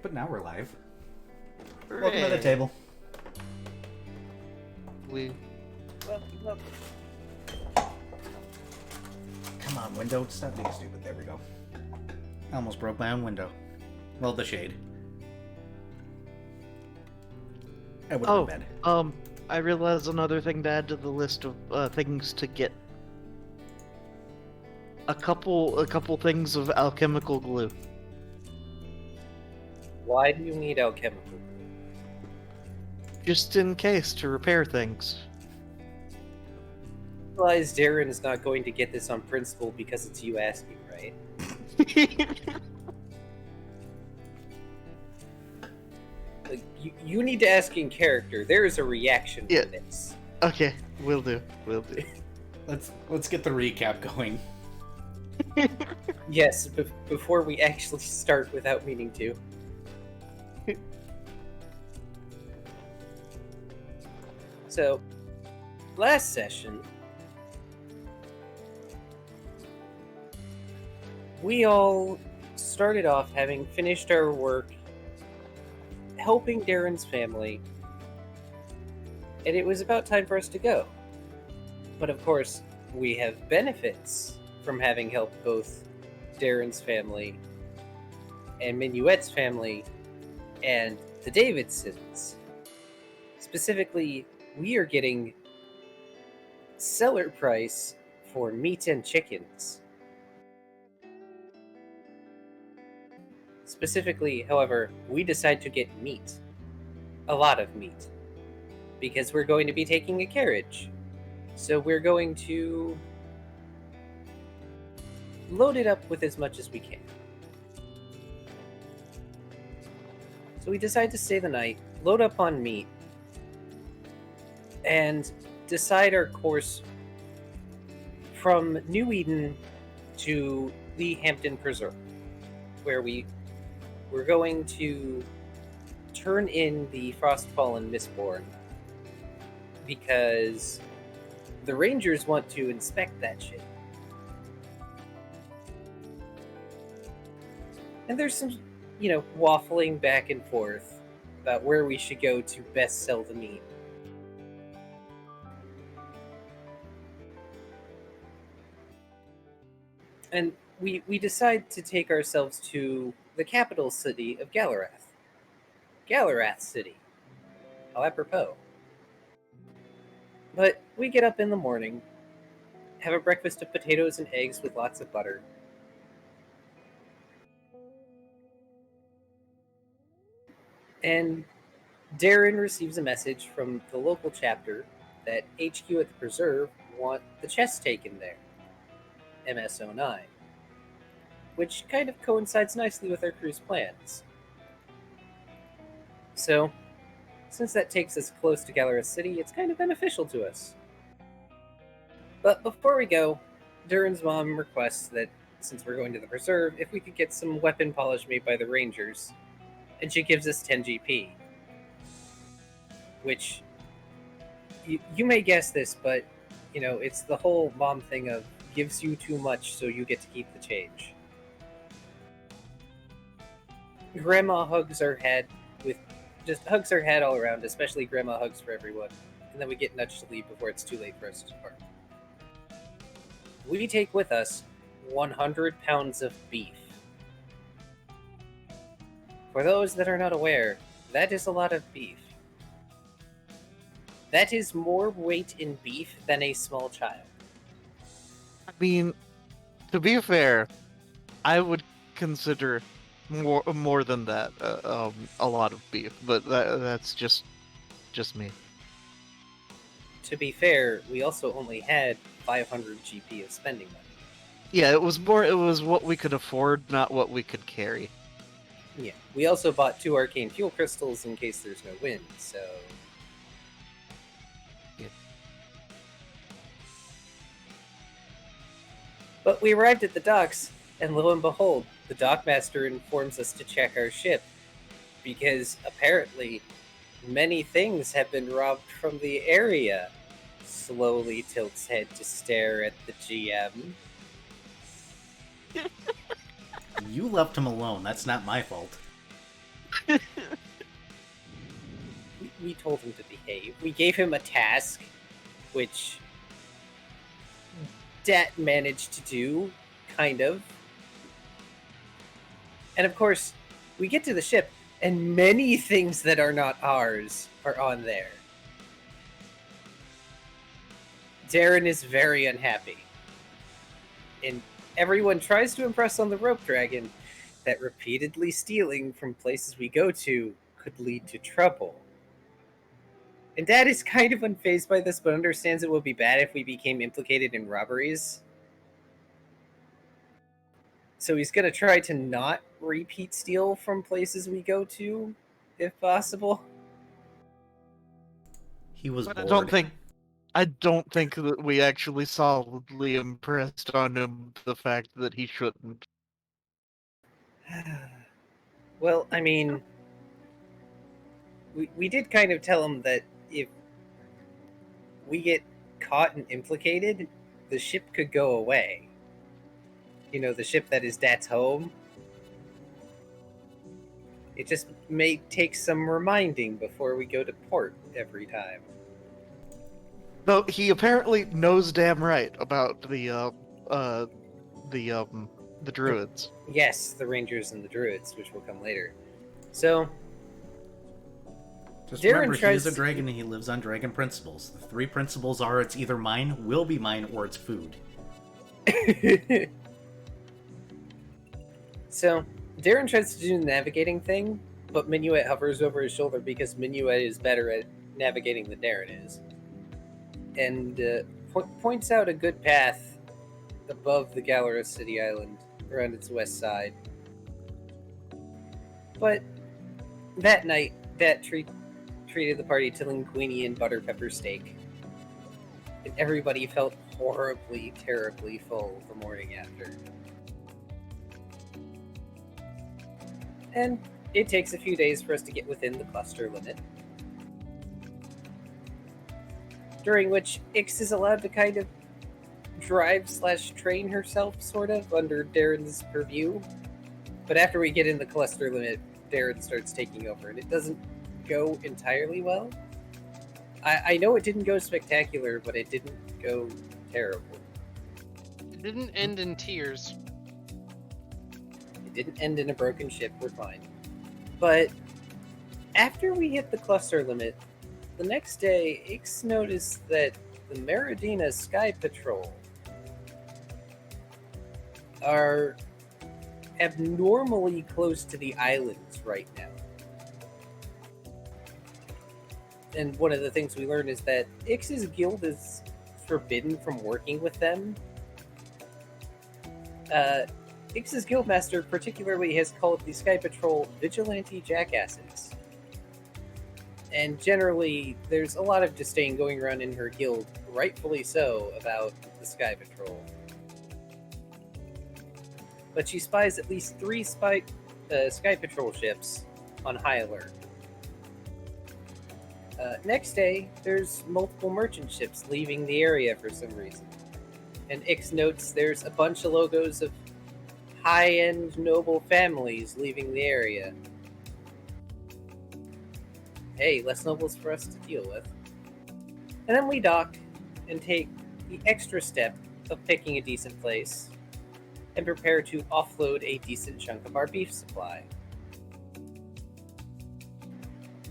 But now we're live. Hooray. Welcome to the table. Welcome. Come on, window. Stop being stupid. There we go. I almost broke my own window. Well, the shade. I would have been bad. I realized another thing to add to the list of things to get. A couple things of alchemical glue. Why do you need alchemical glue? Just in case, to repair things. Realize Darren is not going to get this on principle because it's you asking, right? Like, you need to ask in character. There is a reaction Yeah. to this. Okay, will do. Let's get the recap going. Yes, before we actually start without meaning to. So, last session, we all started off having finished our work helping Darren's family, and it was about time for us to go. But of course, we have benefits from having helped both Darren's family and Minuet's family and the Davidsons. Specifically, we are getting seller price for meat and chickens. Specifically, however, we decide to get meat. A lot of meat. Because we're going to be taking a carriage. So we're going to load it up with as much as we can. So we decide to stay the night, load up on meat, and decide our course from New Eden to the Hampton Preserve, where we're going to turn in the Frostfallen Mistborn because the Rangers want to inspect that shit. And there's some, waffling back and forth about where we should go to best sell the meat. And we decide to take ourselves to the capital city of Galarath. Galarath City. How apropos. But we get up in the morning, have a breakfast of potatoes and eggs with lots of butter. And Darren receives a message from the local chapter that HQ at the Preserve want the chest taken there. MS-09. Which kind of coincides nicely with our crew's plans. So, since that takes us close to Galarath City, it's kind of beneficial to us. But before we go, Darren's mom requests that, since we're going to the Preserve, if we could get some weapon polish made by the Rangers, and she gives us 10 GP. Which, you may guess this, but, it's the whole mom thing of gives you too much so you get to keep the change. Grandma hugs her head all around, especially grandma hugs for everyone, and then we get nudged to leave before it's too late for us to depart. We take with us 100 pounds of beef. For those that are not aware, that is a lot of beef. That is more weight in beef than a small child. I mean, to be fair, I would consider more than that a lot of beef, but that's just me. To be fair, we also only had 500 GP of spending money. Yeah, it was what we could afford, not what we could carry. Yeah, we also bought 2 arcane fuel crystals in case there's no wind, so... Yeah. But we arrived at the docks, and lo and behold, the dockmaster informs us to check our ship, because apparently many things have been robbed from the area. Slowly tilts head to stare at the GM. You left him alone. That's not my fault. We told him to behave. We gave him a task, which Dat managed to do, kind of. And of course, we get to the ship, and many things that are not ours are on there. Darren is very unhappy. And everyone tries to impress on the rope dragon that repeatedly stealing from places we go to could lead to trouble. And Dad is kind of unfazed by this, but understands it would be bad if we became implicated in robberies. So he's going to try to not repeat steal from places we go to, if possible. He was But bored. I don't think that we actually solidly impressed on him the fact that he shouldn't. Well, I mean, we did kind of tell him that if we get caught and implicated, the ship could go away. You know, the ship that is Dad's home. It just may take some reminding before we go to port every time. Though he apparently knows damn right about the druids. Yes, the Rangers and the Druids, which will come later. So, Just Darren remember, he tries is a dragon and he lives on dragon principles. The 3 principles are it's either mine, will be mine, or it's food. So, Darren tries to do the navigating thing, but Minuet hovers over his shoulder because Minuet is better at navigating than Darren is. And points out a good path above the Gallerus City Island, around its west side. But that night, Dat treated the party to linguine and butter pepper steak. And everybody felt horribly, terribly full the morning after. And it takes a few days for us to get within the cluster limit, during which Ix is allowed to kind of drive/train herself, sort of, under Darren's purview. But after we get in the cluster limit, Darren starts taking over, and it doesn't go entirely well. I know it didn't go spectacular, but it didn't go terrible. It didn't end in tears. It didn't end in a broken ship, we're fine. But after we hit the cluster limit, the next day, Ix noticed that the Meridina Sky Patrol are abnormally close to the islands right now. And one of the things we learned is that Ix's guild is forbidden from working with them. Ix's guildmaster particularly has called the Sky Patrol vigilante jackasses. And generally, there's a lot of disdain going around in her guild, rightfully so, about the Sky Patrol. But she spies at least 3 Sky Patrol ships on high alert. Next day, there's multiple merchant ships leaving the area for some reason. And Ix notes there's a bunch of logos of high-end noble families leaving the area. Hey, less nobles for us to deal with. And then we dock and take the extra step of picking a decent place and prepare to offload a decent chunk of our beef supply.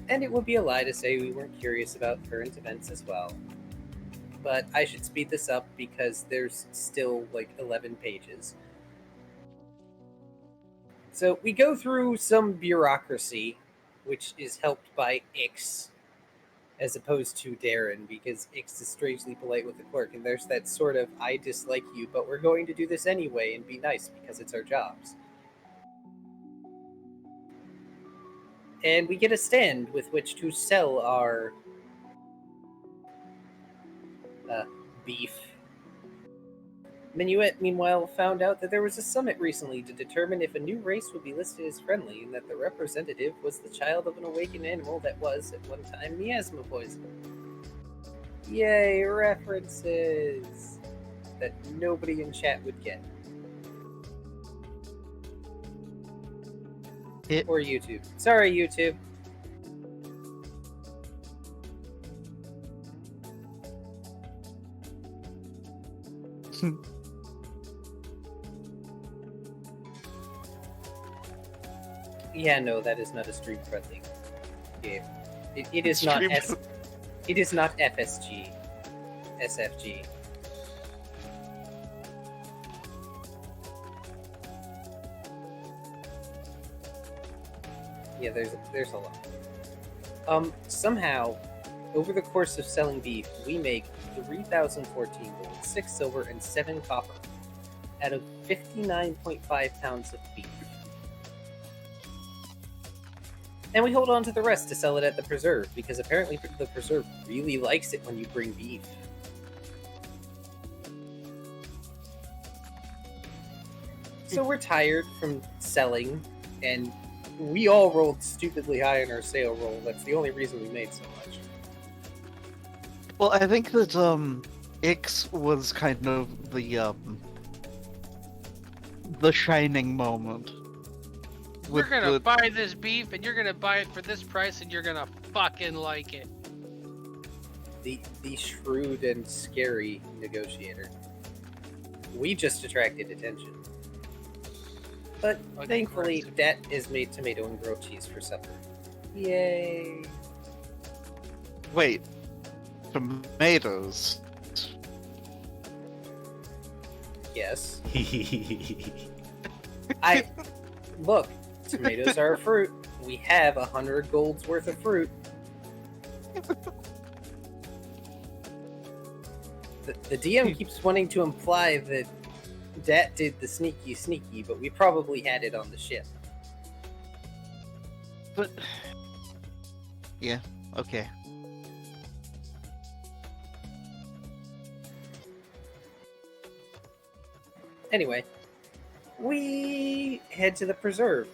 And it would be a lie to say we weren't curious about current events as well. But I should speed this up because there's still like 11 pages. So we go through some bureaucracy, which is helped by Ix, as opposed to Darren, because Ix is strangely polite with the clerk, and there's that sort of, I dislike you, but we're going to do this anyway and be nice because it's our jobs. And we get a stand with which to sell our beef. Minuet, meanwhile, found out that there was a summit recently to determine if a new race would be listed as friendly, and that the representative was the child of an awakened animal that was, at one time, miasma poison. Yay, references that nobody in chat would get. Hit. Or YouTube. Sorry, YouTube. Yeah, no, that is not a stream-friendly game. It is not Stream- It is not FSG. SFG. Yeah, there's a lot. Somehow, over the course of selling beef, we make 3,014 gold, 6 silver, and 7 copper out of 59.5 pounds of beef. And we hold on to the rest to sell it at the preserve, because apparently the preserve really likes it when you bring beef. So we're tired from selling, and we all rolled stupidly high in our sale roll. That's the only reason we made so much. Well, I think that Ix was kind of the shining moment. We're gonna buy this beef, and you're gonna buy it for this price, and you're gonna fucking like it. The shrewd and scary negotiator. We just attracted attention. But Like thankfully, aggressive. Dat is made tomato and grilled cheese for supper. Yay! Wait, tomatoes. Yes. Look, tomatoes are a fruit. We have 100 golds worth of fruit. The DM keeps wanting to imply that Dat did the sneaky, but we probably had it on the ship. But yeah, okay. Anyway, we head to the preserve.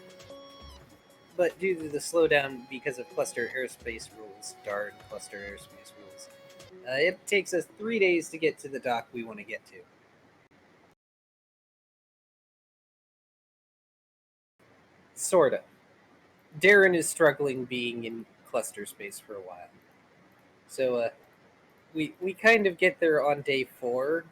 But due to the slowdown because of cluster airspace rules, darn cluster airspace rules, it takes us 3 days to get to the dock we want to get to. Sorta. Darren is struggling being in cluster space for a while. So, we kind of get there on day 4.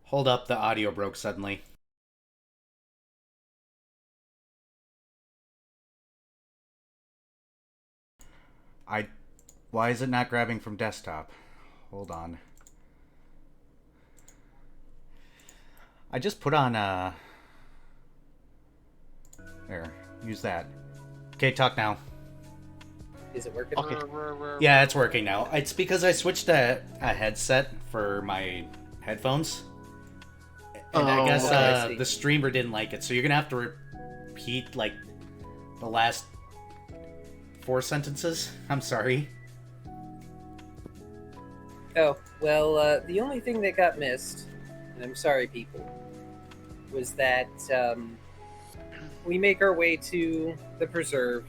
Hold up, the audio broke suddenly. Why is it not grabbing from desktop? Hold on. I just put on, there, use that. Okay, talk now. Is it working? Okay. Yeah, it's working now. It's because I switched a headset for my headphones. And I guess okay, I see. the streamer didn't like it, so you're gonna have to repeat, like, the last 4 sentences. I'm sorry. Oh, well, the only thing that got missed, and I'm sorry, people, was that we make our way to the preserve,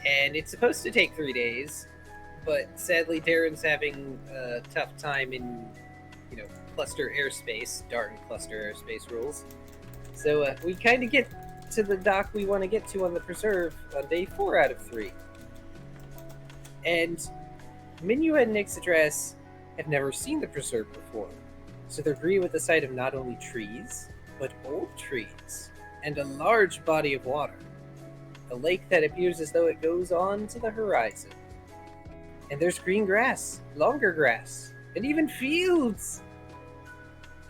and it's supposed to take 3 days, but sadly Darren's having a tough time in, cluster airspace, darn cluster airspace rules. So we kind of get to the dock we want to get to on the preserve on day 4 out of 3. And Minuet and Ixadrass have never seen the preserve before, so they're greeted with the sight of not only trees, but old trees, and a large body of water. A lake that appears as though it goes on to the horizon. And there's green grass, longer grass, and even fields!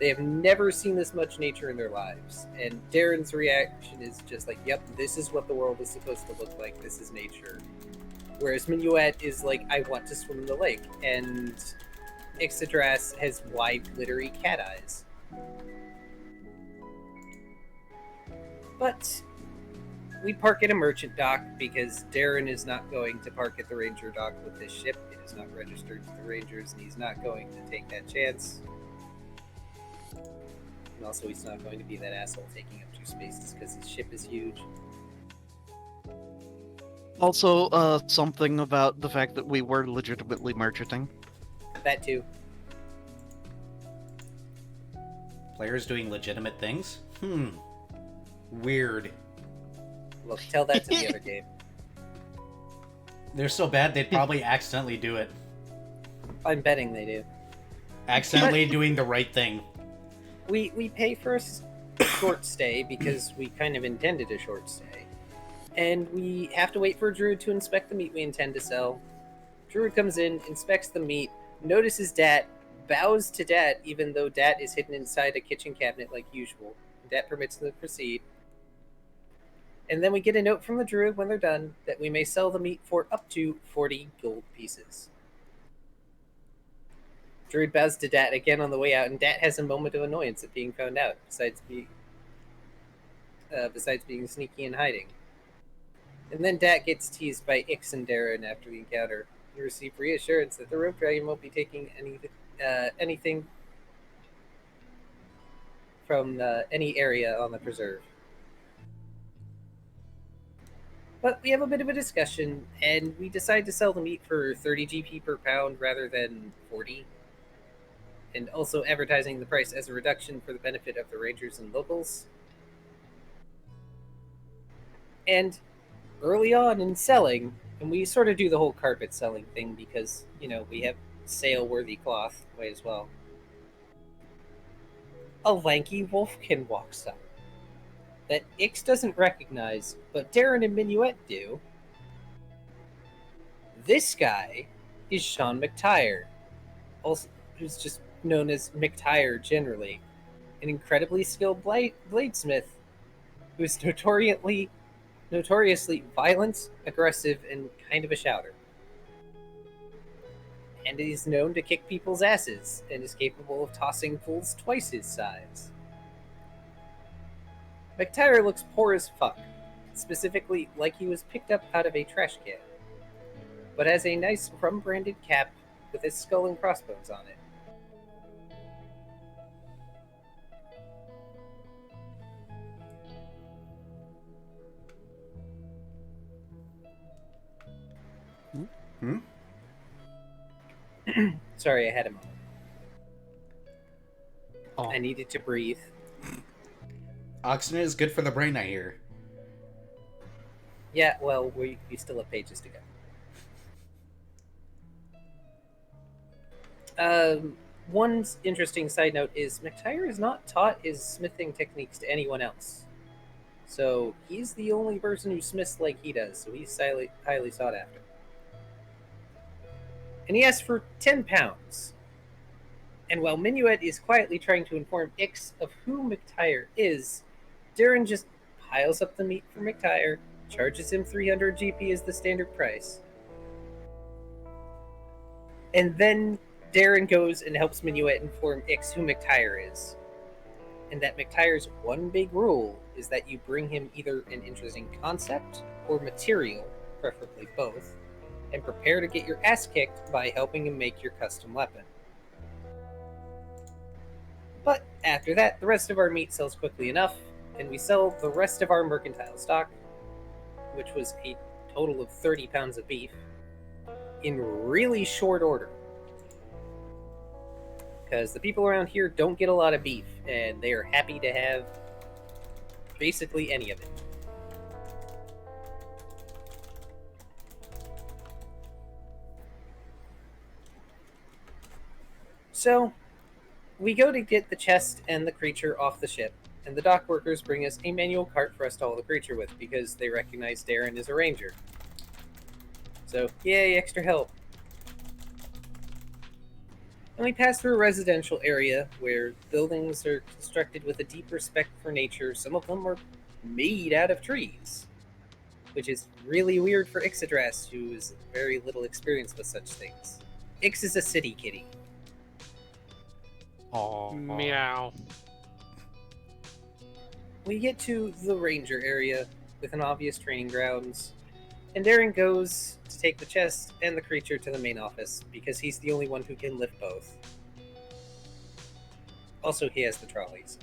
They have never seen this much nature in their lives, and Darren's reaction is just like, yep, this is what the world is supposed to look like, this is nature. Whereas Minuet is like, I want to swim in the lake, and Ixadrass has wide, glittery cat eyes. But we park at a merchant dock because Darren is not going to park at the ranger dock with his ship. It is not registered to the rangers, and he's not going to take that chance. And also, he's not going to be that asshole taking up 2 spaces because his ship is huge. Also, something about the fact that we were legitimately merchanting. That too. Players doing legitimate things? Weird. Look, tell that to the other game. They're so bad they'd probably accidentally do it. I'm betting they do. Accidentally doing the right thing. We pay for a short stay because we kind of intended a short stay. And we have to wait for a druid to inspect the meat we intend to sell. Druid comes in, inspects the meat, notices Dat, bows to Dat even though Dat is hidden inside a kitchen cabinet like usual. Dat permits them to proceed. And then we get a note from the druid when they're done that we may sell the meat for up to 40 gold pieces. Druid bows to Dat again on the way out, and Dat has a moment of annoyance at being found out, besides being sneaky and hiding. And then Dat gets teased by Ix and Darren after the encounter. You receive reassurance that the rope dragon won't be taking anything from any area on the preserve. But we have a bit of a discussion, and we decide to sell the meat for 30 GP per pound rather than 40. And also advertising the price as a reduction for the benefit of the rangers and locals. And early on in selling, and we sort of do the whole carpet selling thing because, we have sale-worthy cloth, might as well. A lanky wolfkin walks up that Ix doesn't recognize, but Darren and Minuet do. This guy is Sean Mctier, also who's just known as Mctier generally, an incredibly skilled bladesmith who is notoriously violent, aggressive, and kind of a shouter. And he's known to kick people's asses, and is capable of tossing fools twice his size. Mctier looks poor as fuck, specifically like he was picked up out of a trash can, but has a nice rum-branded cap with his skull and crossbones on it. Sorry, I had a moment. Oh. I needed to breathe. Oxygen is good for the brain, I hear. Yeah, well, we still have pages to go. One interesting side note is Mctier is not taught his smithing techniques to anyone else. So he's the only person who smiths like he does, so he's highly sought after. And he asks for 10 pounds. And while Minuet is quietly trying to inform Ix of who Mctier is, Darren just piles up the meat for Mctier, charges him 300 GP as the standard price. And then Darren goes and helps Minuet inform Ix who Mctier is. And that Mctier's one big rule is that you bring him either an interesting concept or material, preferably both, and prepare to get your ass kicked by helping him make your custom weapon. But after that, the rest of our meat sells quickly enough, and we sell the rest of our mercantile stock, which was a total of 30 pounds of beef, in really short order. Because the people around here don't get a lot of beef, and they are happy to have basically any of it. So, we go to get the chest and the creature off the ship, and the dock workers bring us a manual cart for us to haul the creature with because they recognize Darren as a ranger. So, yay, extra help. And we pass through a residential area where buildings are constructed with a deep respect for nature. Some of them are made out of trees, which is really weird for Ixadrass, who has very little experience with such things. Ix is a city kitty. Oh. Meow. we get to the ranger area with an obvious training grounds, and Darren goes to take the chest and the creature to the main office because he's the only one who can lift both. Also, he has the trolley, so.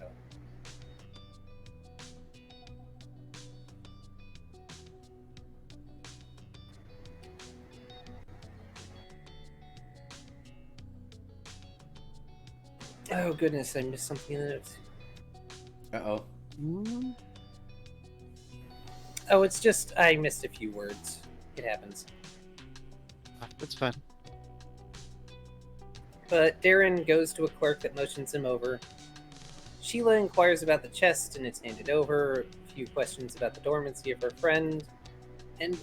Oh goodness, I missed something in the notes. Uh-oh. Oh, it's just I missed a few words. It happens. That's fine. But Darren goes to a clerk that motions him over. Sheila inquires about the chest and it's handed over, a few questions about the dormancy of her friend, and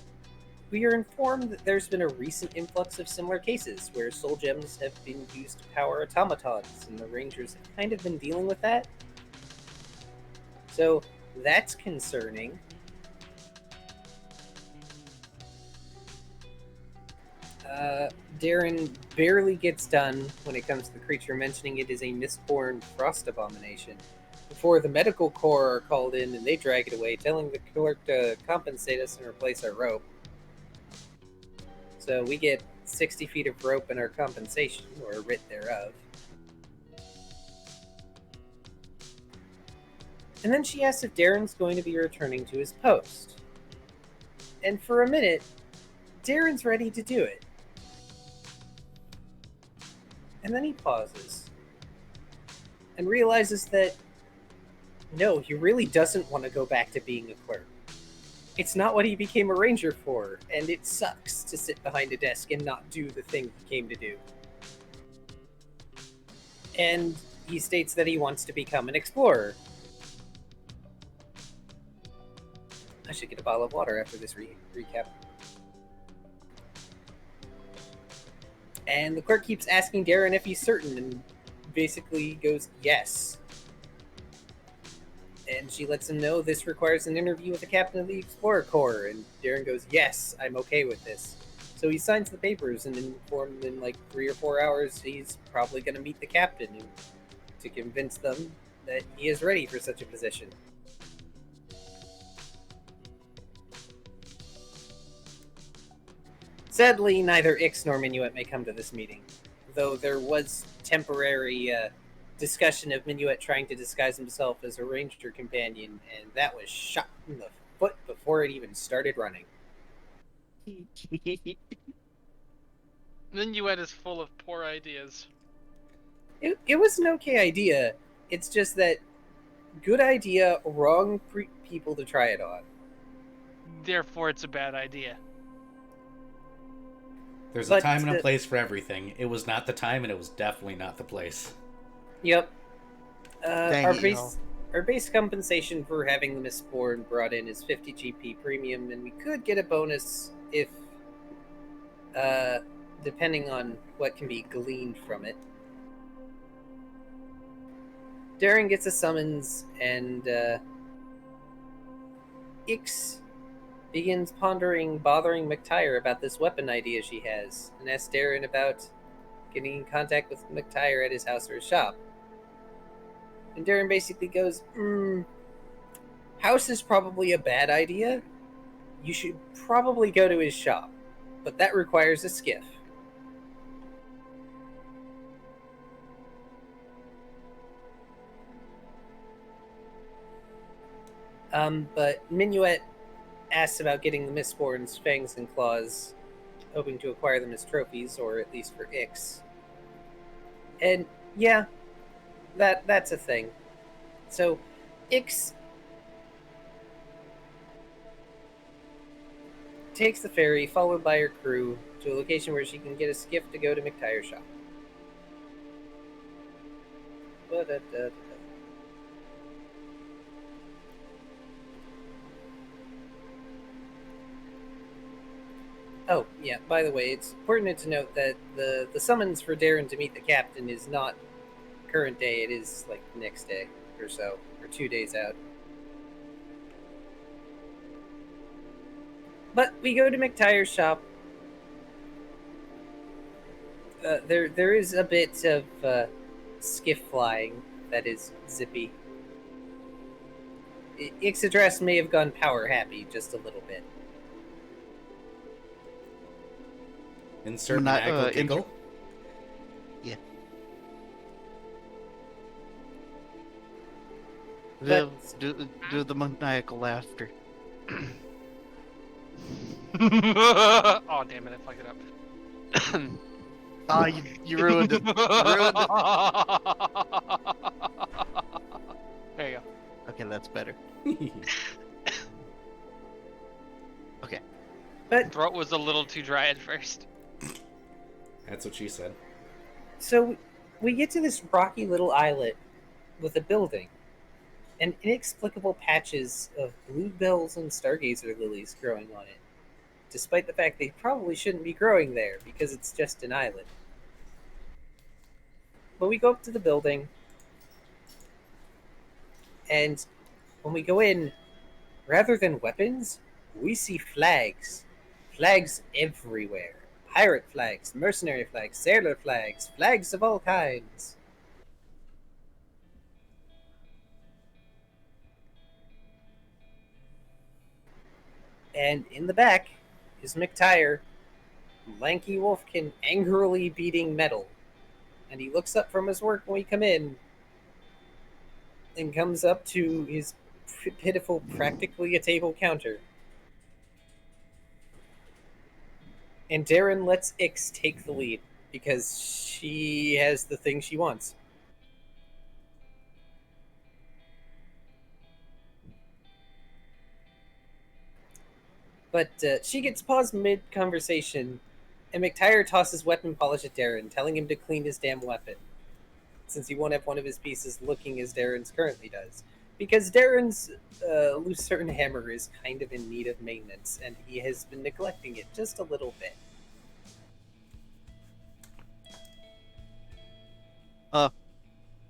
we are informed that there's been a recent influx of similar cases where soul gems have been used to power automatons, and the Rangers have kind of been dealing with that. So that's concerning. Darren barely gets done when it comes to the creature, mentioning it is a mistborn frost abomination, before the medical corps are called in and they drag it away, telling the clerk to compensate us and replace our rope. So we get 60 feet of rope in our compensation, or a writ thereof. And then she asks if Darren's going to be returning to his post. And for a minute, Darren's ready to do it. And then he pauses and realizes that no, he really doesn't want to go back to being a clerk. It's not what he became a ranger for, and it sucks to sit behind a desk and not do the thing he came to do. And he states that he wants to become an explorer. I should get a bottle of water after this recap. And the clerk keeps asking Darren if he's certain, and basically goes, yes. And she lets him know this requires an interview with the captain of the Explorer Corps, and Darren goes, yes, I'm okay with this. So he signs the papers and informed in like 3 or 4 hours he's probably going to meet the captain to convince them that he is ready for such a position. Sadly, neither Ix nor Minuet may come to this meeting, though there was temporary discussion of Minuet trying to disguise himself as a ranger companion, and that was shot in the foot before it even started running. Minuet is full of poor ideas. It was an okay idea. It's just that good idea, wrong people to try it on. Therefore, it's a bad idea. There's a time and a place for everything. It was not the time, and it was definitely not the place. Yep. Our base compensation for having the Mistborn brought in is 50 GP premium, and we could get a bonus if, depending on what can be gleaned from it. Darren gets a summons, and Ix begins bothering Mctier about this weapon idea she has, and asks Darren about getting in contact with Mctier at his house or his shop. And Darren basically goes, house is probably a bad idea. You should probably go to his shop, but that requires a skiff. But Minuet asks about getting the Mistborn's fangs and claws, hoping to acquire them as trophies, or at least for Ix. And yeah, that's a thing. So Ix takes the ferry, followed by her crew, to a location where she can get a skiff to go to Mctier's shop. Oh, yeah, by the way, it's important to note that the summons for Darren to meet the captain is not current day, it is like next day or so, or 2 days out. But we go to Mctier's shop. There is a bit of skiff flying that is zippy. Ick's address may have gone power happy just a little bit. Insert maniacal giggle. Yeah. But- Do the maniacal laughter. Oh damn it! I fucked it up. Ah, you ruined it. You ruined it. There you go. Okay, that's better. Okay. But Throat was a little too dry at first. That's what she said. so we get to this rocky little islet with a building and inexplicable patches of bluebells and stargazer lilies growing on it, despite the fact they probably shouldn't be growing there because it's just an island. But we go up to the building, and when we go in, rather than weapons, we see flags. Flags everywhere. Pirate flags, mercenary flags, sailor flags, flags of all kinds. And in the back is Mctier, lanky wolfkin angrily beating metal. And he looks up from his work when we come in and comes up to his pitiful, practically a table counter. And Darren lets Ix take the lead because she has the thing she wants. But she gets paused mid-conversation, and Mctier tosses weapon polish at Darren, telling him to clean his damn weapon, since he won't have one of his pieces looking as Darren's currently does. Because Darren's Lucerne hammer is kind of in need of maintenance, and he has been neglecting it just a little bit.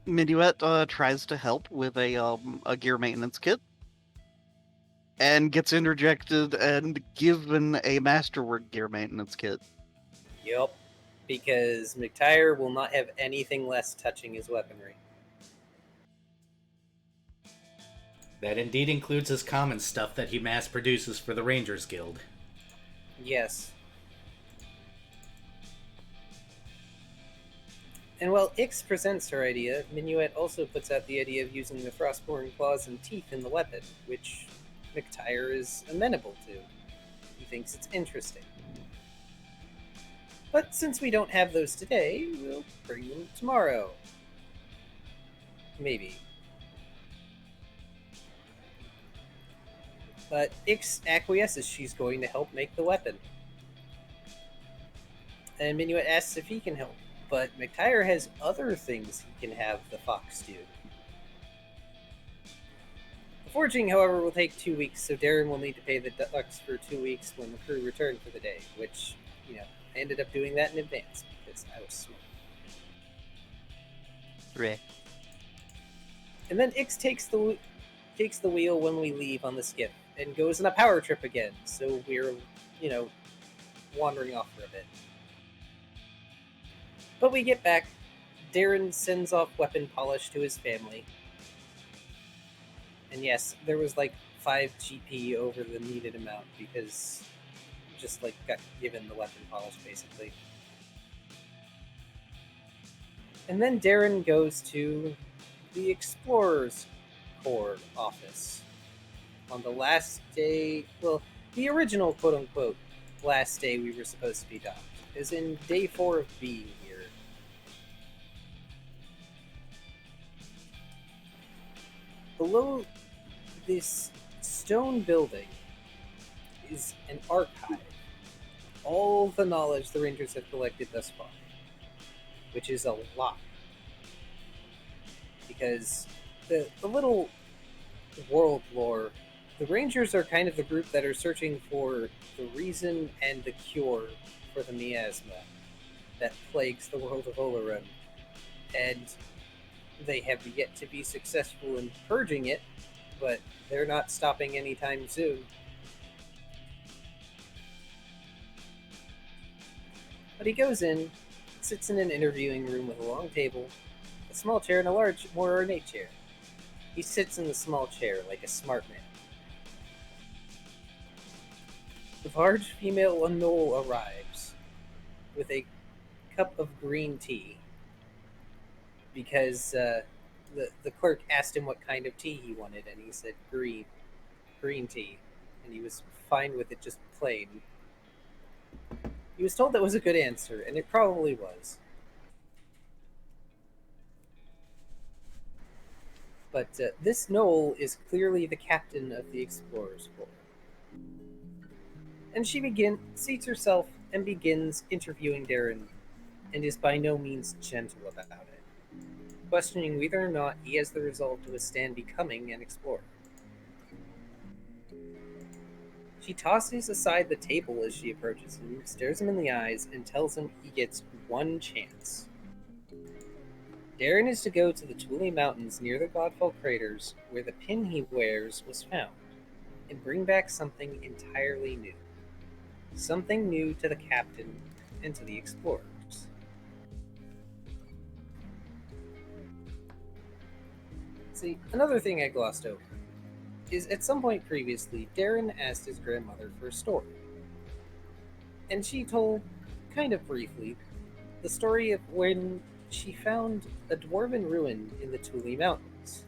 Minuet tries to help with a gear maintenance kit, and gets interjected and given a masterwork gear maintenance kit. Yup, because Mctier will not have anything less touching his weaponry. That indeed includes his common stuff that he mass produces for the Rangers Guild. Yes. And while Ix presents her idea, Minuet also puts out the idea of using the frostborn claws and teeth in the weapon, which Mctier is amenable to. He thinks it's interesting. But since we don't have those today, we'll bring them tomorrow. Maybe. But Ix acquiesces she's going to help make the weapon. And Minuet asks if he can help, but Mctier has other things he can have the fox do. The forging, however, will take 2 weeks, so Darren will need to pay the ducks for 2 weeks when the crew return for the day, which, I ended up doing that in advance because I was smart. Right. And then Ix takes the wheel when we leave on the skiff and goes on a power trip again, so we're, wandering off for a bit. But we get back, Darren sends off weapon polish to his family. And yes, there was like 5 GP over the needed amount because just got given the weapon polish basically. And then Darren goes to the Explorers Corps office on the last day, well, the original quote-unquote last day we were supposed to be docked, as in day 4 of being here. Below this stone building is an archive. All the knowledge the Rangers have collected thus far, which is a lot. Because the little world lore, the Rangers are kind of the group that are searching for the reason and the cure for the miasma that plagues the world of Olorun. And they have yet to be successful in purging it, but they're not stopping anytime soon. But he goes in, sits in an interviewing room with a long table, a small chair, and a large, more ornate chair. He sits in the small chair like a smart man. The large female Knoll arrives with a cup of green tea because the clerk asked him what kind of tea he wanted, and he said green tea, and he was fine with it just plain. He was told that was a good answer, and it probably was. But this Knoll is clearly the captain of the Explorers Corps. And she seats herself and begins interviewing Darren, and is by no means gentle about it, questioning whether or not he has the resolve to withstand becoming an explorer. She tosses aside the table as she approaches him, stares him in the eyes, and tells him he gets one chance. Darren is to go to the Thule Mountains near the Godfall craters, where the pin he wears was found, and bring back something entirely new. Something new to the captain and to the explorers. See, another thing I glossed over is at some point previously, Darren asked his grandmother for a story. And she told, kind of briefly, the story of when she found a dwarven ruin in the Thule Mountains.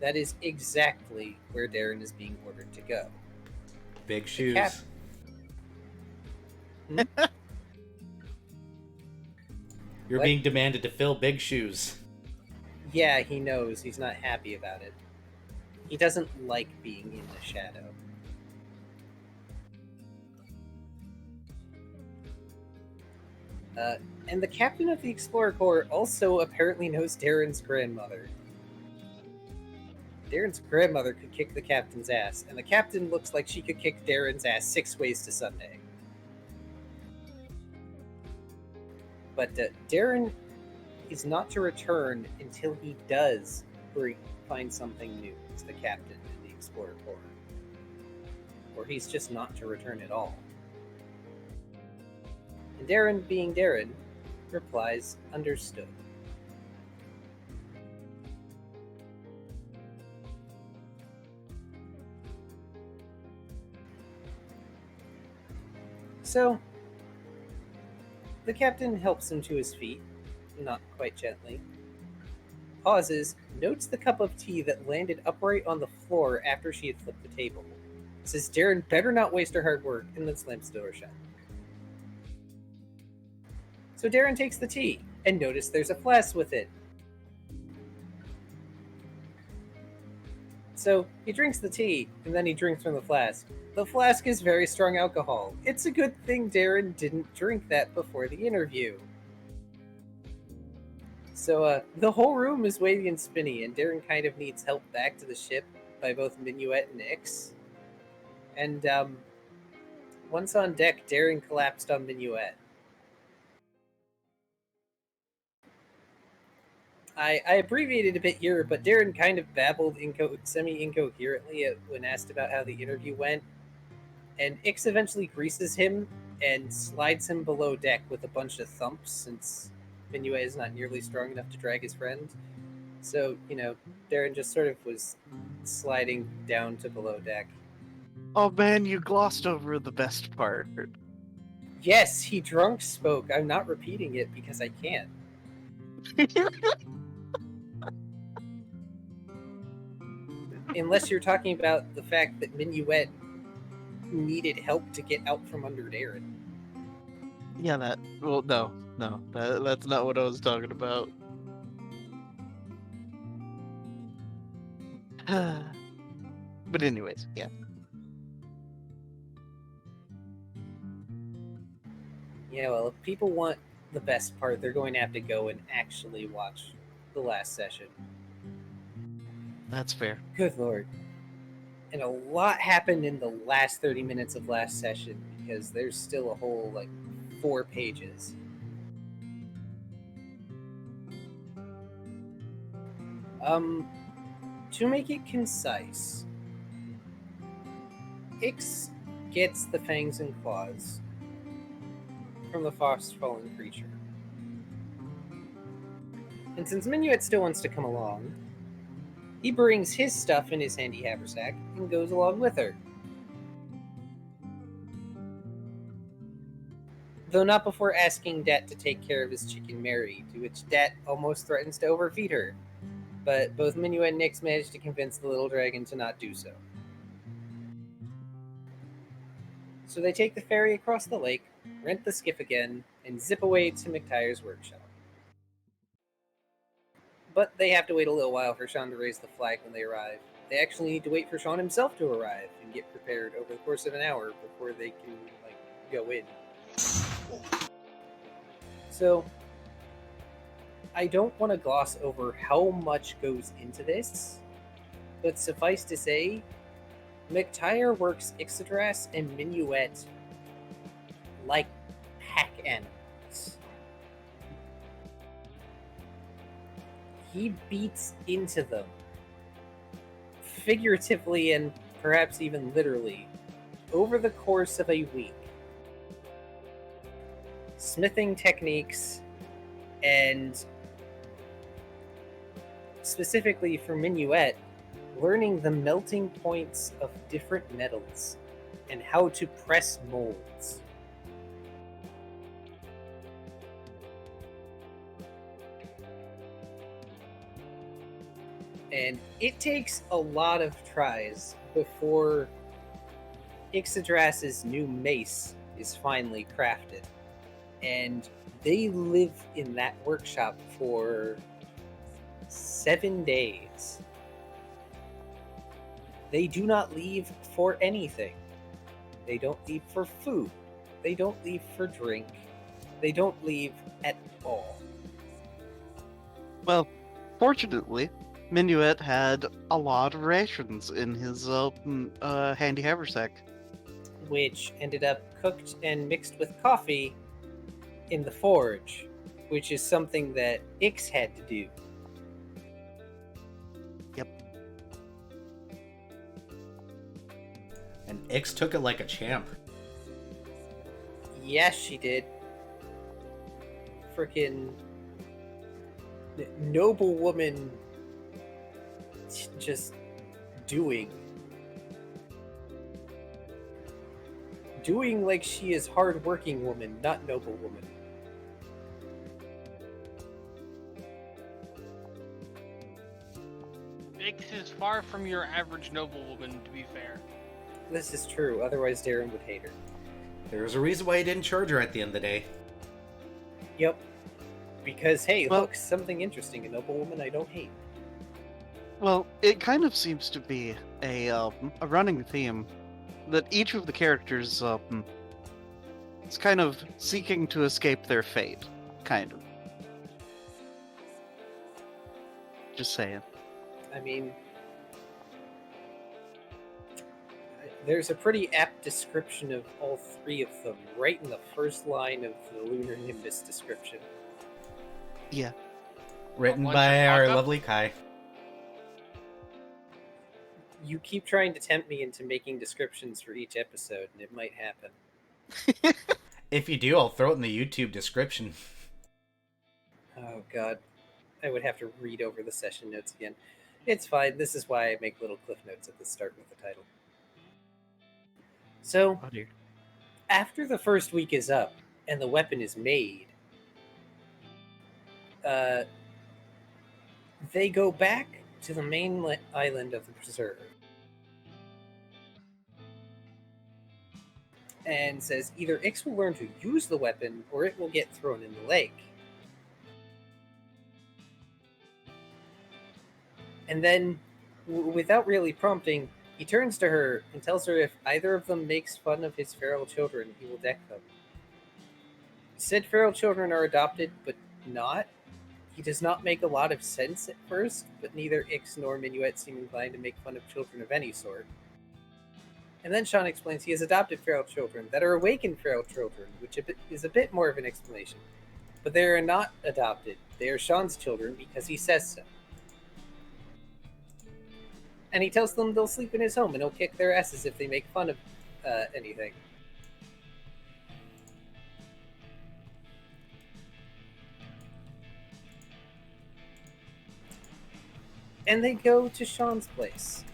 That is exactly where Darren is being ordered to go. Big shoes. You're What? being demanded to fill big shoes. Yeah, he knows. He's not happy about it. He doesn't like being in the shadow. And the captain of the Explorer Corps also apparently knows Darren's grandmother. Darren's grandmother could kick the captain's ass, and the captain looks like she could kick Darren's ass 6 ways to Sunday. But Darren is not to return until he does find something new as the captain in the Explorer Corps. Or he's just not to return at all. And Darren, being Darren, replies, understood. So, the captain helps him to his feet, not quite gently, pauses, notes the cup of tea that landed upright on the floor after she had flipped the table, says Darren better not waste her hard work, and then slams the door shut. So Darren takes the tea, and notice there's a flask with it. So he drinks the tea, and then he drinks from the flask. The flask is very strong alcohol. It's a good thing Darren didn't drink that before the interview. So the whole room is wavy and spinny, and Darren kind of needs help back to the ship by both Minuet and Ix. And once on deck, Darren collapsed on Minuet. I abbreviated a bit here, but Darren kind of babbled semi-incoherently when asked about how the interview went, and Ix eventually greases him and slides him below deck with a bunch of thumps, since Minuet is not nearly strong enough to drag his friend. So, Darren just sort of was sliding down to below deck. Oh man, you glossed over the best part. Yes, he drunk spoke. I'm not repeating it because I can't. Unless you're talking about the fact that Minuet needed help to get out from under Darren. Yeah, no, that's not what I was talking about. But anyways, yeah. Yeah, well, if people want the best part, they're going to have to go and actually watch the last session. That's fair. Good lord. And a lot happened in the last 30 minutes of last session, because there's still a whole, 4 pages. To make it concise, Ix gets the fangs and claws from the frost-fallen creature. And since Minuet still wants to come along, He brings his stuff in his handy haversack and goes along with her. Though not before asking Dat to take care of his chicken Mary, to which Dat almost threatens to overfeed her. But both Minuet and Nix manage to convince the little dragon to not do so. So they take the ferry across the lake, rent the skiff again, and zip away to Mctier's workshop. But they have to wait a little while for Sean to raise the flag when they arrive. They actually need to wait for Sean himself to arrive and get prepared over the course of an hour before they can, go in. So, I don't want to gloss over how much goes into this, but suffice to say, Mctier works Ixodras and Minuet like pack animals. He beats into them, figuratively and perhaps even literally, over the course of a week. Smithing techniques, and specifically for Minuet, learning the melting points of different metals and how to press molds. And it takes a lot of tries before Ixodras's new mace is finally crafted. And they live in that workshop for 7 days. They do not leave for anything. They don't leave for food. They don't leave for drink. They don't leave at all. Well, fortunately, Minuet had a lot of rations in his handy haversack. Which ended up cooked and mixed with coffee in the forge, which is something that Ix had to do. Yep. And Ix took it like a champ. Yes, she did. Frickin' noble woman just doing like she is hard-working woman, not noble woman. Ix is far from your average noblewoman, to be fair. This is true, otherwise Darren would hate her. There's a reason why he didn't charge her at the end of the day. Yep. Because, hey, Well- look, something interesting, a noble woman I don't hate. Well, it kind of seems to be a running theme that each of the characters is kind of seeking to escape their fate, kind of. Just saying. I mean, there's a pretty apt description of all three of them right in the first line of the Lunar Nimbus description. Yeah. Written Once by you our fuck up- lovely Kai. You keep trying to tempt me into making descriptions for each episode, and it might happen. If you do, I'll throw it in the YouTube description. Oh god, I would have to read over the session notes again. It's fine, this is why I make little cliff notes at the start with the title. So, Oh dear. after the first week is up, and the weapon is made, they go back to the main island of the preserve. And says either Ix will learn to use the weapon, or it will get thrown in the lake. And then, without really prompting, he turns to her and tells her if either of them makes fun of his feral children, he will deck them. Said feral children are adopted, but not. He does not make a lot of sense at first, but neither Ix nor Minuet seem inclined to make fun of children of any sort. And then Sean explains he has adopted feral children that are awakened feral children, which is a bit more of an explanation. But they are not adopted. They are Sean's children because he says so. And he tells them they'll sleep in his home and he'll kick their asses if they make fun of anything. and they go to Sean's place.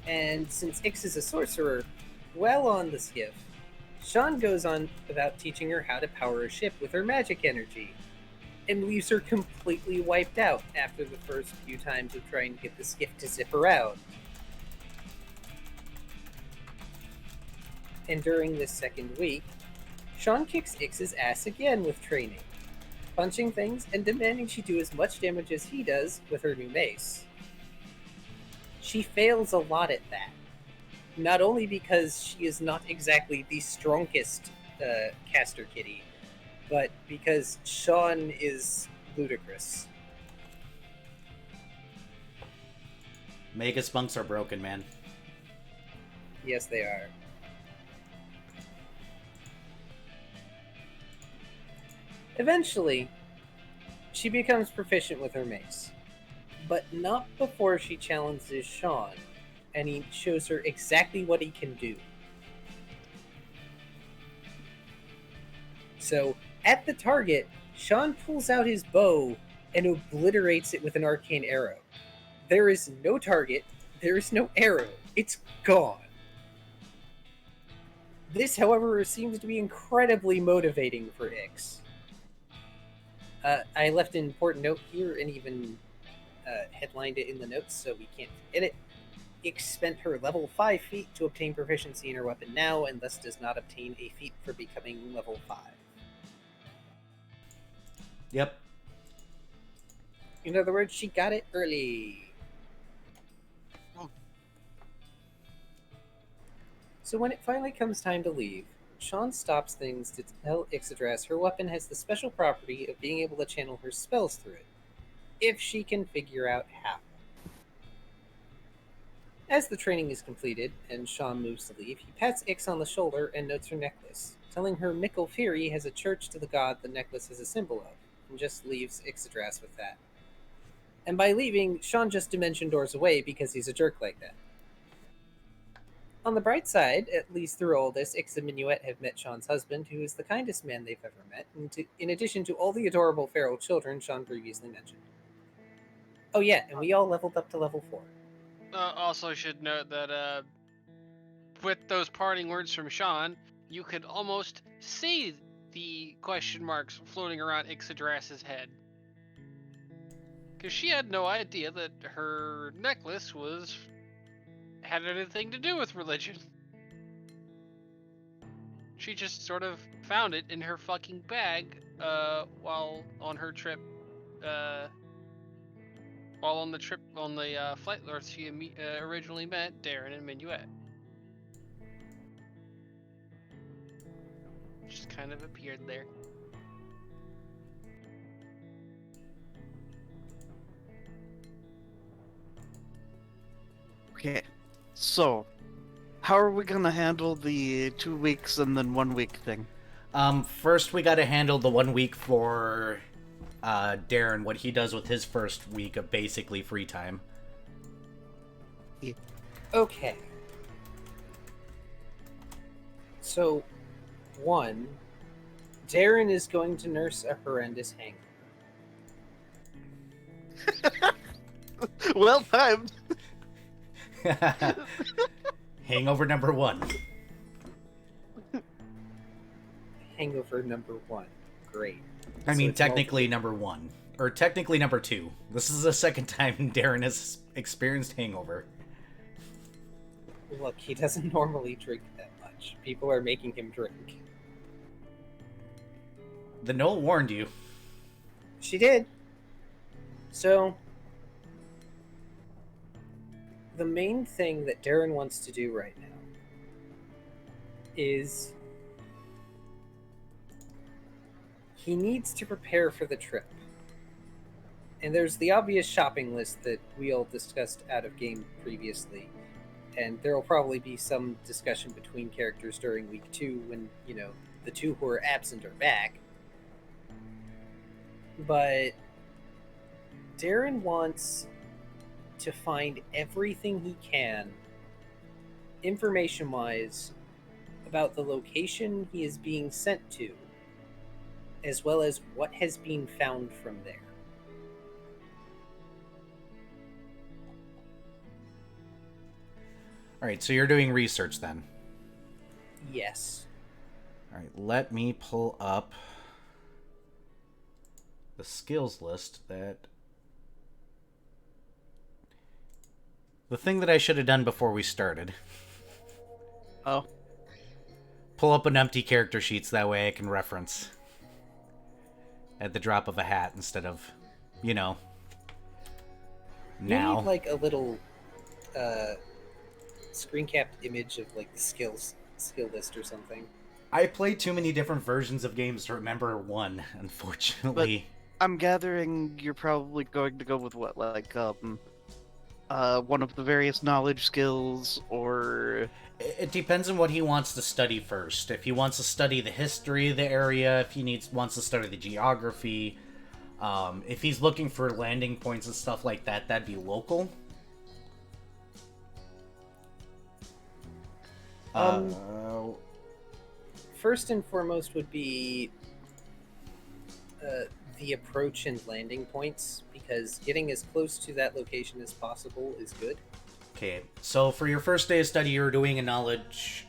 And since Ix is a sorcerer, well on the skiff, Sean goes on about teaching her how to power a ship with her magic energy, and leaves her completely wiped out after the first few times of trying to get the skiff to zip around. And during this second week, Sean kicks Ix's ass again with training, punching things and demanding she do as much damage as he does with her new mace. She fails a lot at that, not only because she is not exactly the strongest caster kitty, but because Sean is ludicrous. Mega spunks are broken, man. Yes, they are. Eventually, she becomes proficient with her mace, but not before she challenges Sean, and he shows her exactly what he can do. So, at the target, Sean pulls out his bow and obliterates it with an arcane arrow. There is no target, there is no arrow, it's gone. This, however, seems to be incredibly motivating for Ix. I left an important note here and even headlined it in the notes so we can't forget it. Ix spent her level 5 feat to obtain proficiency in her weapon now, and thus does not obtain a feat for becoming level 5. Yep. In other words, she got it early. So when it finally comes time to leave, Sean stops things to tell Ixadrass her weapon has the special property of being able to channel her spells through it, if she can figure out how. As the training is completed and Sean moves to leave, he pats Ix on the shoulder and notes her necklace, telling her Mctier has a church to the god the necklace is a symbol of, and just leaves Ixadrass with that. And by leaving, Sean just dimension doors away because he's a jerk like that. On the bright side, at least through all this, Ix and Minuet have met Sean's husband, who is the kindest man they've ever met, in addition to all the adorable feral children Sean previously mentioned. Oh yeah, and we all leveled up to level 4. Also should note that with those parting words from Sean, you could almost see the question marks floating around Ixadrass's head. Because she had no idea that her necklace had anything to do with religion. She just sort of found it in her fucking bag while on her trip, while on the flight where she originally met Darren and Minuet. Just kind of appeared there. Okay, so how are we gonna handle the 2 weeks and then 1 week thing? First we gotta handle the 1 week for Darren, what he does with his first week of basically free time. Okay. So, 1, Darren is going to nurse a horrendous hangover. Well timed. Hangover number 1. Hangover number 1. Great. I So mean, it's all- technically number 1. Or technically number 2. This is the second time Darren has experienced hangover. Look, he doesn't normally drink that much. People are making him drink. The Noel warned you. She did. So, the main thing that Darren wants to do right now is he needs to prepare for the trip. And there's the obvious shopping list that we all discussed out of game previously. And there will probably be some discussion between characters during week 2 when, the 2 who are absent are back. But Darren wants to find everything he can, information-wise, about the location he is being sent to, as well as what has been found from there. Alright, so you're doing research then. Yes. Alright, let me pull up the skills list that... The thing that I should have done before we started. Oh. Pull up an empty character sheets, that way I can reference at the drop of a hat instead of, you know, now. You need like a little screen capped image of like the skill list or something. I play too many different versions of games to remember one, unfortunately. I'm gathering you're probably going to go with what, like, one of the various knowledge skills, or... It depends on what he wants to study first. If he wants to study the history of the area, if he wants to study the geography, if he's looking for landing points and stuff like that, that'd be local. First and foremost would be the approach and landing points, because getting as close to that location as possible is good. Okay, so for your first day of study, you'll be doing knowledge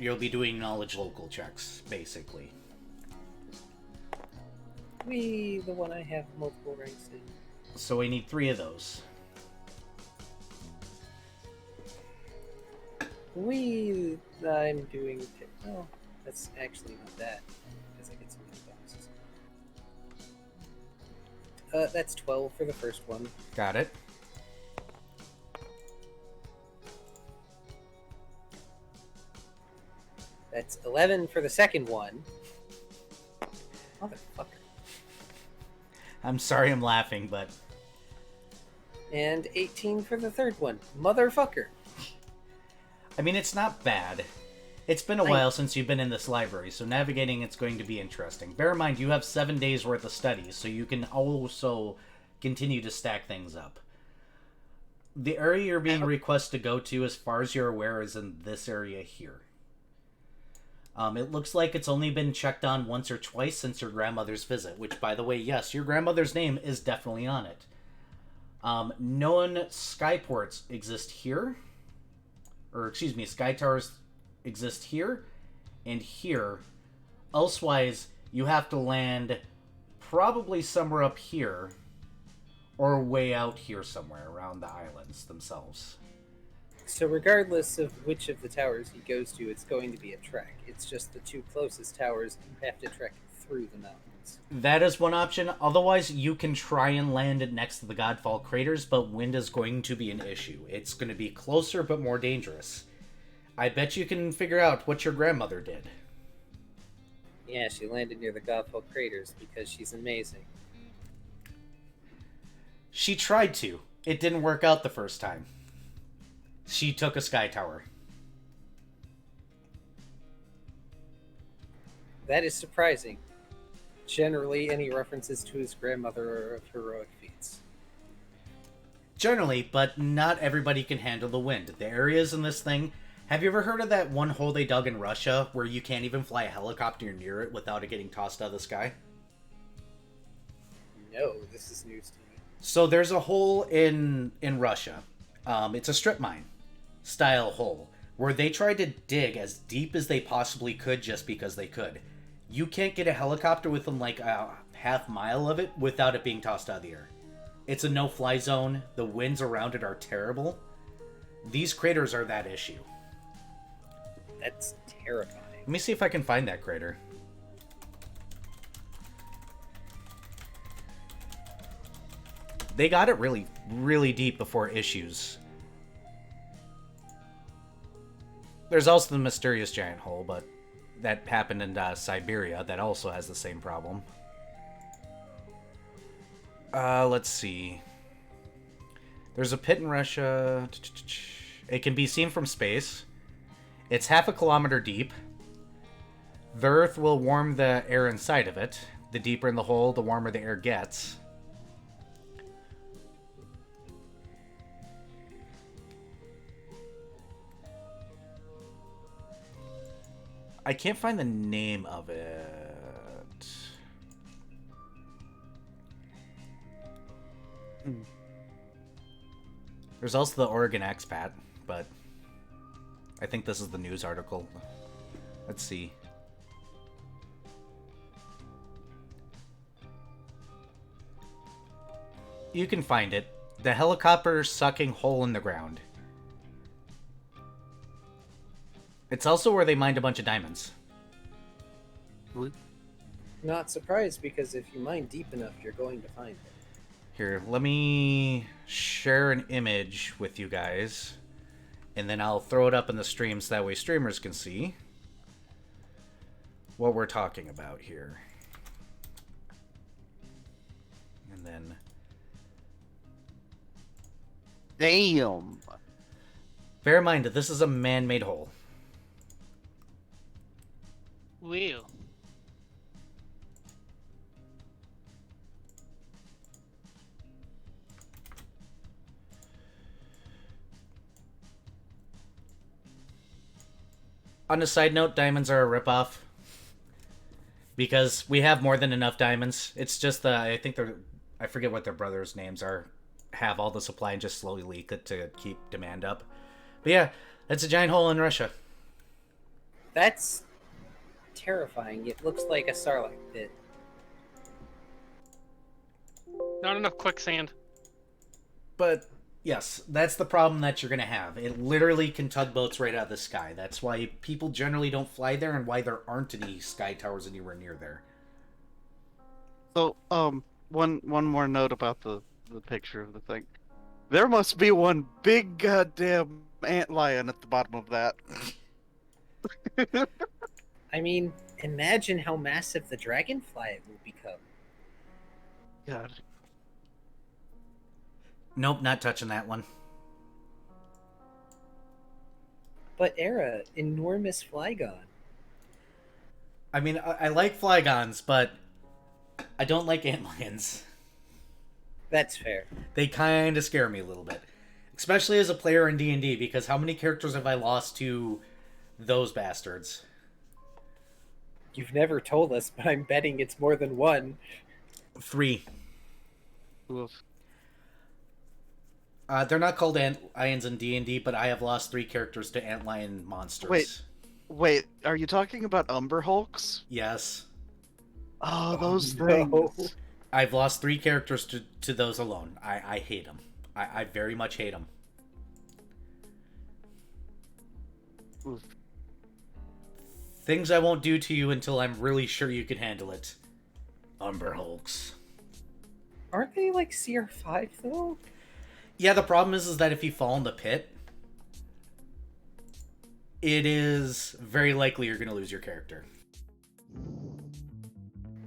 local checks, basically. The one I have multiple ranks in. So we need 3 of those. I'm doing... Oh, that's actually not that, because I get so many bonuses. That's 12 for the first one. Got it. That's 11 for the second one. Motherfucker. I'm sorry I'm laughing, but... And 18 for the third one. Motherfucker. I mean, it's not bad. It's been a while since you've been in this library, so navigating it's going to be interesting. Bear in mind, you have 7 days worth of studies, so you can also continue to stack things up. The area you're being requested to go to, as far as you're aware, is in this area here. It looks like it's only been checked on once or twice since your grandmother's visit, which, by the way, yes, your grandmother's name is definitely on it. Known skyports exist here. Or, excuse me, sky towers exist here and here. Elsewise, you have to land probably somewhere up here or way out here somewhere around the islands themselves. So regardless of which of the towers he goes to, it's going to be a trek. It's just the 2 closest towers you have to trek through the mountains. That is one option. Otherwise, you can try and land it next to the Godfall craters, but wind is going to be an issue. It's going to be closer, but more dangerous. I bet you can figure out what your grandmother did. Yeah, she landed near the Godfall craters because she's amazing. She tried to. It didn't work out the first time. She took a sky tower. That is surprising. Generally, any references to his grandmother are of heroic feats. Generally, but not everybody can handle the wind. The areas in this thing... Have you ever heard of that one hole they dug in Russia where you can't even fly a helicopter near it without it getting tossed out of the sky? No, this is news to me. So there's a hole in Russia. It's a strip mine style hole where they tried to dig as deep as they possibly could just because they could. You can't get a helicopter within like a half mile of it without it being tossed out of the air. It's a no-fly zone. The winds around it are terrible. These craters are that issue. That's terrifying. Let me see if I can find that crater. They got it really, really deep before issues. There's also the mysterious giant hole, but that happened in Siberia. That also has the same problem. Let's see. There's a pit in Russia. It can be seen from space. It's 1/2 kilometer deep. The Earth will warm the air inside of it. The deeper in the hole, the warmer the air gets. I can't find the name of it. There's also the Oregon expat, but... I think this is the news article. Let's see. You can find it. The helicopter sucking hole in the ground. It's also where they mined a bunch of diamonds. Not surprised, because if you mine deep enough, you're going to find it. Here, let me share an image with you guys. And then I'll throw it up in the stream so that way streamers can see what we're talking about here. And then... Damn. bear in mind that this is a man-made hole. Wheel. On a side note, diamonds are a ripoff. Because we have more than enough diamonds. It's just I think they're... I forget what their brothers' names are. Have all the supply and just slowly leak it to keep demand up. But yeah, that's a giant hole in Russia. That's terrifying. It looks like a starlight pit. Not enough quicksand. But yes, that's the problem that you're going to have. It literally can tug boats right out of the sky. That's why people generally don't fly there and why there aren't any sky towers anywhere near there. So, one more note about the picture of the thing. There must be one big goddamn antlion at the bottom of that. I mean, imagine how massive the dragonfly it will become. God. Nope, not touching that one. But Era, enormous Flygon. I mean, I like Flygons, but I don't like antlions. That's fair. They kind of scare me a little bit. Especially as a player in D&D, because how many characters have I lost to those bastards? You've never told us, but I'm betting it's more than one. 3. Oof. They're not called antlions in D&D, but I have lost 3 characters to antlion monsters. Wait, are you talking about Umber Hulks? Yes. Oh, those no. things. I've lost 3 characters to those alone. I hate them. I very much hate them. Oof. Things I won't do to you until I'm really sure you can handle it. Umber Hulks. Aren't they like CR5 though? Yeah, the problem is that if you fall in the pit, it is very likely you're going to lose your character.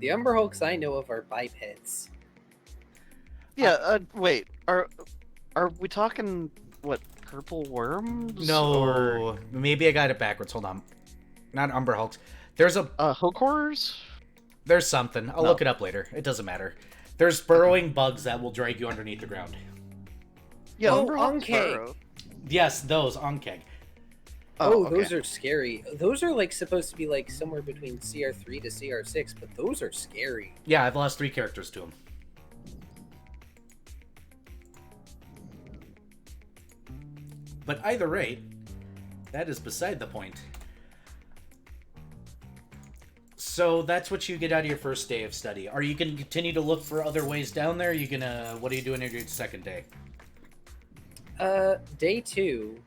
The Umber Hulks I know of are bipeds. Yeah, wait. Are we talking, what, purple worms? No, Or, maybe I got it backwards. Hold on. Not Umber Hulks. There's Hokors? There's something. I'll look it up later. It doesn't matter. There's burrowing bugs that will drag you underneath the ground. Yeah, Oh, Umber Hulks Ankeg. burrow. Yes, those, Onkeg. Oh, okay. those are scary. Those are like supposed to be like somewhere between CR3 to CR6, but those are scary. Yeah, I've lost 3 characters to them. But either rate, that is beside the point. So that's what you get out of your first day of study. Are you going to continue to look for other ways down there? What are you doing on your second day? Day 2,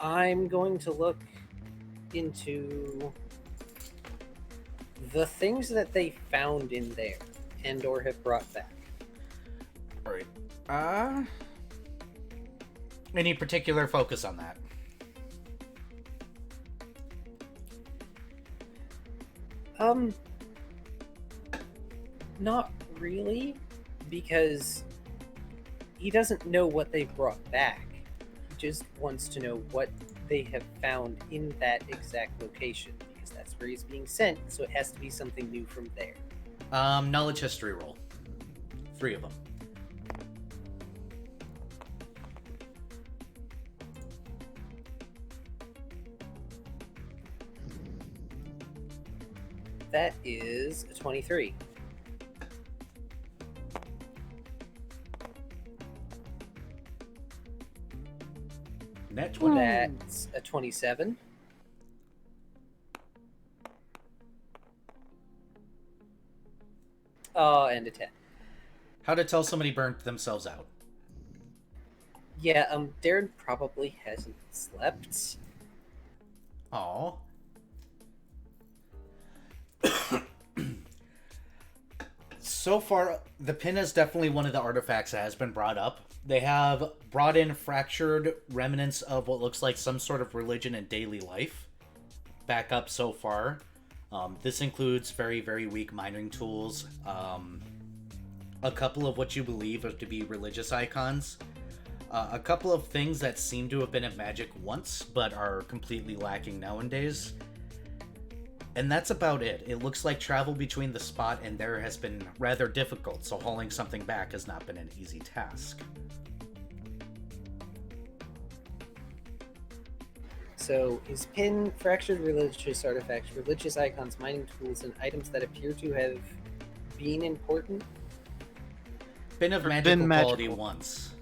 I'm going to look into the things that they found in there and or have brought back. Alright. Any particular focus on that? Not really, because he doesn't know what they brought back. He just wants to know what they have found in that exact location, because that's where he's being sent, so it has to be something new from there. Knowledge history roll. 3 of them. That is a 23. Net 20. That's a 27. Oh, and a 10. How to tell somebody burnt themselves out. Yeah, Darren probably hasn't slept. Aw. So far, the pin is definitely one of the artifacts that has been brought up. They have brought in fractured remnants of what looks like some sort of religion and daily life back up so far. This includes very, very weak mining tools, a couple of what you believe are to be religious icons, a couple of things that seem to have been at magic once but are completely lacking nowadays. And that's about it. It looks like travel between the spot and there has been rather difficult, so hauling something back has not been an easy task. So, his pin, fractured religious artifacts, religious icons, mining tools, and items that appear to have been important. Been of magical quality once.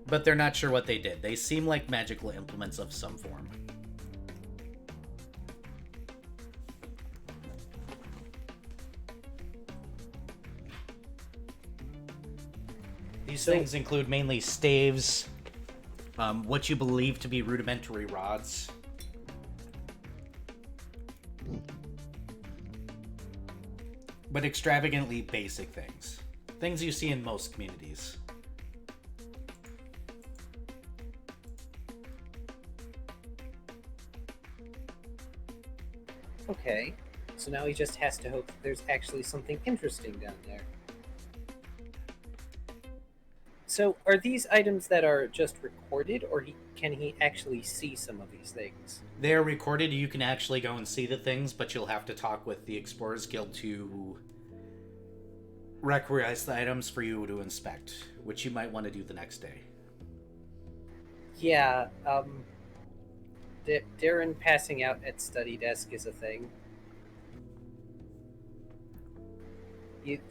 But they're not sure what they did. They seem like magical implements of some form. These things include mainly staves, what you believe to be rudimentary rods. But extravagantly basic things. Things you see in most communities. Okay, so now he just has to hope that there's actually something interesting down there. So, are these items that are just recorded, or can he actually see some of these things? They are recorded. You can actually go and see the things, but you'll have to talk with the Explorers Guild to requisize the items for you to inspect, which you might want to do the next day. Yeah, Darren passing out at study desk is a thing.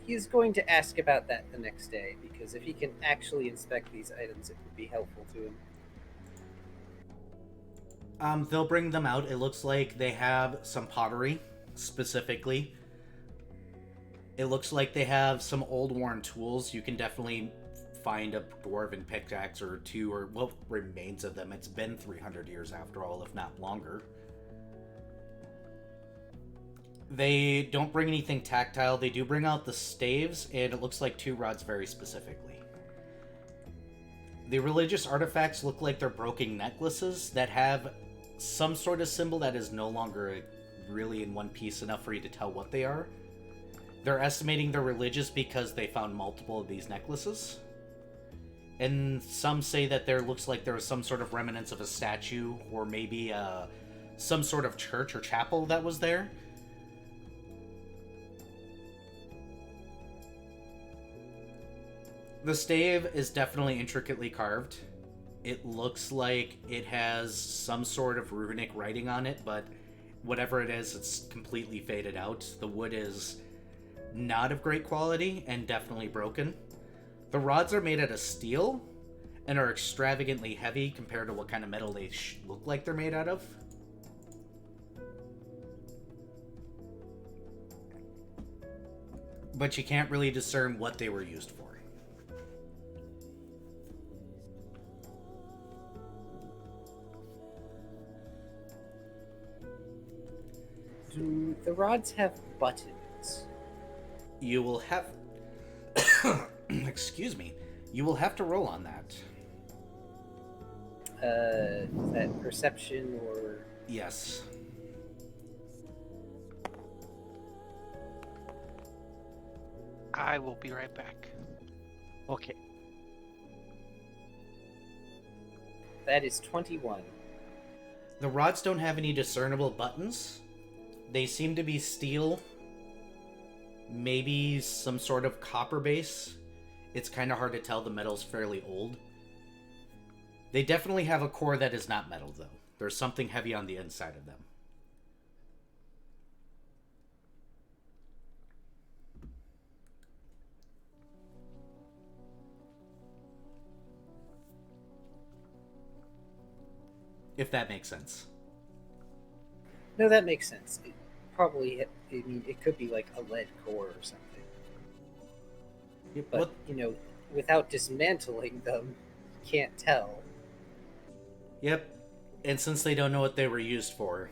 He's going to ask about that the next day, because if he can actually inspect these items, it would be helpful to him. They'll bring them out. It looks like they have some pottery, specifically. It looks like they have some old worn tools. You can definitely find a dwarven pickaxe or two, or what remains of them. It's been 300 years after all, if not longer. They don't bring anything tactile. They do bring out the staves, and it looks like 2 rods very specifically. The religious artifacts look like they're broken necklaces that have some sort of symbol that is no longer really in one piece enough for you to tell what they are. They're estimating they're religious because they found multiple of these necklaces. And some say that there looks like there was some sort of remnants of a statue, or maybe some sort of church or chapel that was there. The stave is definitely intricately carved. It looks like it has some sort of runic writing on it, but whatever it is, it's completely faded out. The wood is not of great quality and definitely broken. The rods are made out of steel and are extravagantly heavy compared to what kind of metal they look like they're made out of. But you can't really discern what they were used for. Do the rods have buttons? You will have... Excuse me. You will have to roll on that. Is that perception or... Yes. I will be right back. Okay. That is 21. The rods don't have any discernible buttons. They seem to be steel. Maybe some sort of copper base. It's kind of hard to tell. The metal's fairly old. They definitely have a core that is not metal, though. There's something heavy on the inside of them. if that makes sense. No, that makes sense. It could be like a lead core or something. Yep, But, without dismantling them, you can't tell. Yep. And since they don't know what they were used for,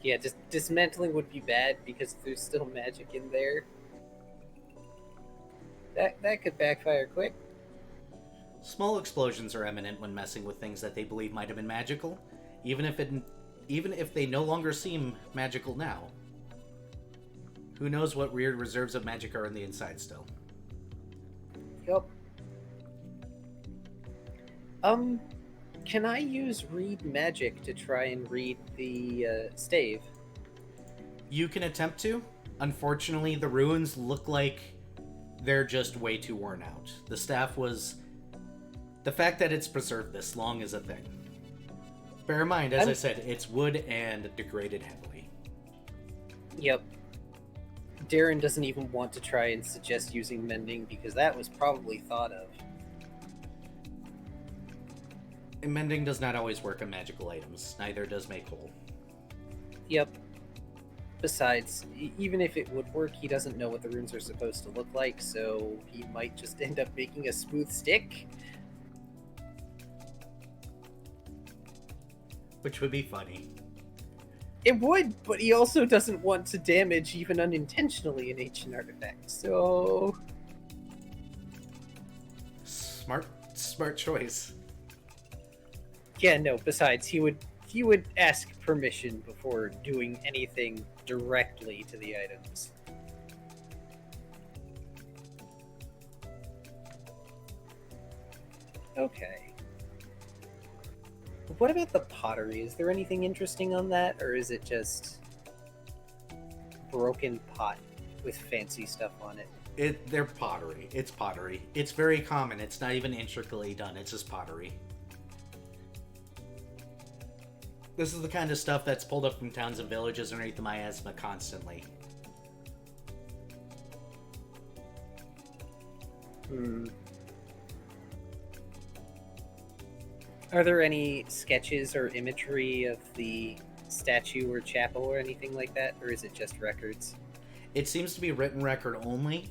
Yeah, just dismantling would be bad because there's still magic in there. That could backfire quick. small explosions are imminent when messing with things that they believe might have been magical, even if they no longer seem magical now. Who knows what weird reserves of magic are in the inside still? Yup. Can I use read magic to try and read the stave? You can attempt to. Unfortunately, the ruins look like they're just way too worn out. The staff was... The fact that it's preserved this long is a thing. Bear in mind, as I said, it's wood and degraded heavily. Yep. Darren doesn't even want to try and suggest using mending because that was probably thought of. And mending does not always work on magical items. Neither does make whole. Yep. Besides, even if it would work, he doesn't know what the runes are supposed to look like, so he might just end up making a smooth stick. Which would be funny. It would, but he also doesn't want to damage even unintentionally an ancient artifact, so... Smart choice. Yeah, no, besides, he would ask permission before doing anything directly to the items. Okay. What about the pottery? Is there anything interesting on that, or is it just broken pot with fancy stuff on it? They're pottery. It's pottery. It's very common. It's not even intricately done. It's just pottery. This is the kind of stuff that's pulled up from towns and villages underneath the miasma constantly. Are there any sketches or imagery of the statue or chapel or anything like that, or is it just records? It seems to be written record only.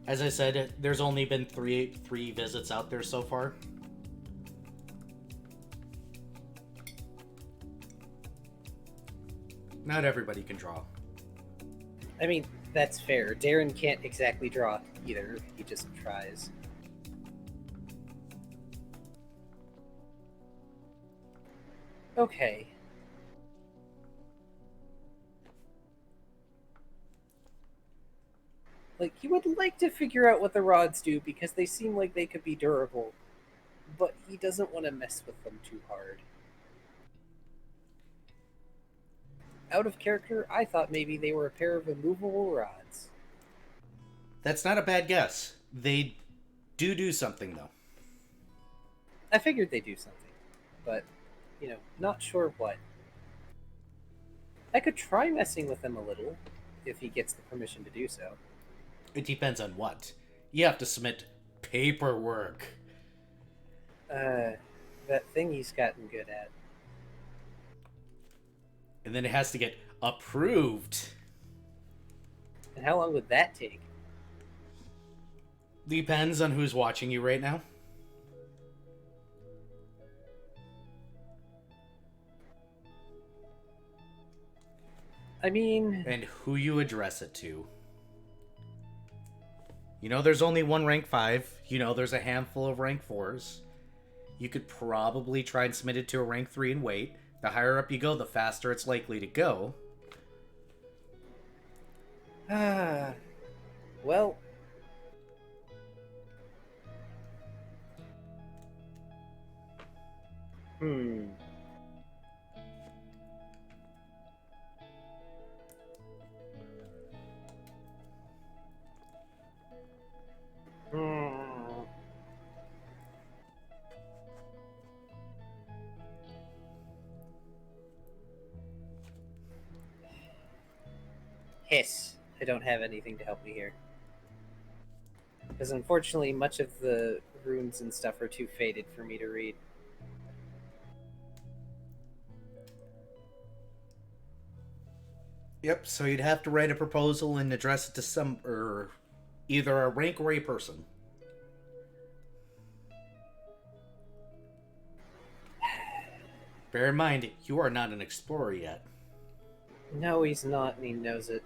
As I said, there's only been three visits out there so far. Not everybody can draw. I mean, that's fair. Darren can't exactly draw either. He just tries. Okay. Like, he would like to figure out what the rods do because they seem like they could be durable, but he doesn't want to mess with them too hard. Out of character, I thought maybe they were a pair of immovable rods. That's not a bad guess. They do something, though. I figured they'd do something, but, not sure what. I could try messing with them a little, if he gets the permission to do so. It depends on what. You have to submit paperwork. That thing he's gotten good at. And then it has to get approved. And how long would that take? Depends on who's watching you right now. I mean... And who you address it to. There's only one rank 5. There's a handful of rank 4s. You could probably try and submit it to a rank 3 and wait. The higher up you go, the faster it's likely to go. Well... Hiss. I don't have anything to help me here. Because unfortunately, much of the runes and stuff are too faded for me to read. Yep, so you'd have to write a proposal and address it to either a rank or a person. Bear in mind, you are not an explorer yet. No, he's not, and he knows it.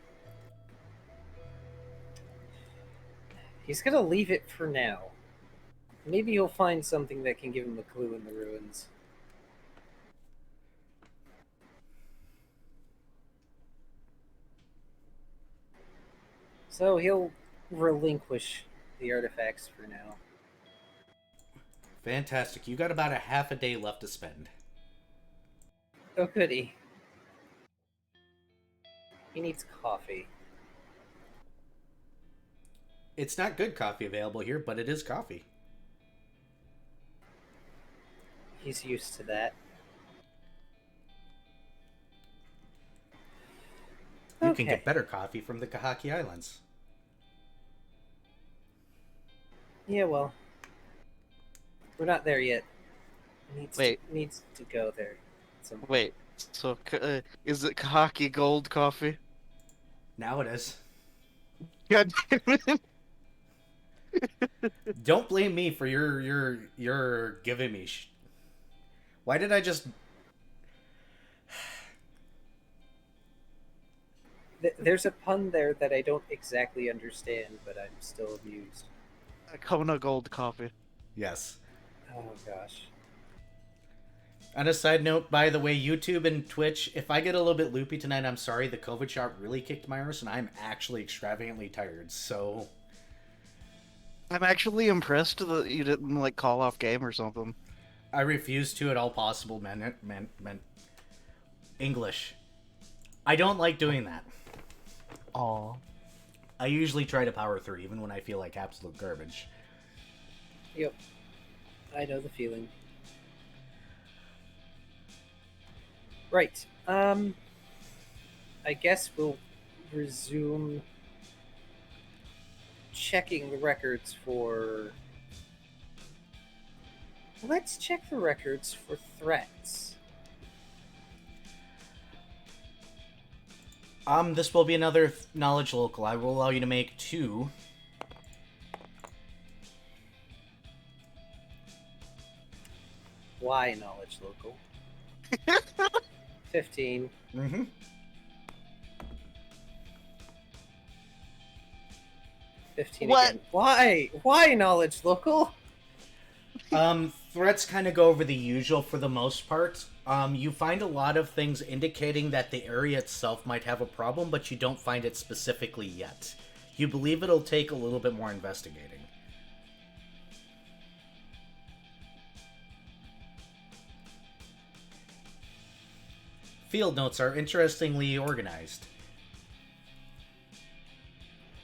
He's gonna leave it for now. Maybe he'll find something that can give him a clue in the ruins. So he'll relinquish the artifacts for now. Fantastic. You got about a half a day left to spend. Oh, goody. He needs coffee. It's not good coffee available here, but it is coffee. He's used to that. You can get better coffee from the Kahaki Islands. Yeah, well, we're not there yet. Wait. Needs to go there. Wait, so is it Kahaki Gold coffee? Now it is. God damn it. Don't blame me for your giving me. Why did I just? There's a pun there that I don't exactly understand, but I'm still amused. Kona Gold coffee. Yes. Oh gosh. On a side note, by the way, YouTube and Twitch, if I get a little bit loopy tonight, I'm sorry. The COVID shot really kicked my arse, and I'm actually extravagantly tired. So I'm actually impressed that you didn't like call off game or something. I refuse to at all possible English. I don't like doing that. Aw. I usually try to power through, even when I feel like absolute garbage. Yep. I know the feeling. Right. I guess we'll resume checking the records for... Let's check the records for threats. This will be another knowledge local. I will allow you to make 2. Why knowledge local? 15. Mm-hmm. 15 What? again. Why? Why knowledge local? Threats kind of go over the usual for the most part. You find a lot of things indicating that the area itself might have a problem, but you don't find it specifically yet. You believe it'll take a little bit more investigating. Field notes are interestingly organized.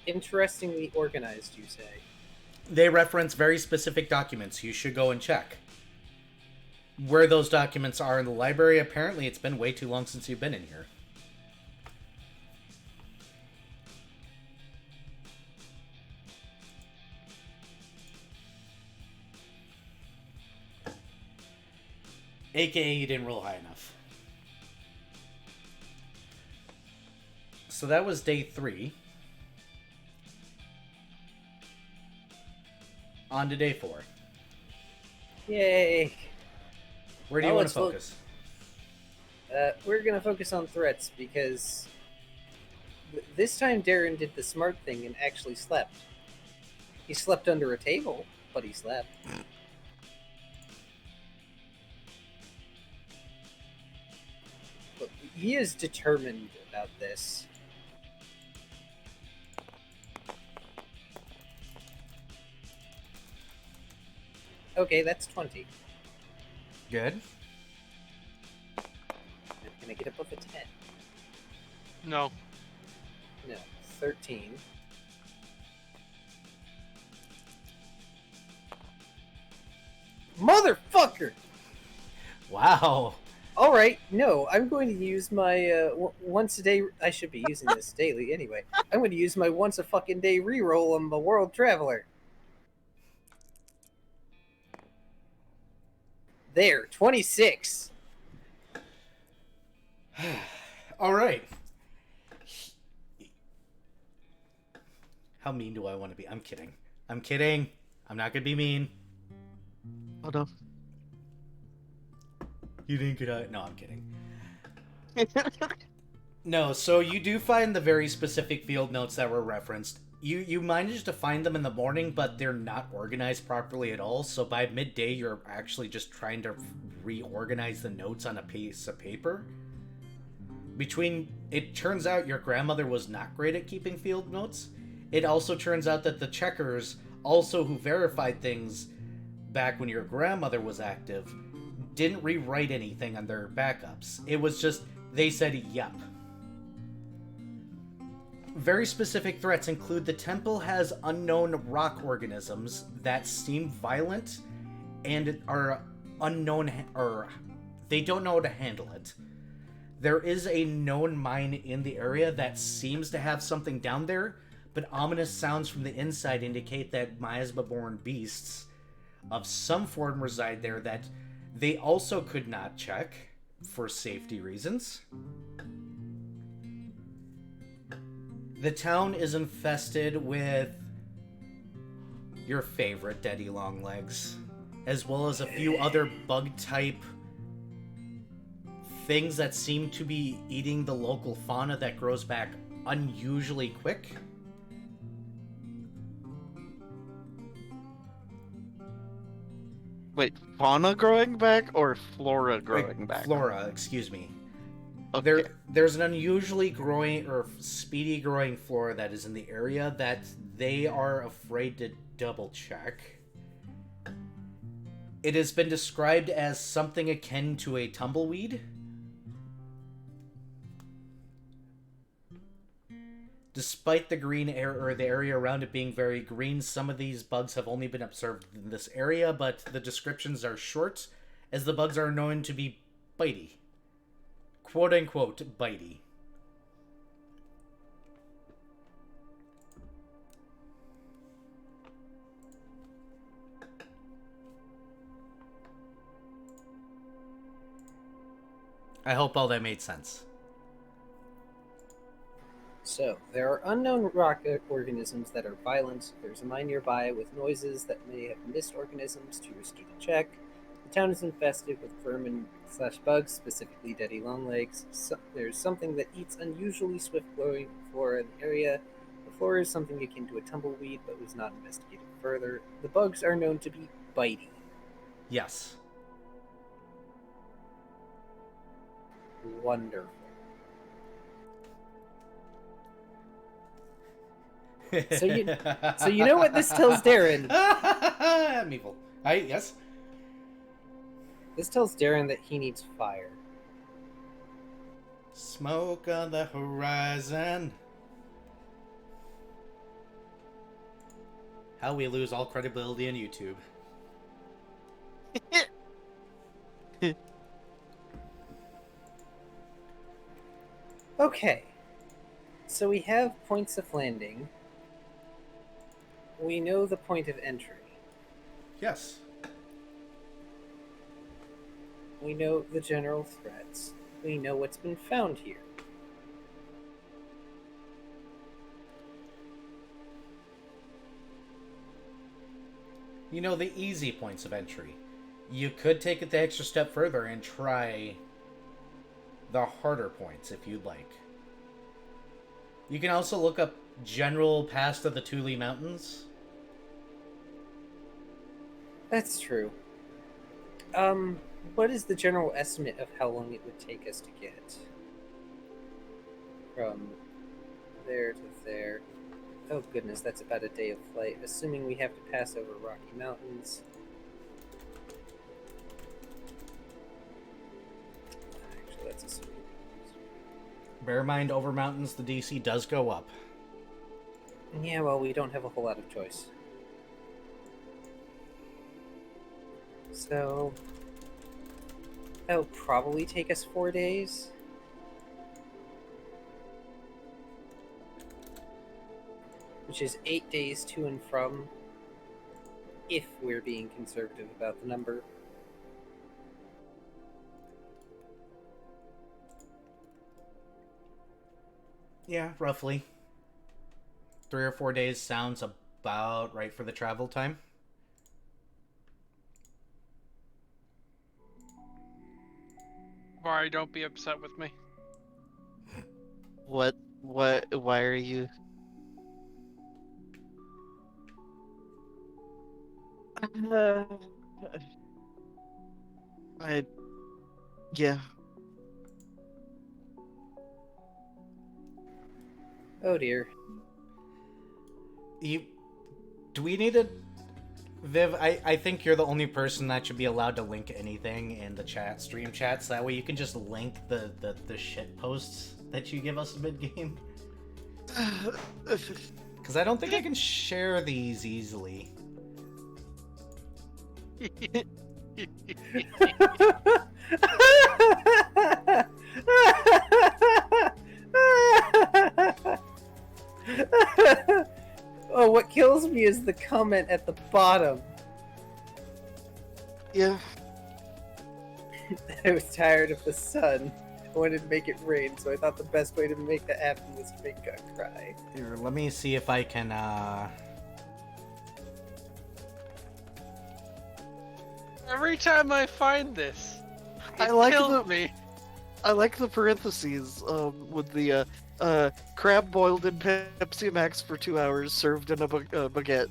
Interestingly organized, you say? They reference very specific documents. You should go and check. Where those documents are in the library, apparently it's been way too long since you've been in here. AKA you didn't roll high enough. So that was day 3. On to day 4. Yay! Where do you want to focus? We're gonna focus on threats because this time Darren did the smart thing and actually slept. He slept under a table, but he slept. Look, he is determined about this. Okay, that's 20. Good. Can I get above a 10? No. No. 13. Motherfucker! Wow. Alright, no, I'm going to use my once a day... I should be using this daily anyway. I'm going to use my once a fucking day reroll on the World Traveler. There, 26. All right. How mean do I want to be? I'm kidding. I'm kidding. I'm not gonna be mean. Oh no. You didn't get out. No, I'm kidding. No, so you do find the very specific field notes that were referenced. You managed to find them in the morning, but they're not organized properly at all. So by midday, you're actually just trying to reorganize the notes on a piece of paper. It turns out your grandmother was not great at keeping field notes. It also turns out that the checkers, also who verified things back when your grandmother was active, didn't rewrite anything on their backups. It was just, they said, yep. Very specific threats include the temple has unknown rock organisms that seem violent and are unknown, or they don't know how to handle it. There is a known mine in the area that seems to have something down there, but ominous sounds from the inside indicate that miasma-born beasts of some form reside there that they also could not check for safety reasons. The town is infested with your favorite daddy long legs, as well as a few other bug-type things that seem to be eating the local fauna that grows back unusually quick. Wait, fauna growing back or flora growing back? Flora, excuse me. Okay. There's an unusually growing or speedy growing flora that is in the area that they are afraid to double check. It has been described as something akin to a tumbleweed. Despite the green air or the area around it being very green, some of these bugs have only been observed in this area, but the descriptions are short, as the bugs are known to be bitey. Quote-unquote bitey. I hope all that made sense. So, there are unknown rock organisms that are violent. There's a mine nearby with noises that may have missed organisms too risky to check. The town is infested with vermin/bugs, specifically deadly longlegs. There's something that eats unusually swift-growing flora in the area. The flora is something akin to a tumbleweed, but was not investigated further. The bugs are known to be bitey. Yes. Wonderful. So you know what this tells Darren? I'm evil. Yes. This tells Darren that he needs fire. Smoke on the horizon. How we lose all credibility on YouTube. Okay. So we have points of landing. We know the point of entry. Yes. We know the general threats. We know what's been found here. You know the easy points of entry. You could take it the extra step further and try the harder points if you'd like. You can also look up general pass to the Thule Mountains. That's true. What is the general estimate of how long it would take us to get from there to there? Oh goodness, that's about a day of flight, assuming we have to pass over Rocky Mountains. Actually, that's assuming. Bear in mind, over mountains, the DC does go up. Yeah, well, we don't have a whole lot of choice. So, that'll probably take us 4 days. Which is 8 days to and from, if we're being conservative about the number. Yeah, roughly. 3 or 4 days sounds about right for the travel time. Vari, don't be upset with me. What? Why are you? Uh, I yeah. Oh dear. You, do we need to, Viv? I think you're the only person that should be allowed to link anything in the chat, stream chats. That way you can just link the shit posts that you give us mid game. Because I don't think I can share these easily. Oh, what kills me is the comment at the bottom. Yeah. I was tired of the sun. I wanted to make it rain, so I thought the best way to make that happen was to make God cry. Here, let me see if I can, Every time I find this, it I like kills the- me. I like the parentheses with the crab boiled in Pepsi Max for 2 hours, served in a baguette,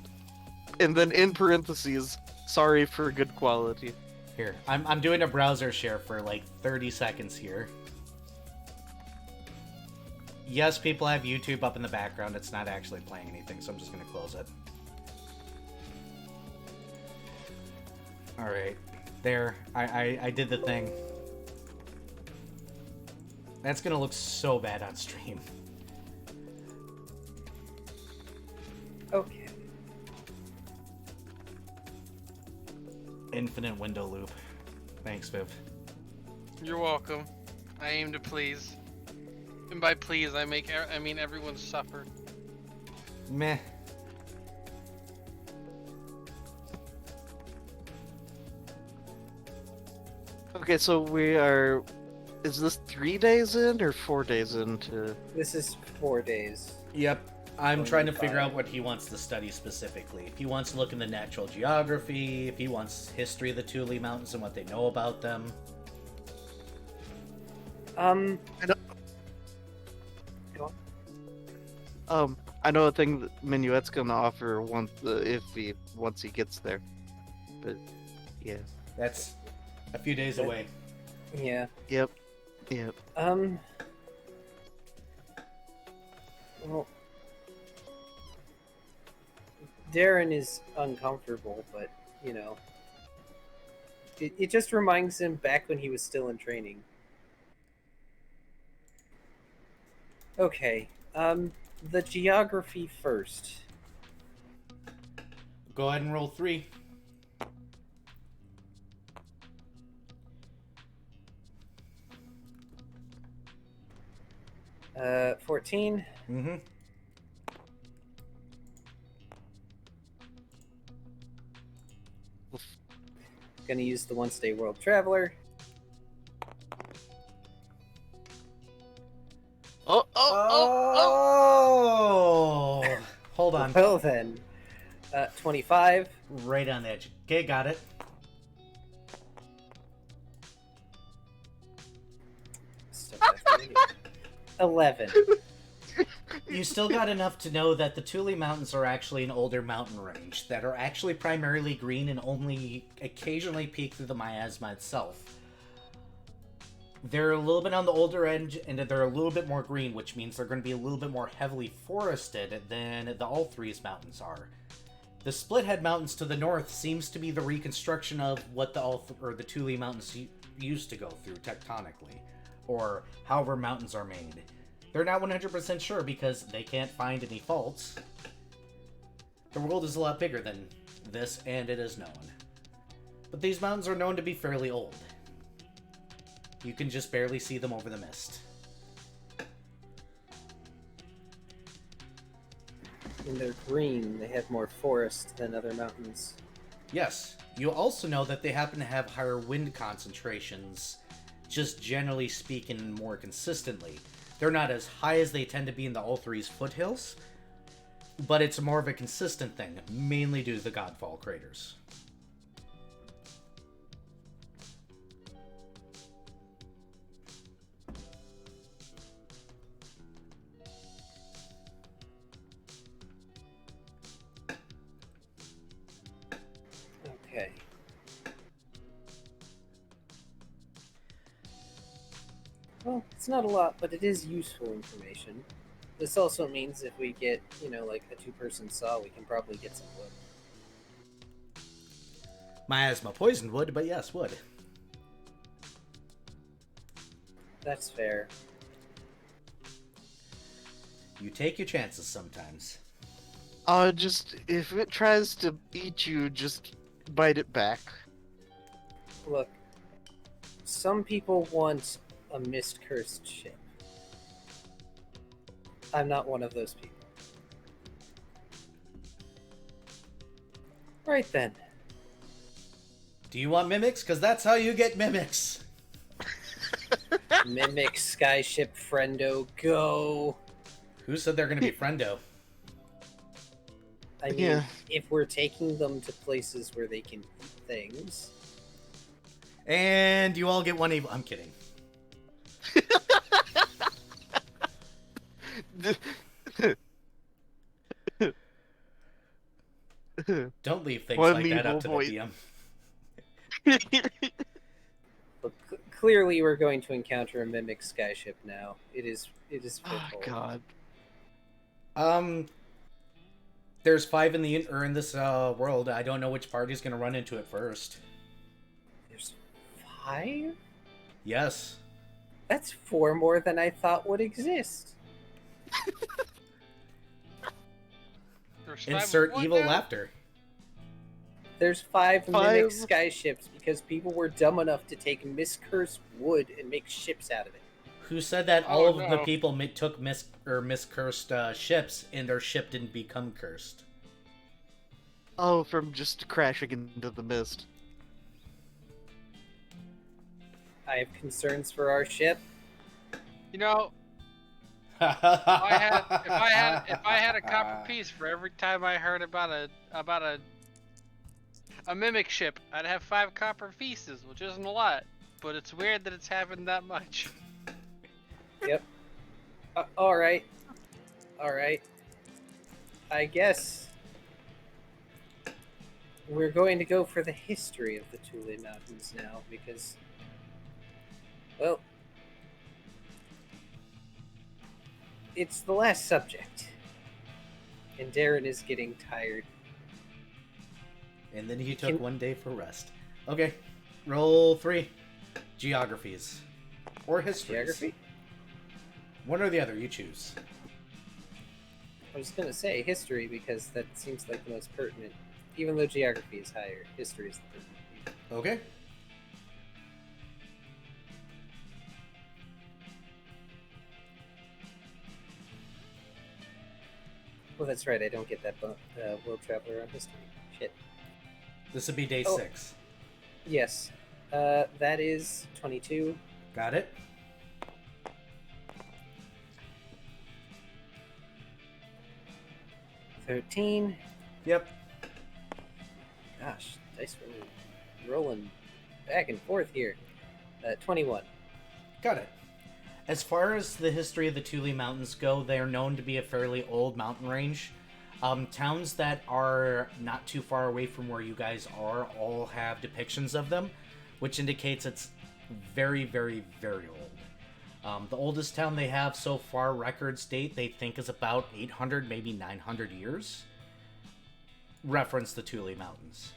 and then in parentheses, sorry for good quality. here. I'm doing a browser share for like 30 seconds here. Yes, people have YouTube up in the background. It's not actually playing anything, so I'm just going to close it. Alright. There. I did the thing. That's going to look so bad on stream. Okay. Infinite window loop. Thanks, Viv. You're welcome. I aim to please. And by please, I mean everyone suffer. Meh. Okay, so we are. Is this 3 days in or 4 days into? This is 4 days. Yep. I'm trying to 25. figure out what he wants to study specifically. If he wants to look in the natural geography, if he wants history of the Thule Mountains and what they know about them. I know a thing that Minuet's gonna offer once he gets there, but yeah. That's a few days away. Yeah. Yep. Well, Darren is uncomfortable, but, you know, it just reminds him back when he was still in training. Okay, the geography first. Go ahead and roll 3. 14. Mm-hmm. Gonna use the once day world traveler. Oh! Hold on. Well then, 25. Right on the edge. Okay, got it. Stuff after me. 11. You still got enough to know that the Thule Mountains are actually an older mountain range that are actually primarily green and only occasionally peek through the miasma itself. They're a little bit on the older end, and they're a little bit more green, which means they're going to be a little bit more heavily forested than the All-Threes mountains are. The Splithead Mountains to the north seems to be the reconstruction of what the Thule Mountains used to go through tectonically, or however mountains are made. They're not 100% sure because they can't find any faults. The world is a lot bigger than this, and it is known. But these mountains are known to be fairly old. You can just barely see them over the mist. And they're green. They have more forest than other mountains. Yes, you also know that they happen to have higher wind concentrations, just generally speaking more consistently. They're not as high as they tend to be in the Ulthries foothills, but it's more of a consistent thing, mainly due to the Godfall craters. Okay. Well, it's not a lot, but it is useful information. This also means if we get, like a two-person saw, we can probably get some wood. Miasma poison wood, but yes, wood. That's fair. You take your chances sometimes. Just, if it tries to eat you, just bite it back. Look, some people want a mist-cursed ship. I'm not one of those people. Right then. Do you want mimics? Because that's how you get mimics. Mimic skyship friendo, go! Who said they're going to be friendo? I mean, Yeah. if we're taking them to places where they can eat things... And you all get one evil. I'm kidding. Don't leave things One like that up evil to voice. the DM. But clearly we're going to encounter a mimic skyship now. It is Oh foothold. god. There's 5 in this world. I don't know which party's going to run into it first. There's 5? Yes. That's 4 more than I thought would exist. There's 5 Insert what evil now? laughter. There's 5 5? mimic skyships because people were dumb enough to take miscursed wood and make ships out of it. Who said that Oh, all of the no. people took miscursed ships and their ship didn't become cursed? Oh, from just crashing into the mist. I have concerns for our ship. You know, if I had a copper piece for every time I heard about a mimic ship, I'd have 5 copper pieces, which isn't a lot, but it's weird that it's happened that much. Yep. Alright. I guess we're going to go for the history of the Thule Mountains now, because, well, it's the last subject. And Darren is getting tired. And then he took one day for rest. Okay, roll 3. Geographies. Or histories. Geography? One or the other, you choose. I was going to say history because that seems like the most pertinent. Even though geography is higher, history is the pertinent. Okay. Well, that's right. I don't get that World Traveler on history. Shit. This would be day Oh. 6. Yes. That is 22. Got it? 13. Yep. Gosh, dice rolling back and forth here. 21. Got it. As far as the history of the Thule Mountains go, they are known to be a fairly old mountain range. Towns that are not too far away from where you guys are all have depictions of them, which indicates it's very, very, very old. The oldest town they have so far, records date, they think is about 800, maybe 900 years. Reference the Thule Mountains.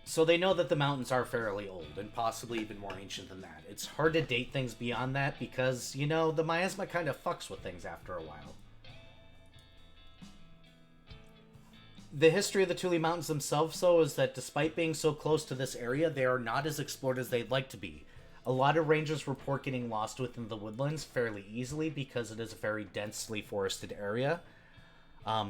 So they know that the mountains are fairly old, and possibly even more ancient than that. It's hard to date things beyond that because, the miasma kind of fucks with things after a while. The history of the Thule Mountains themselves, though, is that despite being so close to this area, they are not as explored as they'd like to be. A lot of rangers report getting lost within the woodlands fairly easily because it is a very densely forested area.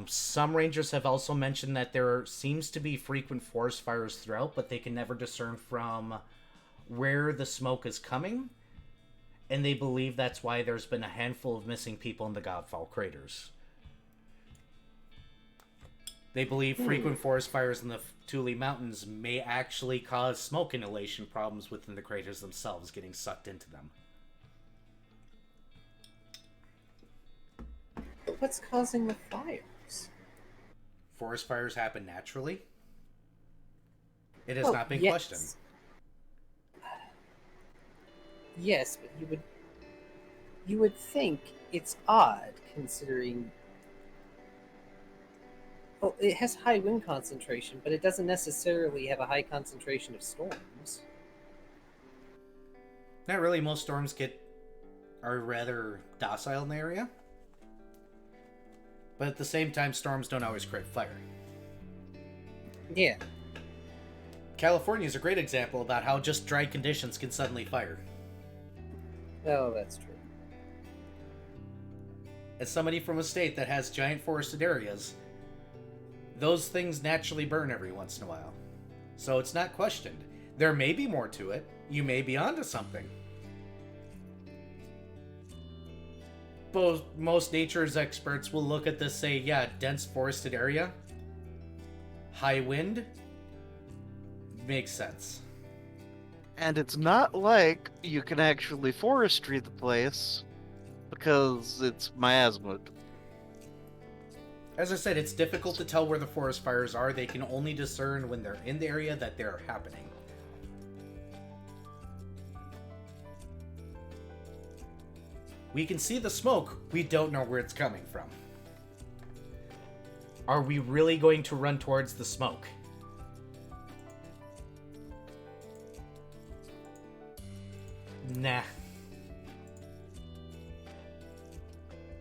Some rangers have also mentioned that there seems to be frequent forest fires throughout, but they can never discern from where the smoke is coming. and they believe that's why there's been a handful of missing people in the Godfall craters. They believe frequent forest fires in the Thule Mountains may actually cause smoke inhalation problems within the craters themselves, getting sucked into them. But what's causing the fires? Forest fires happen naturally. It has not been questioned. Yes, but you would think it's odd considering. Well, it has high wind concentration, but it doesn't necessarily have a high concentration of storms. Not really. Most storms are rather docile in the area. But at the same time, storms don't always create fire. Yeah. California is a great example about how just dry conditions can suddenly fire. Oh, that's true. As somebody from a state that has giant forested areas, those things naturally burn every once in a while. So it's not questioned. There may be more to it. You may be onto something. Most nature's experts will look at this, say, yeah, dense forested area, high wind, makes sense. And it's not like you can actually forestry the place because it's miasma. As I said, it's difficult to tell where the forest fires are. They can only discern when they're in the area that they're happening. We can see the smoke. We don't know where it's coming from. Are we really going to run towards the smoke? Nah.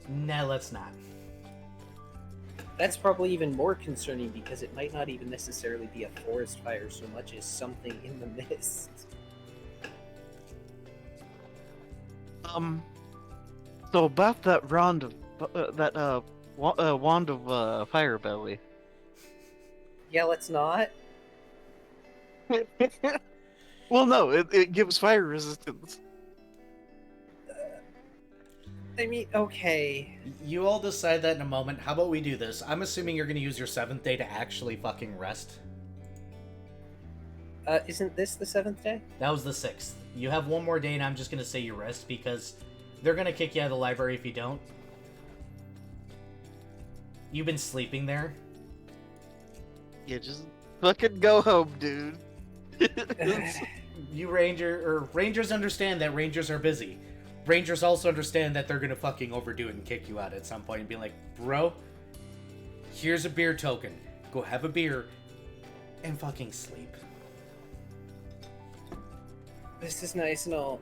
Nah, let's not. That's probably even more concerning because it might not even necessarily be a forest fire so much as something in the mist. So about that wand of wand of fire belly. Yeah, let's not. Well, no, it gives fire resistance. I mean, okay. You all decide that in a moment. How about we do this? I'm assuming you're going to use your 7th day to actually fucking rest. Isn't this the 7th day? That was the 6th. You have one more day, and I'm just going to say you rest because they're going to kick you out of the library if you don't. You've been sleeping there. Yeah, just fucking go home, dude. Rangers understand that Rangers are busy. Rangers also understand that they're gonna fucking overdo it and kick you out at some point and be like, bro, here's a beer token. Go have a beer and fucking sleep. This is nice and all.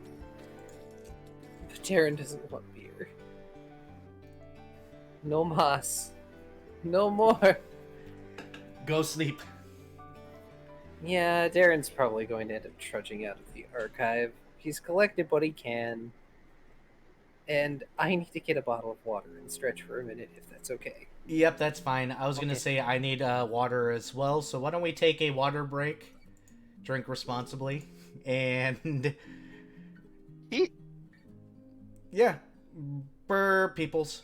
But Darren doesn't want beer. No mas. No more. Go sleep. Yeah, Darren's probably going to end up trudging out of the archive. He's collected what he can. And I need to get a bottle of water and stretch for a minute, if that's okay. Yep, that's fine. I was gonna say I need water as well, so why don't we take a water break? Drink responsibly. And... yeah. Brr, peoples.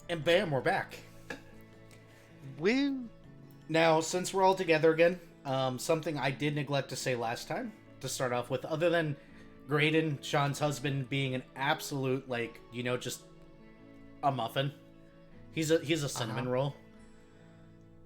And bam, we're back. We Now, since we're all together again, something I did neglect to say last time, to start off with, other than Graydon, Sean's husband, being an absolute, like, just a muffin. He's a cinnamon roll.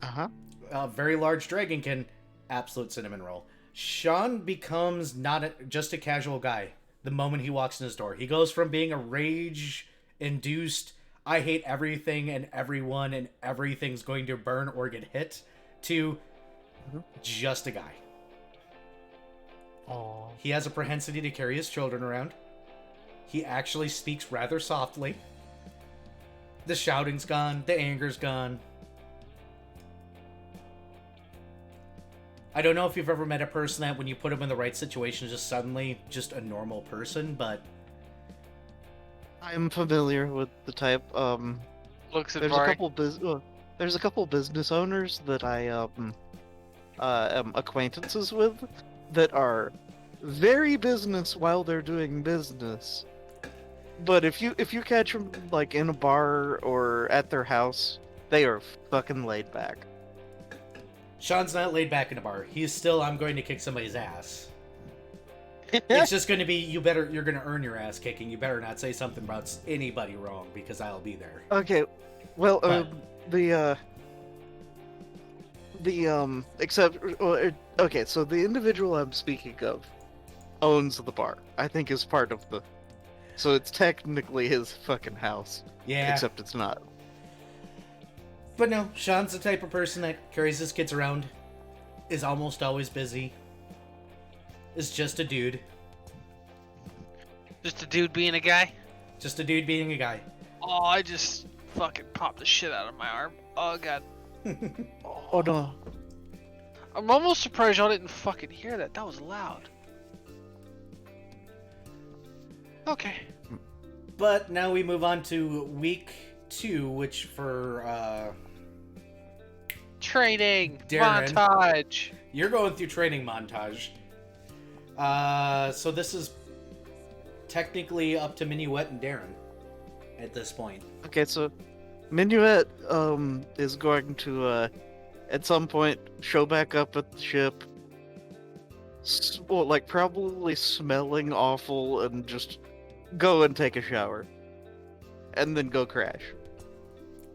A very large dragonkin, absolute cinnamon roll. Sean becomes not just a casual guy the moment he walks in his door. He goes from being a rage-induced, I hate everything and everyone and everything's going to burn or get hit, to just a guy. Aww. He has a propensity to carry his children around. He actually speaks rather softly. The shouting's gone. The anger's gone. I don't know if you've ever met a person that when you put them in the right situation is just suddenly just a normal person, but... I'm familiar with the type. Looks at There's Vari. there's a couple business owners that I am acquaintances with that are very business while they're doing business. But if you catch them like in a bar or at their house, they are fucking laid back. Sean's not laid back in a bar. He's still, I'm going to kick somebody's ass. It's just going to be, you're going to earn your ass kicking. You better not say something about anybody wrong because I'll be there. Okay, well, okay, so the individual I'm speaking of owns the bar. I think is part of the, so it's technically his fucking house. Yeah. Except it's not. But no, Sean's the type of person that carries his kids around, is almost always busy, is just a dude. Just a dude being a guy? Just a dude being a guy. Oh, I just fucking popped the shit out of my arm. Oh, God. Oh no. I'm almost surprised y'all didn't fucking hear that. That was loud. Okay. But now we move on to week 2, which for Training Darren. montage. You're going through training montage. So this is technically up to Minuet and Darren at this point. Okay, so Minuet is going to at some point show back up at the ship. Well, like probably smelling awful and just go and take a shower. And then go crash.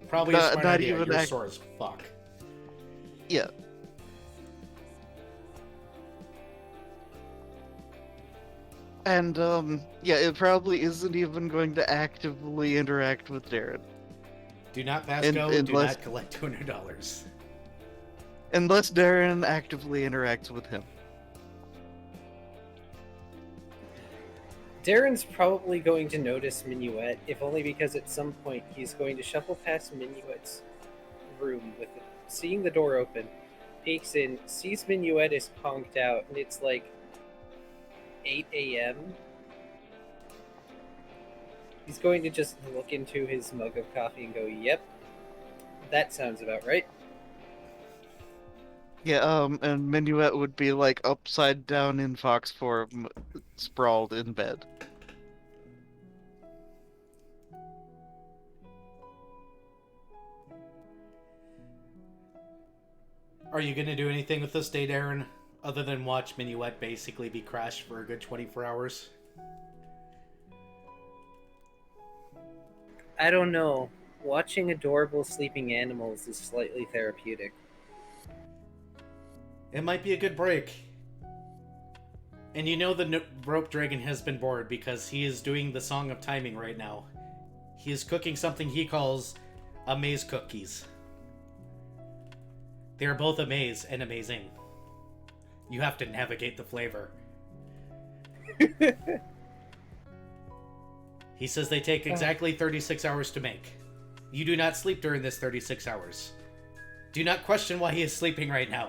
Probably a smart not idea. even You're act- sore as fuck. Yeah. And yeah, it probably isn't even going to actively interact with Darren. Do not pass And- go. Do unless- not collect $200. Unless Darren actively interacts with him. Darren's probably going to notice Minuet, if only because at some point he's going to shuffle past Minuet's room with it, seeing the door open, peeks in, sees Minuet is conked out, and it's like 8 a.m. He's going to just look into his mug of coffee and go, "Yep, that sounds about right." Yeah, and Minuet would be like upside down in fox form, sprawled in bed. Are you going to do anything with this day, Darren, other than watch Minuet basically be crashed for a good 24 hours? I don't know. Watching adorable sleeping animals is slightly therapeutic. It might be a good break. And you know the rope dragon has been bored because he is doing the Song of Timing right now. He is cooking something he calls amaze cookies. They are both amaze and amazing. You have to navigate the flavor. He says they take exactly 36 hours to make. You do not sleep during this 36 hours. Do not question why he is sleeping right now.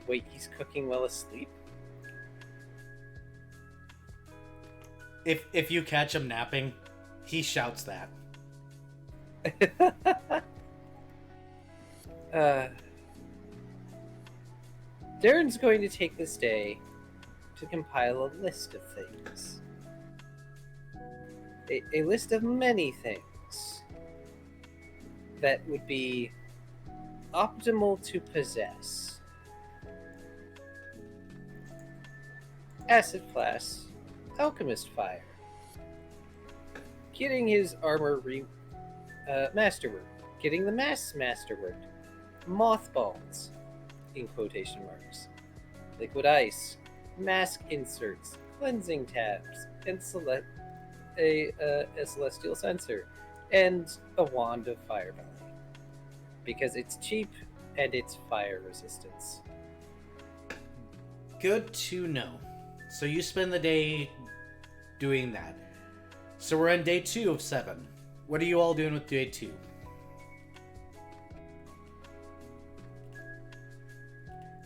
Wait, he's cooking while asleep? If you catch him napping, he shouts that. Darren's going to take this day to compile a list of things. a list of many things that would be optimal to possess. Acid Flask, Alchemist Fire, getting his armor masterwork, getting the mask masterwork, mothballs, in quotation marks, liquid ice, mask inserts, cleansing tabs, and a celestial sensor, and a wand of fire belly, because it's cheap and it's fire resistance. Good to know. So you spend the day doing that. So we're on day 2 of 7. What are you all doing with day 2?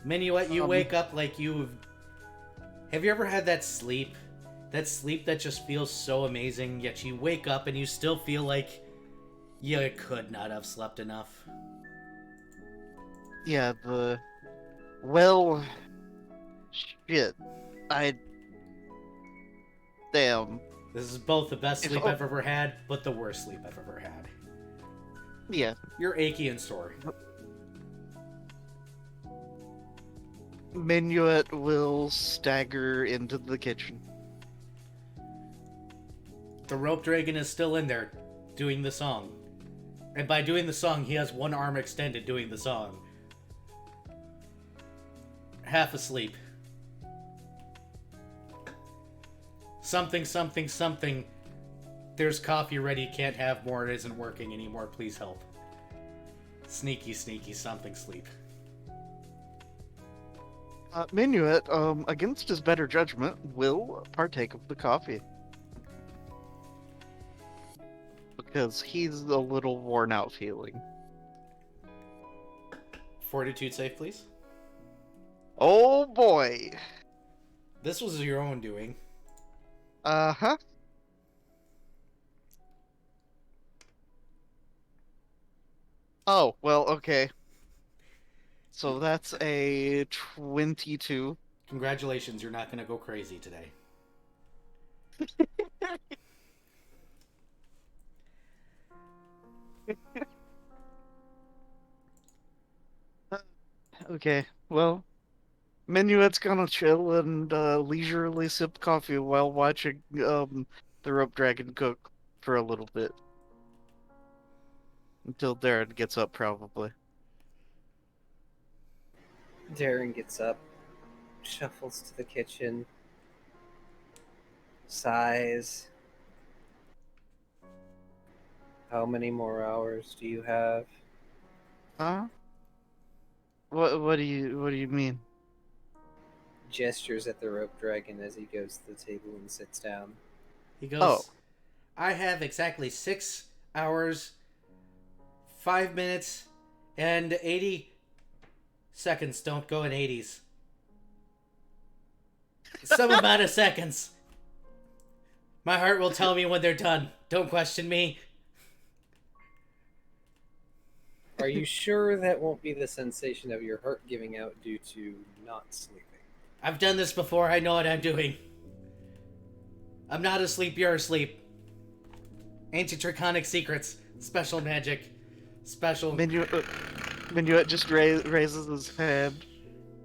Minuet, you wake up like you've... Have you ever had that sleep? That sleep that just feels so amazing, yet you wake up and you still feel like you could not have slept enough. Yeah, well, shit. Damn. This is both the best sleep I've ever had, but the worst sleep I've ever had. Yeah. You're achy and sore. Minuet will stagger into the kitchen. The rope dragon is still in there, doing the song. And by doing the song, he has one arm extended doing the song. Half asleep. Something, something, something. There's coffee ready, can't have more, it isn't working anymore, please help. Sneaky, sneaky, something sleep. Minuet, against his better judgment, will partake of the coffee. Because he's a little worn out feeling. Fortitude save, please. Oh boy! This was your own doing. Uh-huh. Oh, well, okay. So that's a 22. Congratulations, you're not gonna go crazy today. Okay, well, Minuet's gonna chill and leisurely sip coffee while watching the rope dragon cook for a little bit. Until Darren gets up, probably. Darren gets up, shuffles to the kitchen, sighs. How many more hours do you have? Huh? What do you mean? Gestures at the rope dragon as he goes to the table and sits down. He goes, Oh. I have exactly 6 hours, 5 minutes, and 80 seconds. Don't go in 80s. Some amount of seconds. My heart will tell me when they're done. Don't question me. Are you sure that won't be the sensation of your heart giving out due to not sleeping? I've done this before. I know what I'm doing. I'm not asleep. You're asleep. Ancient draconic secrets. Special magic. Special... Minuet just raises his hand,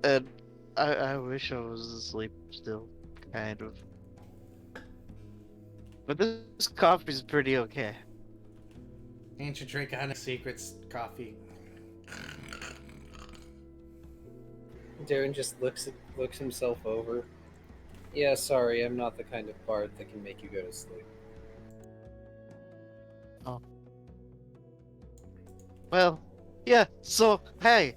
and I wish I was asleep still, kind of. But this coffee's pretty okay. Ancient draconic secrets. Coffee. Darren just looks himself over. Yeah, sorry, I'm not the kind of bard that can make you go to sleep. Oh. Well, yeah, so, hey,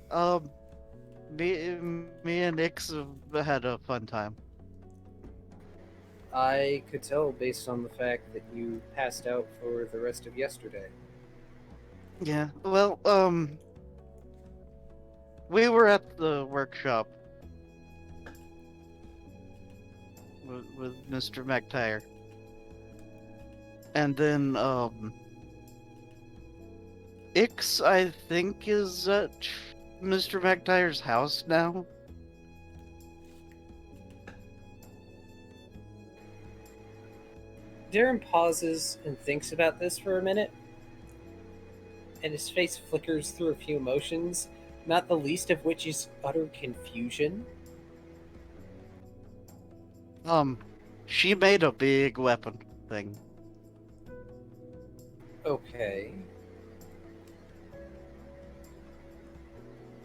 me and Ix have had a fun time. I could tell based on the fact that you passed out for the rest of yesterday. Yeah, well, we were at the workshop with Mr. Mctier. And then, Ix, I think, is at Mr. Mctier's house now. Darren pauses and thinks about this for a minute, and his face flickers through a few emotions, not the least of which is utter confusion. She made a big weapon thing. Okay.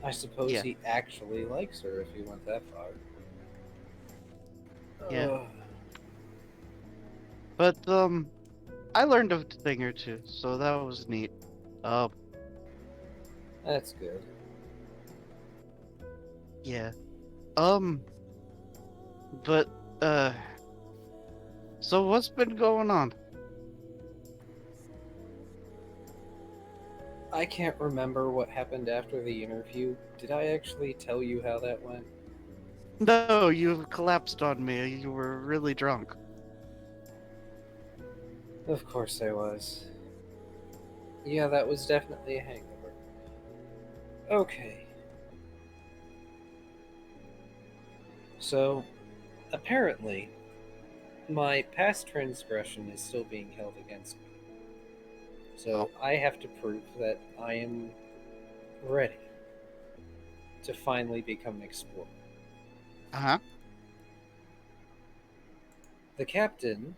I suppose Yeah. he actually likes her if he went that far. Yeah. Ugh. But, I learned a thing or two, so that was neat. Um, That's good. yeah. But, so what's been going on? I can't remember what happened after the interview. Did I actually tell you how that went? No, you collapsed on me. You were really drunk. Of course I was. Yeah, that was definitely a hangover. Okay. So, apparently, my past transgression is still being held against me. So I have to prove that I am ready to finally become an explorer. Uh-huh. The captain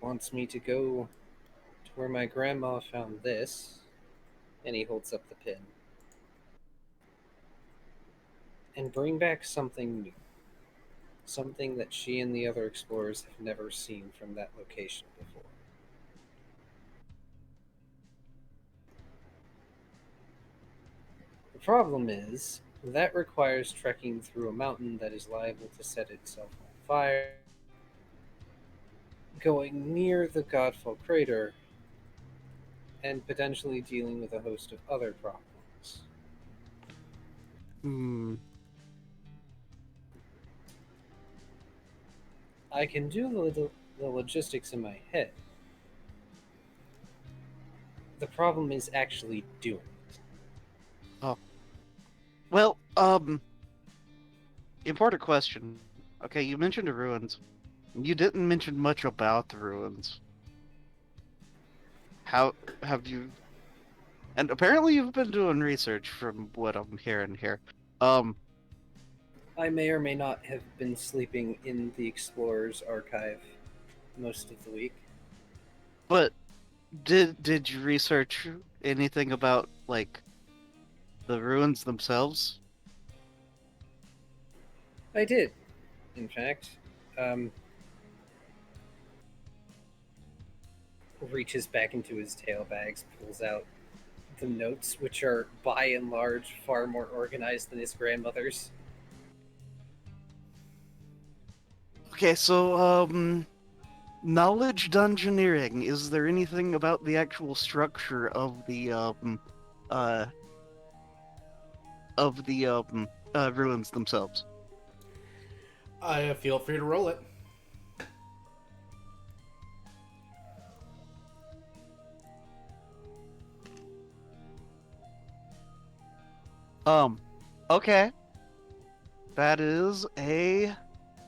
wants me to go to where my grandma found this, and he holds up the pin, and bring back something new. Something that she and the other explorers have never seen from that location before. The problem is, that requires trekking through a mountain that is liable to set itself on fire, going near the Godfall crater, and potentially dealing with a host of other problems. Hmm. I can do the logistics in my head. The problem is actually doing it. Oh. Well, important question. Okay, you mentioned the ruins. You didn't mention much about the ruins. How have you... And apparently you've been doing research from what I'm hearing here. Um, I may or may not have been sleeping in the Explorer's archive most of the week. but did you research anything about, like, the ruins themselves? I did, in fact. Um, reaches back into his tail bags, pulls out the notes, which are by and large far more organized than his grandmother's. Okay, so, knowledge dungeoneering. Is there anything about the actual structure uh, of the, ruins themselves? Feel free to roll it. Um, okay. That is a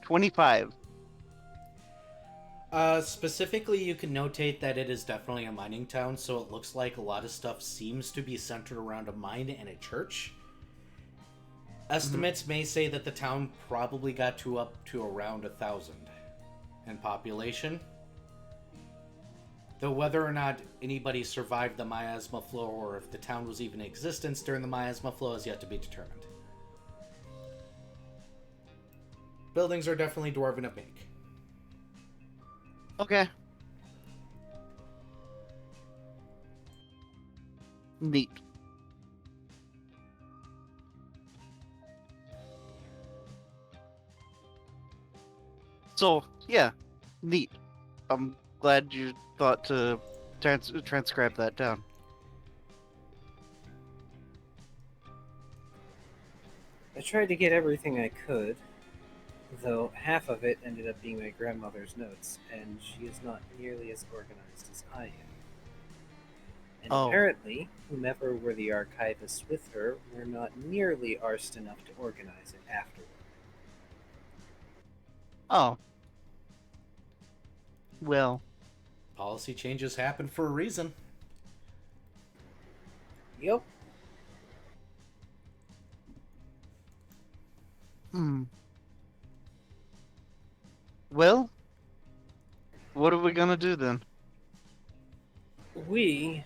25. Specifically, you can notate that it is definitely a mining town, so it looks like a lot of stuff seems to be centered around a mine and a church. Estimates may say that the town probably got to up to around 1,000 in population. Though whether or not anybody survived the miasma flow or if the town was even in existence during the miasma flow is yet to be determined. Buildings are definitely dwarven of make. Okay. Neat. So, yeah, neat. I'm glad you thought to transcribe that down. I tried to get everything I could, though half of it ended up being my grandmother's notes, and she is not nearly as organized as I am. And Oh. apparently, whomever were the archivists with her were not nearly arsed enough to organize it afterward. Oh. Well, Policy changes happen for a reason. Yup. hmm. Well, what are we gonna do then? We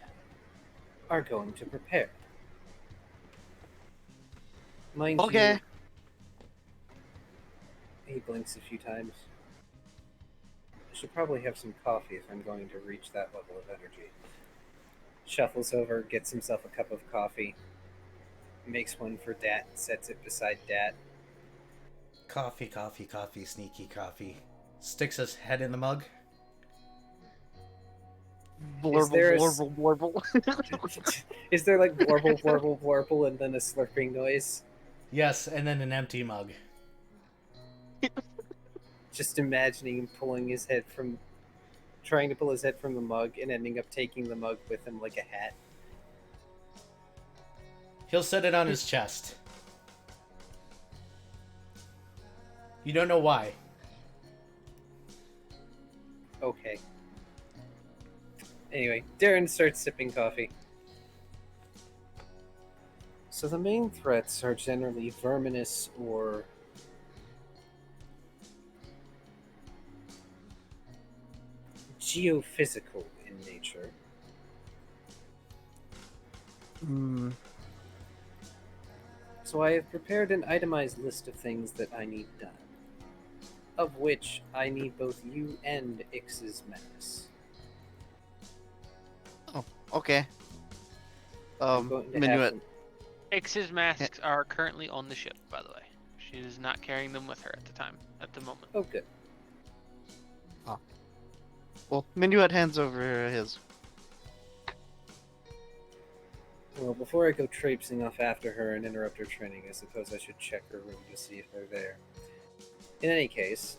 are going to prepare. Mind Okay. you, he blinks a few times. I should probably have some coffee if I'm going to reach that level of energy. Shuffles over, gets himself a cup of coffee, makes one for Dat, sets it beside Dat. Coffee, coffee, coffee, sneaky coffee. Sticks his head in the mug. Is Blurble, there blurble, blurble. is there like warble, warble, warble, and then a slurping noise? Yes, and then an empty mug. Just imagining him trying to pull his head from the mug and ending up taking the mug with him like a hat. He'll set it on his chest. You don't know why. Okay. Anyway, Darren starts sipping coffee. So the main threats are generally verminous or geophysical in nature. Hmm. So I have prepared an itemized list of things that I need done, of which I need both you and Ix's mass. Oh, okay. I'm going to have Minuet. them. Ix's masks are currently on the ship, by the way. She is not carrying them with her at the moment. Oh, good. Well, Minuet hands over his. Well, before I go traipsing off after her and interrupt her training, I suppose I should check her room to see if they're there. In any case,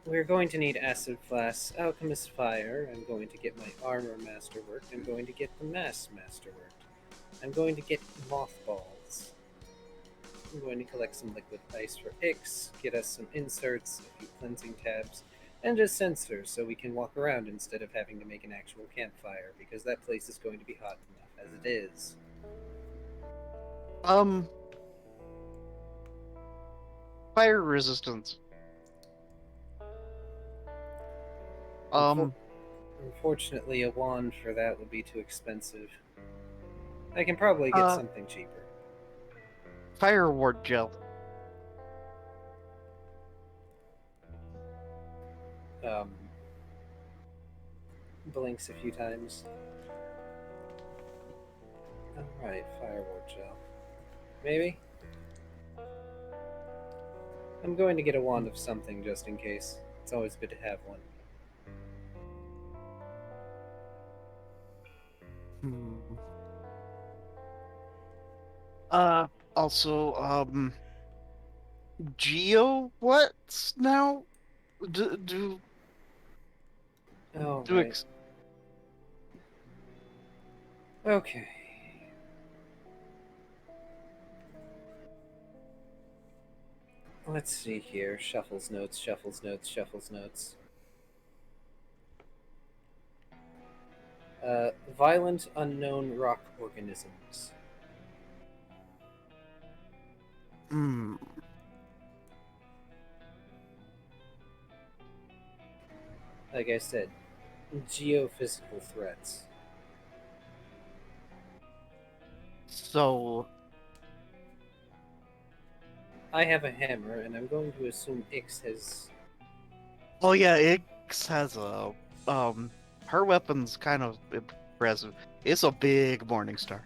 we're going to need Acid Flask, Alchemist Fire, I'm going to get my Armor Masterworked, I'm going to get the Mass Masterworked, I'm going to get Mothballs, I'm going to collect some liquid ice for Ix, get us some inserts, a few cleansing tabs, and just sensors so we can walk around instead of having to make an actual campfire, because that place is going to be hot enough as it is. Fire resistance. Unfortunately, a wand for that would be too expensive. I can probably get something cheaper. Fire ward gel. Blinks a few times. Alright, fireward gel. Maybe? I'm going to get a wand of something just in case. It's always good to have one. Hmm. Also, Geo, what's now? Do Oh, do right. ex- Okay. Let's see here. Shuffles notes, shuffles notes, shuffles notes. Violent unknown rock organisms. Hmm. Like I said, geophysical threats. So, I have a hammer, and I'm going to assume Ix has. oh yeah, Ix has a her weapon's kind of impressive. It's a big morning star.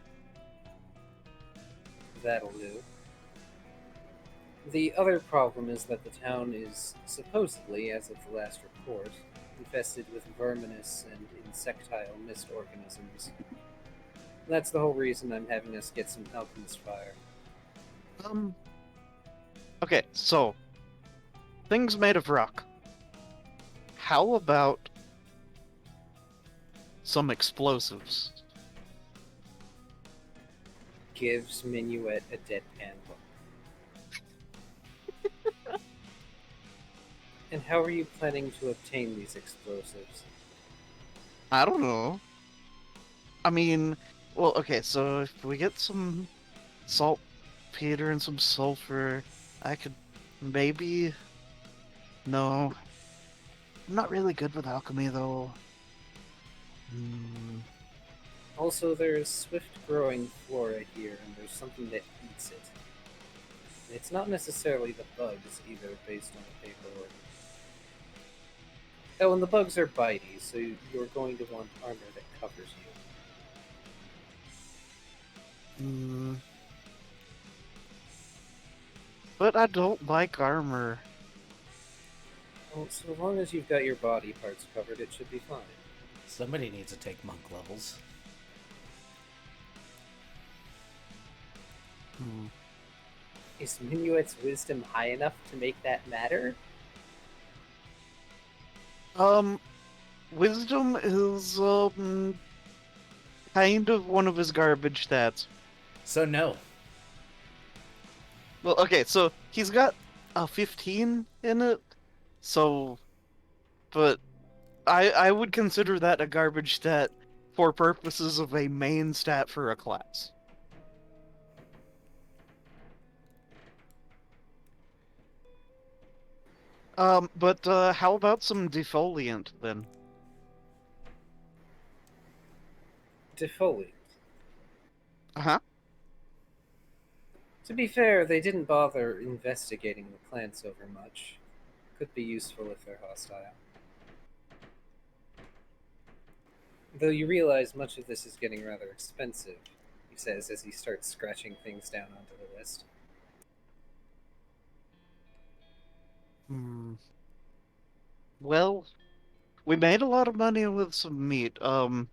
That'll do. The other problem is that the town is supposedly, as of the last report, infested with verminous and insectile mist organisms. That's the whole reason I'm having us get some alchemist fire. Okay, so things made of rock. How about some explosives? Gives Minuet a deadpan look. And how are you planning to obtain these explosives? I don't know. I mean, well, okay, so if we get some saltpeter and some sulfur, I could maybe. No, I'm not really good with alchemy though. Hmm. Also, there's swift-growing flora here, and there's something that eats it. It's not necessarily the bugs either, based on the paperwork. Oh, and the bugs are bitey, so you're going to want armor that covers you. Hmm. But I don't like armor. Well, so long as you've got your body parts covered, it should be fine. Somebody needs to take monk levels. Hmm. Is Minuet's wisdom high enough to make that matter? Wisdom is kind of one of his garbage stats. So no. Well, okay, so he's got a 15 in it, so, but I would consider that a garbage stat for purposes of a main stat for a class. But how about some defoliant then? Defoliant. Uh-huh. To be fair, they didn't bother investigating the plants over much. Could be useful if they're hostile. Though you realize much of this is getting rather expensive, he says as he starts scratching things down onto the list. Hmm. Well, we made a lot of money with some meat, and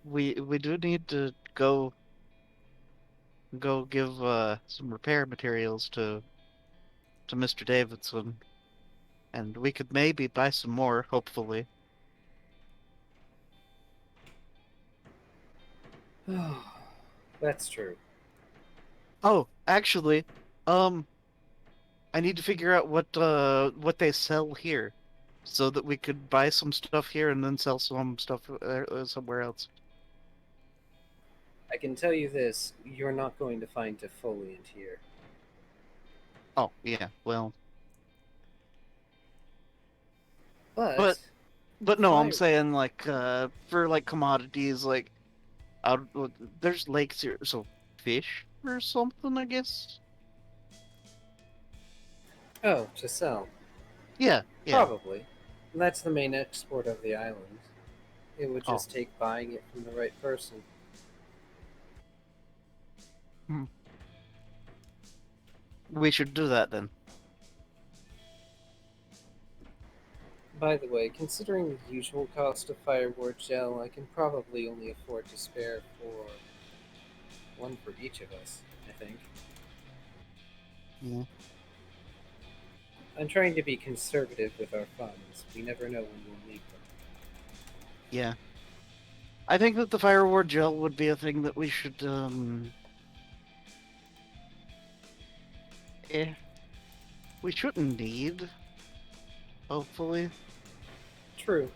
we do need to go give some repair materials to Mr. Davidson, and we could maybe buy some more, hopefully. That's true. Oh, actually, um, I need to figure out what they sell here, so that we could buy some stuff here and then sell some stuff somewhere else. I can tell you this, you're not going to find defoliant here. Oh, yeah, well, but But but no, I'm fire. saying like for like commodities like out there's lakes here, so fish or something, I guess. Oh, to sell. Yeah, yeah. Probably. That's the main export of the island. It would Oh, just take buying it from the right person. we should do that then. By the way, considering the usual cost of fireward gel, I can probably only afford to spare for one for each of us, I think. Yeah. I'm trying to be conservative with our funds. We never know when we'll need them. Yeah. I think that the fire ward gel would be a thing that we should eh, we shouldn't need, hopefully. True,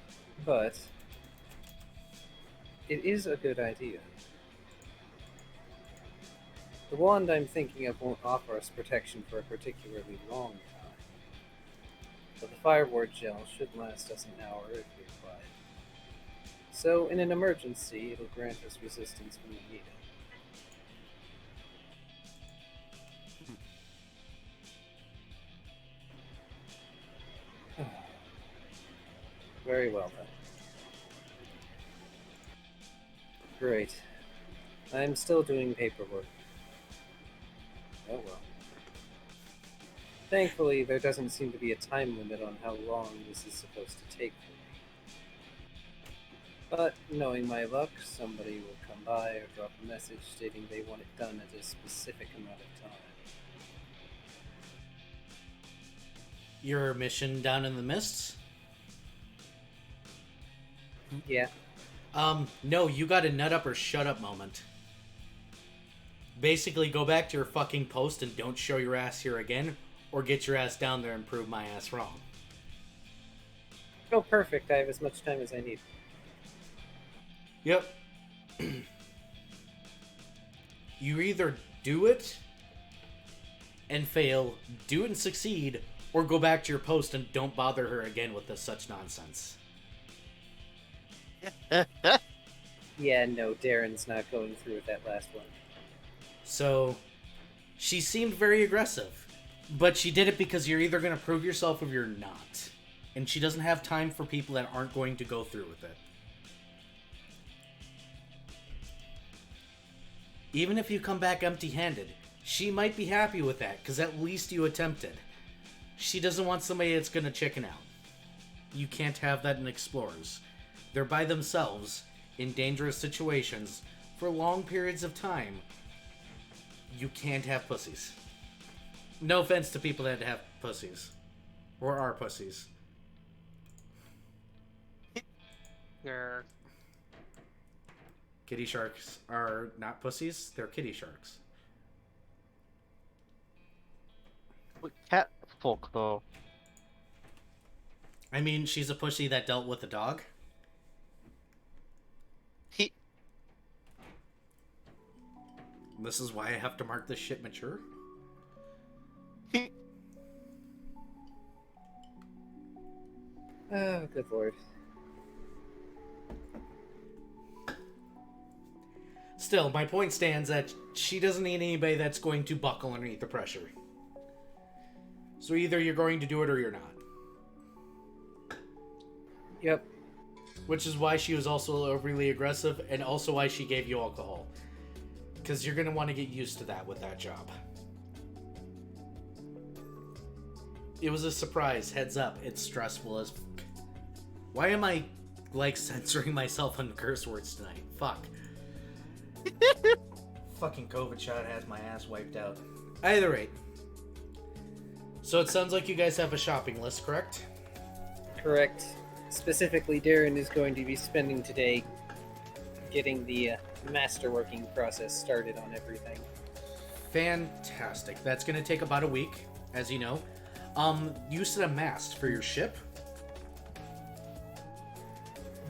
but it is a good idea. The wand I'm thinking of won't offer us protection for a particularly long time, but the fireward gel should last us an hour if we apply it. So, in an emergency, it'll grant us resistance when we need it. Very well then. Great. I'm still doing paperwork. Oh well. Thankfully, there doesn't seem to be a time limit on how long this is supposed to take for me. But, knowing my luck, somebody will come by or drop a message stating they want it done at a specific amount of time. Your mission down in the mists? Yeah. No, you got a nut up or shut up moment. Basically, go back to your fucking post and don't show your ass here again, or get your ass down there and prove my ass wrong. Oh, perfect. I have as much time as I need. Yep. You either do it and fail, do it and succeed, or go back to your post and don't bother her again with such nonsense. Yeah, no, Darren's not going through with that last one. So, she seemed very aggressive, but she did it because you're either going to prove yourself or you're not. And she doesn't have time for people that aren't going to go through with it. Even if you come back empty-handed, she might be happy with that, because at least you attempted. She doesn't want somebody that's going to chicken out. You can't have that in Explorers. They're by themselves, in dangerous situations, for long periods of time. You can't have pussies. No offense to people that have pussies. Or are pussies. Grr. Kitty sharks are not pussies, they're kitty sharks. Cat folk, though. I mean, she's a pussy that dealt with a dog. He. This is why I have to mark this shit mature. Oh, good lord. Still, my point stands that she doesn't need anybody that's going to buckle underneath the pressure. So either you're going to do it or you're not. Yep. Which is why she was also overly aggressive, and also why she gave you alcohol. Because you're going to want to get used to that with that job. It was a surprise, heads up, it's stressful as fuck. Why am I, like, censoring myself on curse words tonight? Fuck. Fucking COVID shot has my ass wiped out. Either rate. So it sounds like you guys have a shopping list, correct? Correct. Specifically, Darren is going to be spending today getting the masterworking process started on everything. Fantastic. That's going to take about a week, as you know. You said a mast for your ship?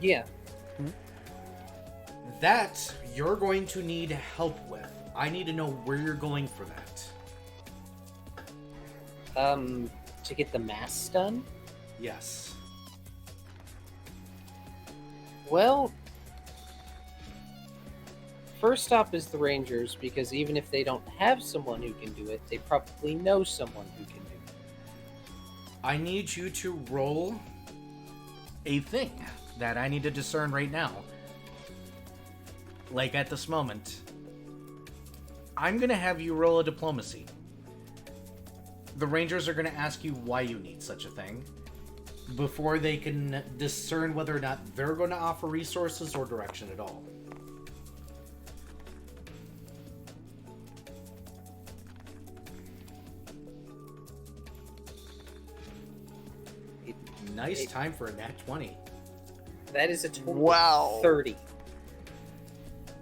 Yeah. That you're going to need help with. I need to know where you're going for that. To get the mass done? Yes. Well, first stop is the Rangers, because even if they don't have someone who can do it, they probably know someone who can do it. I need you to roll a thing that I need to discern right now. Like at this moment. I'm going to have you roll a diplomacy. The Rangers are going to ask you why you need such a thing before they can discern whether or not they're going to offer resources or direction at all. Nice time for a nat 20. That is a total Wow. of 30.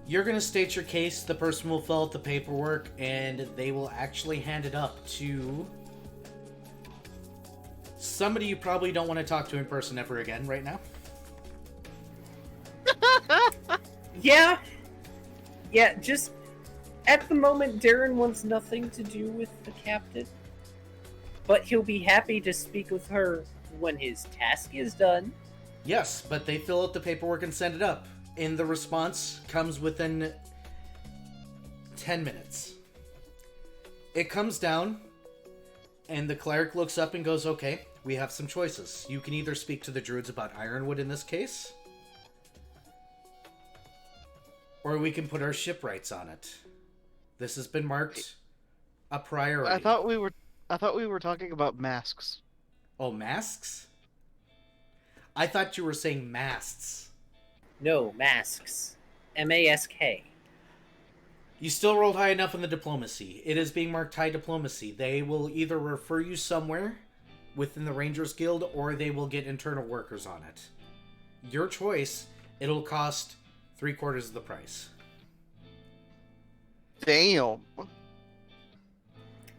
You're going to state your case, the person will fill out the paperwork, and they will actually hand it up to somebody you probably don't want to talk to in person ever again right now. Yeah. Yeah, just at the moment, Darren wants nothing to do with the captain. But he'll be happy to speak with her when his task is done. Yes, but they fill out the paperwork and send it up. And the response comes within 10 minutes. It comes down, and the cleric looks up and goes, okay, we have some choices. You can either speak to the druids about Ironwood in this case, or we can put our shipwrights on it. This has been marked a priority. I thought we were talking about masks. Oh, masks? I thought you were saying masts. No, masks. M-A-S-K. You still rolled high enough in the diplomacy. It is being marked high diplomacy. They will either refer you somewhere within the Rangers Guild, or they will get internal workers on it. Your choice. It'll cost 3/4 of the price. Damn.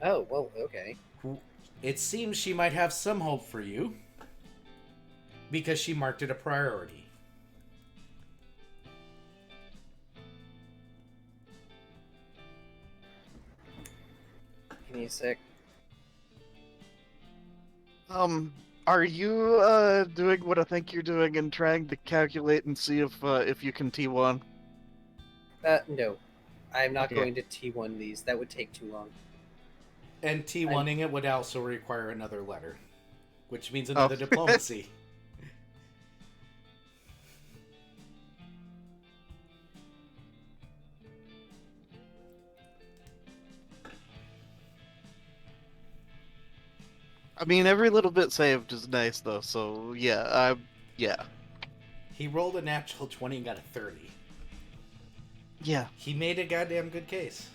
Oh, well, okay. It seems she might have some hope for you because she marked it a priority. Give me a sec. Are you doing what I think you're doing and trying to calculate and see if you can T1? No. I'm not Okay. going to T1 these. That would take too long. And T1ing it would also require another letter, which means Oh. another diplomacy. I mean, every little bit saved is nice though. So yeah, yeah, He rolled a natural 20 and got a 30. yeah. He made a goddamn good case.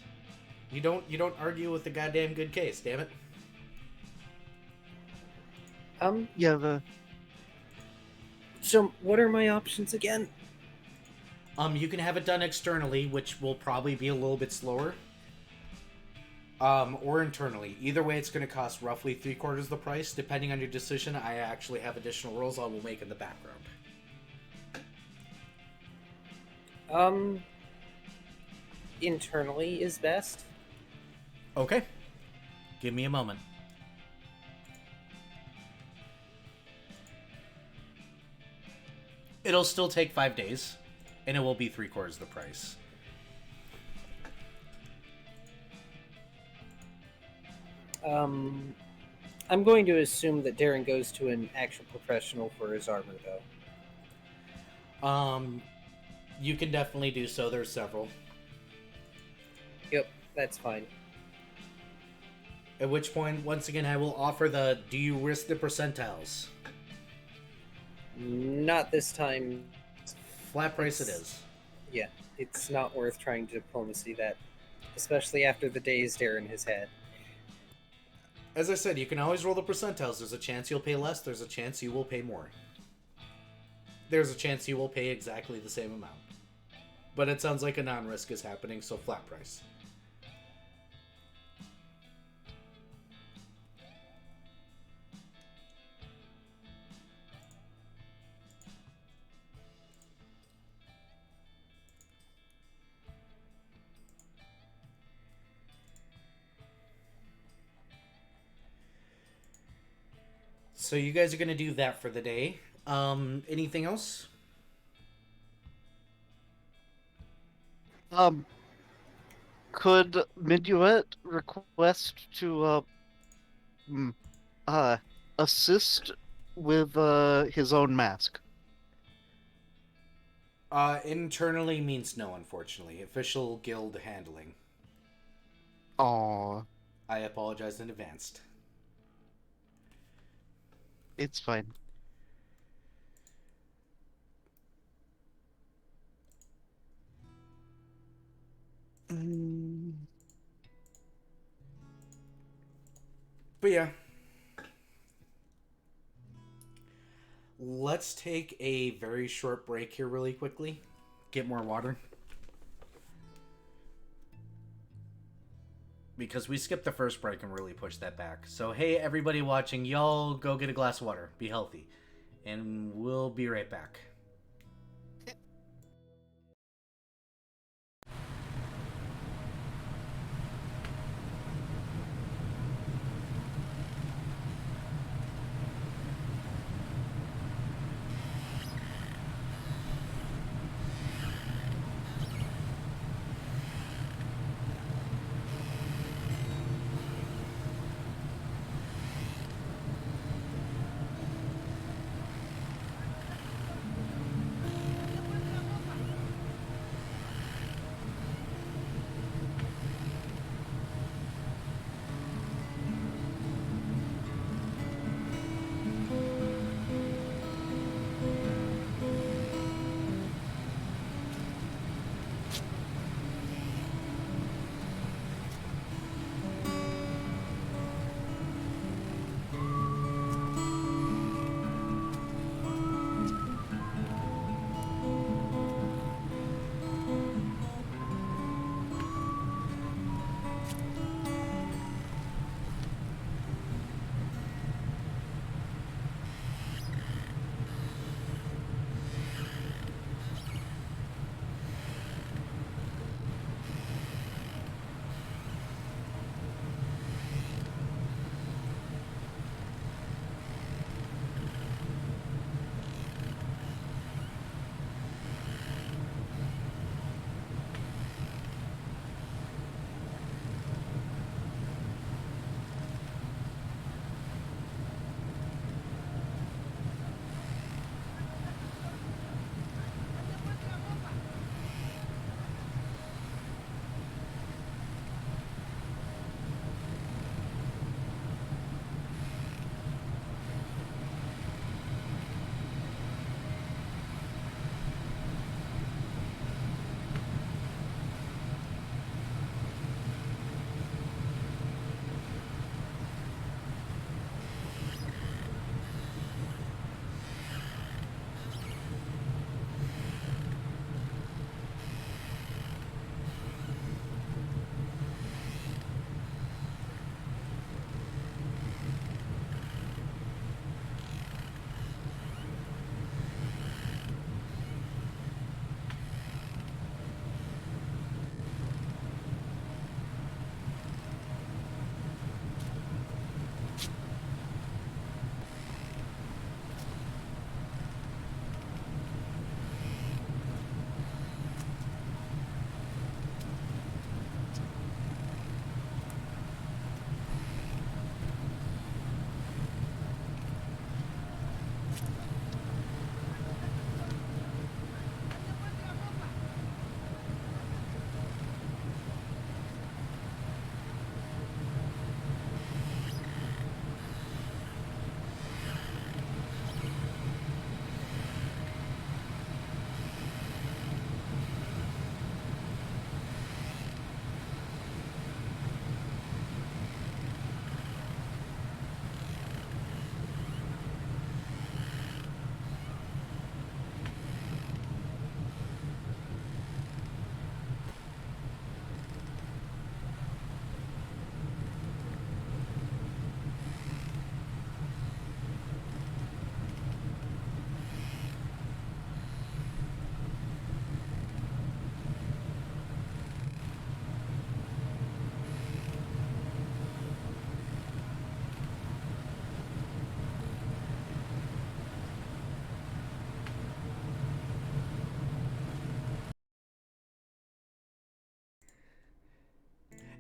You don't argue with a goddamn good case, damn it. Yeah, So what are my options again? You can have it done externally, which will probably be a little bit slower. Or internally. Either way, it's going to cost roughly 3/4 the price. Depending on your decision, I actually have additional rolls I will make in the background. Internally is best. Okay. Give me a moment. It'll still take 5 days, and it will be 3/4 the price. I'm going to assume that Darren goes to an actual professional for his armor, though. You can definitely do so. There's several. Yep, that's fine. At which point, once again, I will offer the do you risk the percentiles? Not this time. Flat price it is. Yeah, it's not worth trying to diplomacy that, especially after the days Darren has had. As I said, you can always roll the percentiles. There's a chance you'll pay less. There's a chance you will pay more. There's a chance you will pay exactly the same amount. But it sounds like a non-risk is happening, so flat price. So you guys are going to do that for the day. Anything else? Could Minuet request to assist with his own mask? Internally means no, unfortunately. Official guild handling. Aw, I apologize in advance. it's fine. But yeah. Let's take a very short break here really quickly. Get more water. Because we skipped the first break and really pushed that back. So hey, everybody watching, y'all go get a glass of water. Be healthy. And we'll be right back.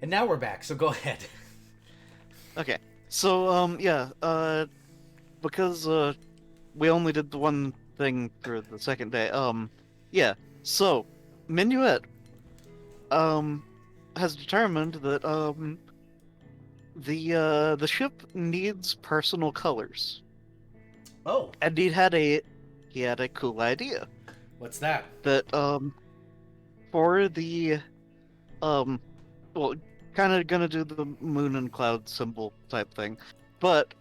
And now we're back, so go ahead. Okay. So, because, we only did the one thing for the second day, yeah. So, Minuet, has determined that, the ship needs personal colors. Oh, And he had a cool idea what's that? that, for the, um, well, kind of gonna do the moon and cloud symbol type thing, but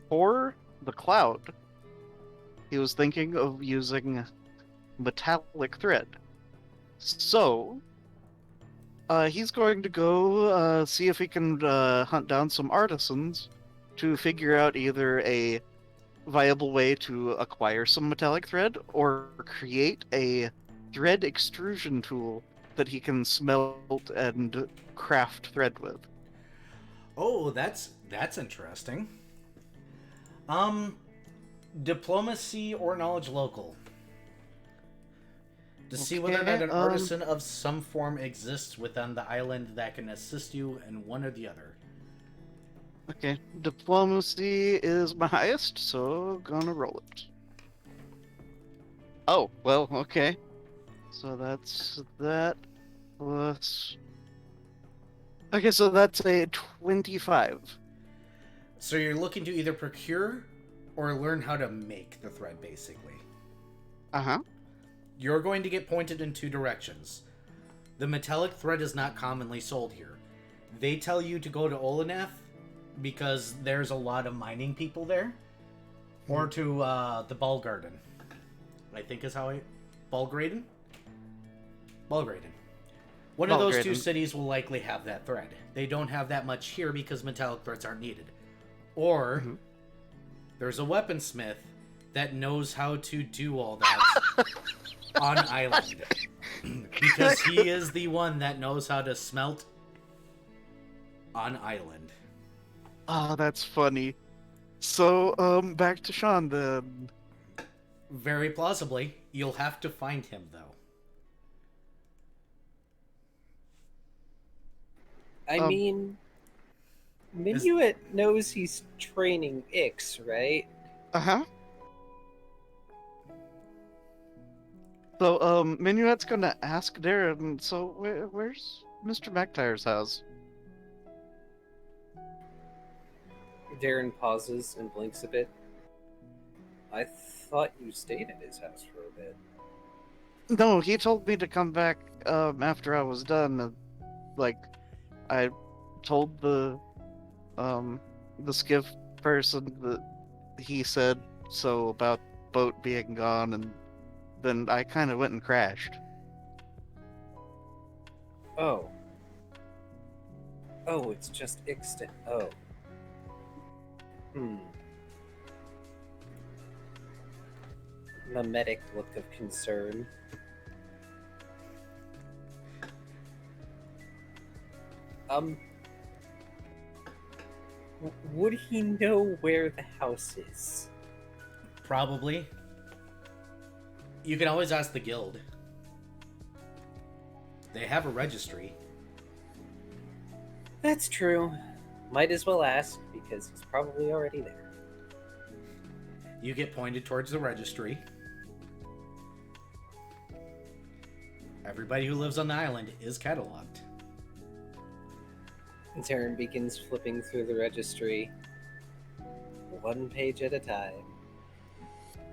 for the cloud, he was thinking of using metallic thread. So, he's going to go see if he can hunt down some artisans to figure out either a viable way to acquire some metallic thread or create a thread extrusion tool that he can smelt and craft thread with. Oh, that's interesting. Um, Diplomacy or knowledge local. To see whether or not an artisan of some form exists within the island that can assist you in one or the other. Okay, diplomacy is my highest, so gonna roll it. Oh, well, okay. So that's that plus. Okay, so that's a 25. So you're looking to either procure or learn how to make the thread, basically. Uh-huh. You're going to get pointed in two directions. The metallic thread is not commonly sold here. They tell you to go to Olorun because there's a lot of mining people there. Or to the Ball Garden. I think is how I... Ballgraden? Ballgraden. One of those two Ballgraden. cities will likely have that thread. They don't have that much here because metallic threads aren't needed. Or there's a weaponsmith that knows how to do all that on island. Because he is the one that knows how to smelt on island. Oh, that's funny. So, back to Sean then. Very plausibly. You'll have to find him, though. I mean, Minuet knows he's training Ix, right? Uh-huh. So, Minuet's gonna ask Darren, so where's Mr. Mctier's house? Darren pauses and blinks a bit. I thought you stayed at his house for a bit. No, he told me to come back, after I was done. Like, I told the skiff person that he said so about boat being gone, and then I kind of went and crashed. Oh. Oh, it's just Ixton. Oh. Mimetic look of concern. Would he know where the house is? Probably. You can always ask the guild. They have a registry. That's true. Might as well ask, because he's probably already there. You get pointed towards the registry. Everybody who lives on the island is cataloged. And Taryn begins flipping through the registry, one page at a time.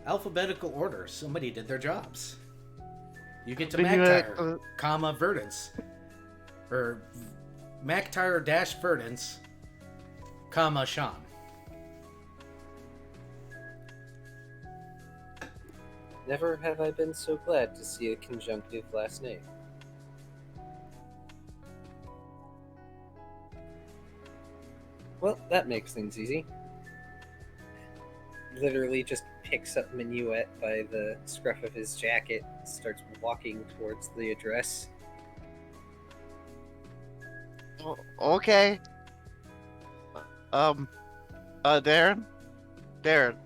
Alphabetical order. Somebody did their jobs. You get to Minuet, Mctier, comma, Verdance. Or Mctier dash Verdance, comma, Sean. Never have I been so glad to see a conjunctive last name. Well, that makes things easy. Literally just picks up Minuet by the scruff of his jacket, starts walking towards the address. Okay. Darren? Darren.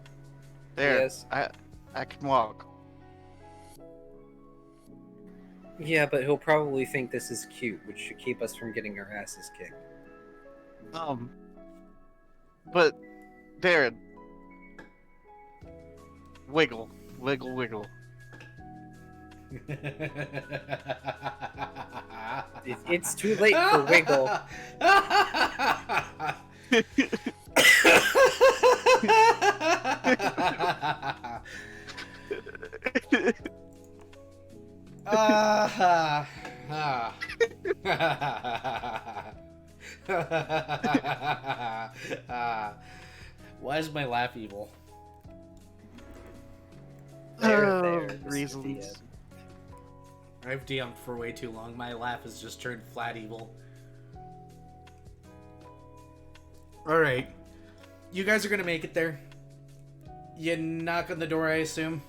Yes. I can walk. Yeah, but he'll probably think this is cute, which should keep us from getting our asses kicked. But Darren, wiggle, wiggle, wiggle. It's too late for wiggle. Why is my laugh evil? There, Mr. Reasons. DM. I've DM'd for way too long. My laugh has just turned flat evil. Alright. You guys are gonna make it there. You knock on the door, I assume?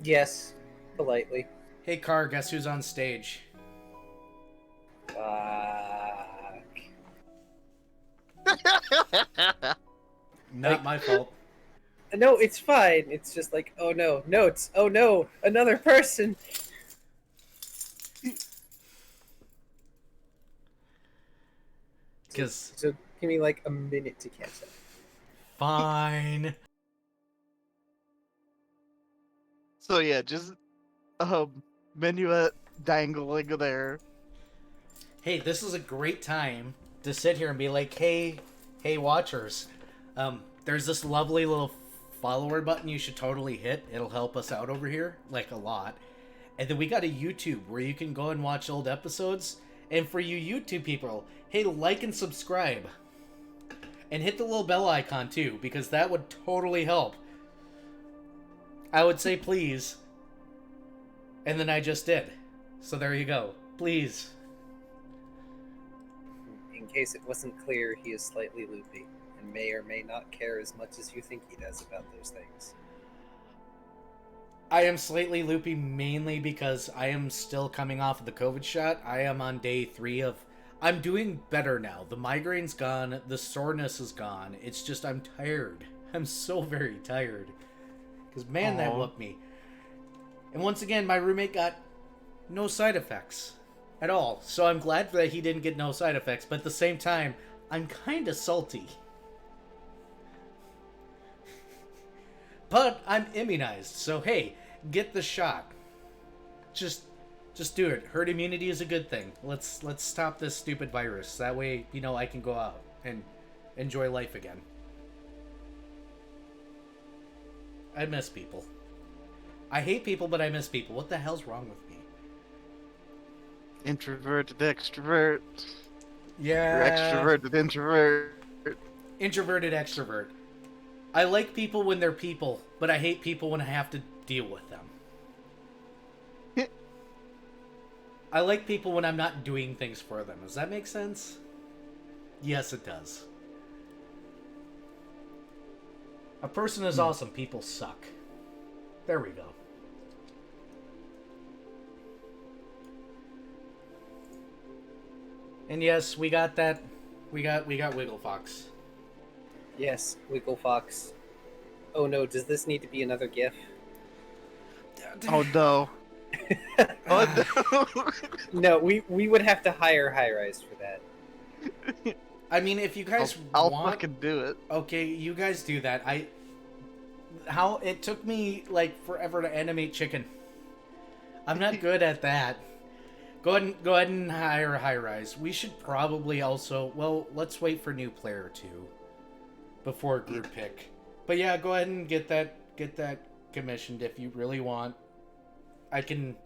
Yes, politely. Hey, Car, guess who's on stage? Fuck. Not my fault. No, it's fine. It's just like, oh no, notes. Oh no, another person. Because... So give me like a minute to catch up. Fine. So yeah, just minuet dangling there. Hey, this is a great time to sit here and be like, hey, watchers, there's this lovely little follower button you should totally hit. It'll help us out over here, like, a lot. And then we got a YouTube where you can go and watch old episodes. And for you YouTube people, hey, like and subscribe. And hit the little bell icon, too, because that would totally help. I would say please. And then I just did. So there you go. Please. In case it wasn't clear, he is slightly loopy and may or may not care as much as you think he does about those things. I am slightly loopy mainly because I am still coming off of the COVID shot. I am on day 3 of... I'm doing better now. The migraine's gone. The soreness is gone. It's just I'm tired. I'm so very tired. Because, man, that whooped me. And once again, my roommate got no side effects at all. So I'm glad that he didn't get no side effects. But at the same time, I'm kind of salty. But I'm immunized. So, hey, get the shot. Just do it. Herd immunity is a good thing. Let's stop this stupid virus. That way, you know, I can go out and enjoy life again. I miss people. I hate people, but I miss people. What the hell's wrong with me? Introverted extrovert. Yeah. Or extroverted introvert. Introverted extrovert. I like people when they're people, but I hate people when I have to deal with them. I like people when I'm not doing things for them. Does that make sense? Yes, it does. A person is awesome. People suck. There we go. And yes, we got that. We got Wiggle Fox. Yes, Wiggle Fox. Oh no, does this need to be another GIF? Oh no. Oh No, no. we would have to hire High Rise for that. I mean, if you guys I'll want, fucking do it. okay, you guys do that. How it took me like forever to animate chicken. I'm not good at that. Go ahead and hire High Rise. We should probably also, well, let's wait for new player 2 before group pick. But yeah, go ahead and get that commissioned if you really want. I can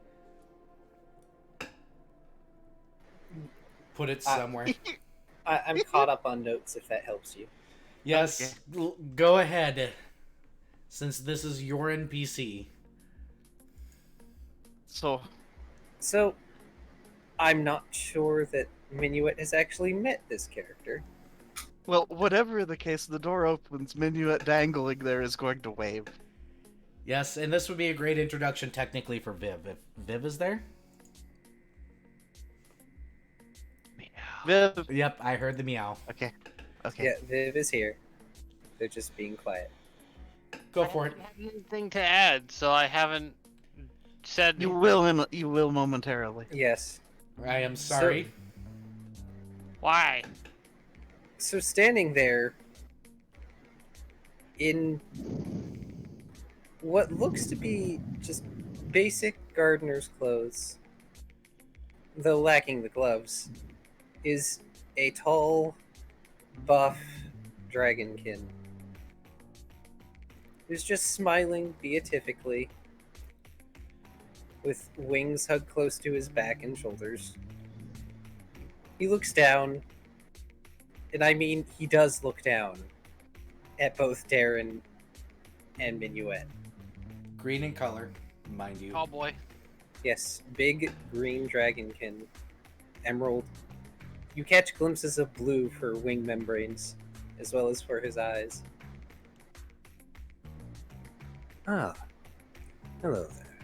put it somewhere. I'm caught up on notes if that helps you. Yes, Okay. Go ahead. Since this is your NPC. So, I'm not sure that Minuet has actually met this character. well, whatever the case, the door opens, minuet dangling there is going to wave. Yes, and this would be a great introduction technically for Viv. If Viv is there? Viv. Yep, I heard the meow. Okay. Yeah, Viv is here. They're just being quiet. Go for it. I don't have anything to add, so I haven't said You will momentarily. Yes. I am sorry. why? So standing there in what looks to be just basic gardener's clothes, though lacking the gloves, is a tall, buff dragonkin who's just smiling beatifically with wings hugged close to his back and shoulders. He looks down, and I mean he does look down at both Darren and Minuet. Green in color, mind you. Oh boy. Yes, big green dragonkin, emerald. You catch glimpses of blue for wing membranes, as well as for his eyes. Ah, hello there.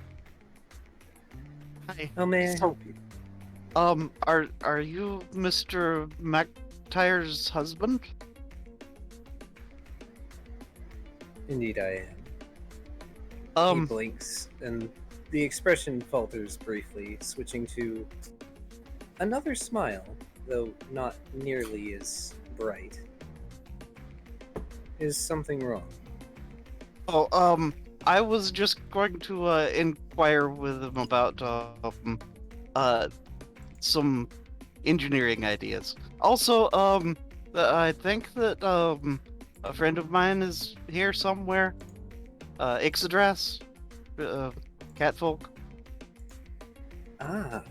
Hi. How may I So- help you? Are you Mr. Mctier's husband? Indeed, I am. He Um, blinks, and the expression falters briefly, switching to another smile, though not nearly as bright. Is something wrong? I was just going to inquire with him about some engineering ideas. Also, I think that a friend of mine is here somewhere. Ixodras, catfolk. Ah.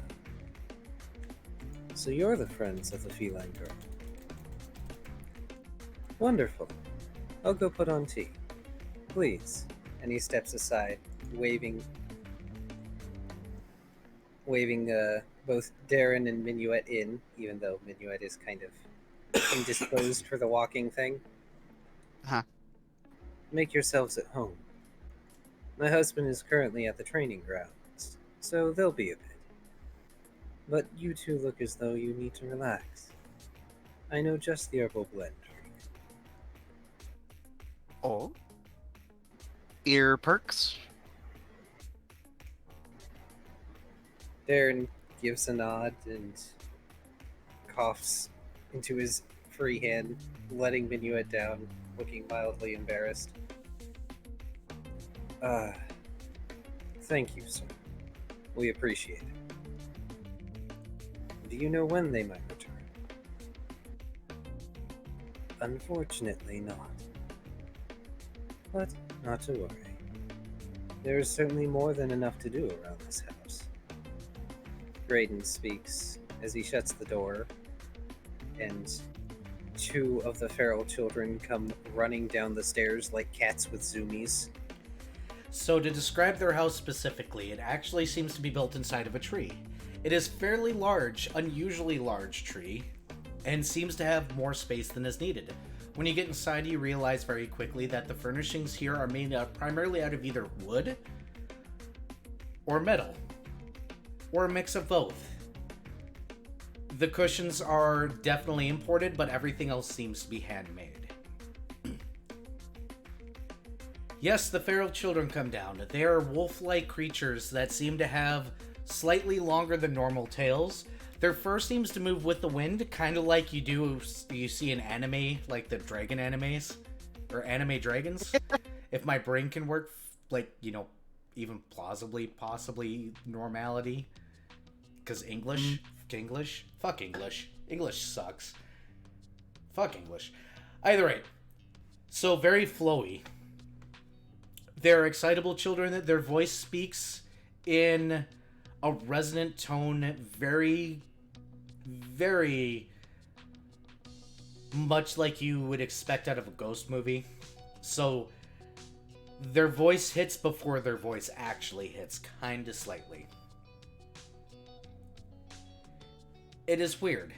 So you're the friends of the feline girl. Wonderful. I'll go put on tea. Please. And he steps aside, waving both Darren and Minuet in, even though Minuet is kind of indisposed for the walking thing. Huh. Make yourselves at home. My husband is currently at the training grounds, so they'll be a bit. But you two look as though you need to relax. I know just the herbal blend for you. Oh. Ear perks. Darren gives a nod and coughs into his free hand, letting Minuet down, looking mildly embarrassed. Thank you, sir. We appreciate it. Do you know when they might return? Unfortunately not. But not to worry. There is certainly more than enough to do around this house. Graydon speaks as he shuts the door, and two of the feral children come running down the stairs like cats with zoomies. So to describe their house specifically, it actually seems to be built inside of a tree. It is fairly large, unusually large tree, and seems to have more space than is needed. When you get inside, you realize very quickly that the furnishings here are made primarily out of either wood or metal, or a mix of both. The cushions are definitely imported, but everything else seems to be handmade. Yes, the feral children come down. They are wolf-like creatures that seem to have slightly longer than normal tails. Their fur seems to move with the wind, kind of like you see in anime, like the dragon animes, or anime dragons. If my brain can work, like, even plausibly, possibly normality. Because English? Fuck English. English sucks. Fuck English. Either way, so very flowy. They're excitable children. Their voice speaks in a resonant tone, very, very much like you would expect out of a ghost movie. So their voice hits before their voice actually hits, kinda slightly. It is weird.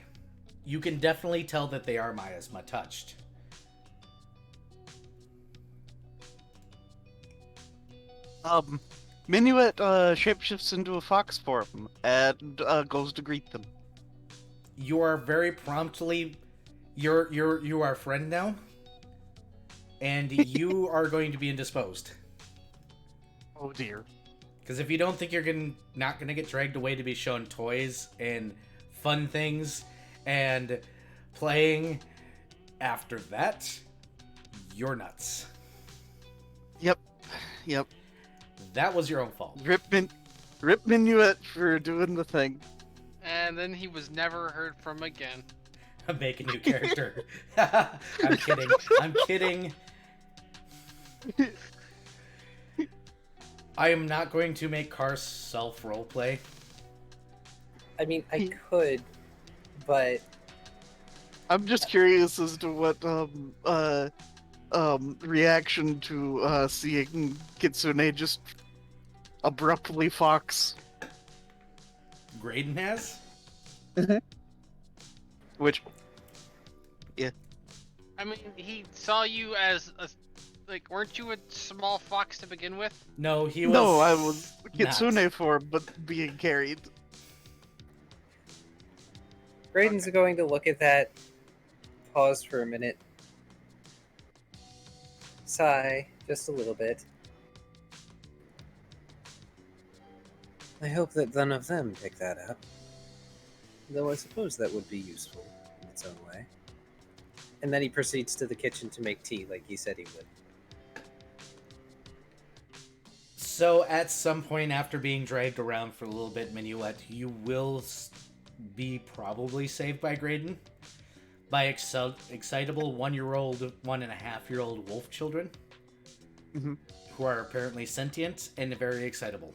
You can definitely tell that they are miasma touched. Minuet shapeshifts into a fox form and goes to greet them. You are very promptly, you are a friend now, and you are going to be indisposed. Oh dear. Because if you don't think you're not gonna get dragged away to be shown toys and fun things and playing after that, you're nuts. Yep. That was your own fault. Rip Minuet for doing the thing. And then he was never heard from again. Make a new character. I'm kidding. I am not going to make Car self roleplay. I mean, I could, but I'm just curious as to what reaction to seeing Kitsune just abruptly fox. Graydon has? Which, I mean, he saw you as a, like, weren't you a small fox to begin with? No, he was. no, I was Kitsune not. for, but being carried. Graydon's going to look at that, pause for a minute, sigh just a little bit. I hope that none of them pick that up. Though I suppose that would be useful in its own way. And then he proceeds to the kitchen to make tea like he said he would. So at some point after being dragged around for a little bit, Minuet, you will be probably saved by Graydon. By excitable 1-year-old, 1.5-year-old wolf children. Mhm. Who are apparently sentient and very excitable.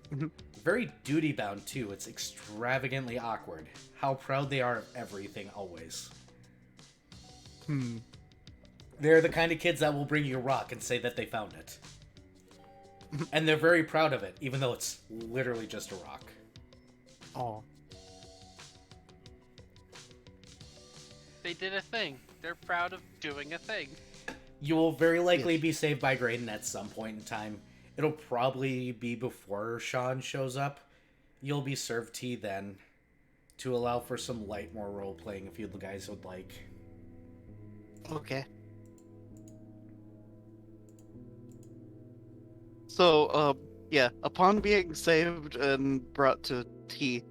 Mhm. Very duty bound too. It's extravagantly awkward. How proud they are of everything always. They're the kind of kids that will bring you a rock and say that they found it. And they're very proud of it, even though it's literally just a rock. Oh. They did a thing. They're proud of doing a thing. You will very likely be saved by Graydon at some point in time. It'll probably be before Sean shows up. You'll be served tea then, to allow for some light, more role-playing if you guys would like. Okay. So, yeah, upon being saved and brought to tea,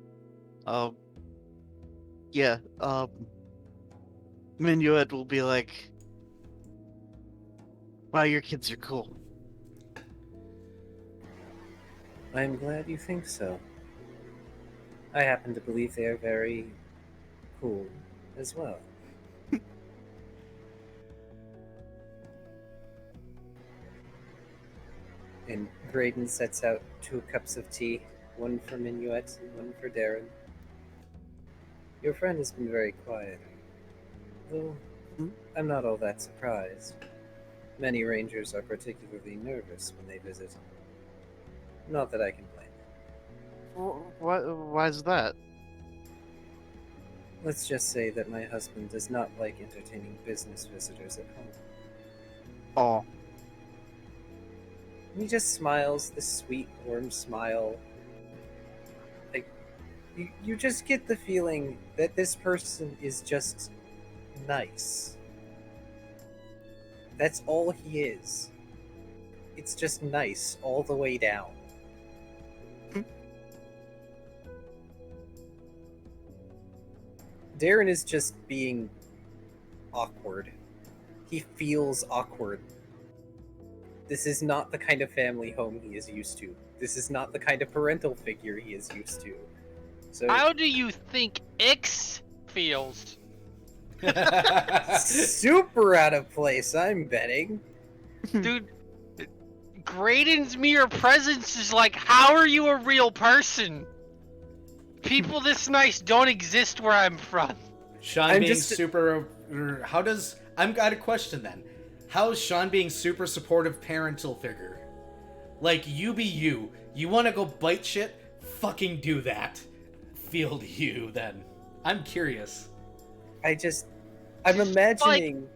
Minuet will be like, wow, your kids are cool. I'm glad you think so. I happen to believe they are very cool as well. And Graydon sets out 2 cups of tea, one for Minuet and one for Darren. Your friend has been very quiet, though I'm not all that surprised. Many rangers are particularly nervous when they visit. Not that I can blame them. Why is that? Let's just say that my husband does not like entertaining business visitors at home. Oh. And he just smiles, this sweet, warm smile. Like, you just get the feeling that this person is just nice. That's all he is. It's just nice all the way down. Darren is just being awkward. He feels awkward. This is not the kind of family home he is used to. This is not the kind of parental figure he is used to. So How do you think X feels? super out of place, I'm betting. Dude, Graydon's mere presence is like, how are you a real person? People this nice don't exist where I'm from. Sean I'm being just- super... How does... I've got a question then. How is Sean being super supportive parental figure? Like, you be you. You want to go bite shit? Fucking do that. Field you, then. I'm curious. I'm imagining...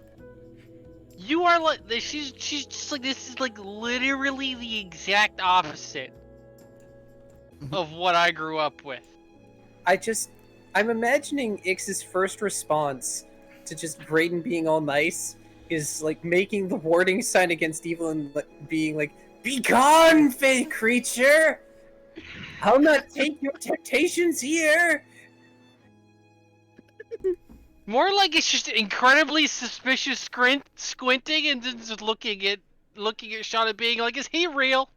You are like, she's just like, this is like literally the exact opposite of what I grew up with. I'm imagining Ix's first response to just Graydon being all nice is like making the warding sign against evil and being like, Be gone, fey creature! I'll not take your temptations here! More like it's just incredibly suspicious squinting and then just looking at Sean and being like, "Is he real?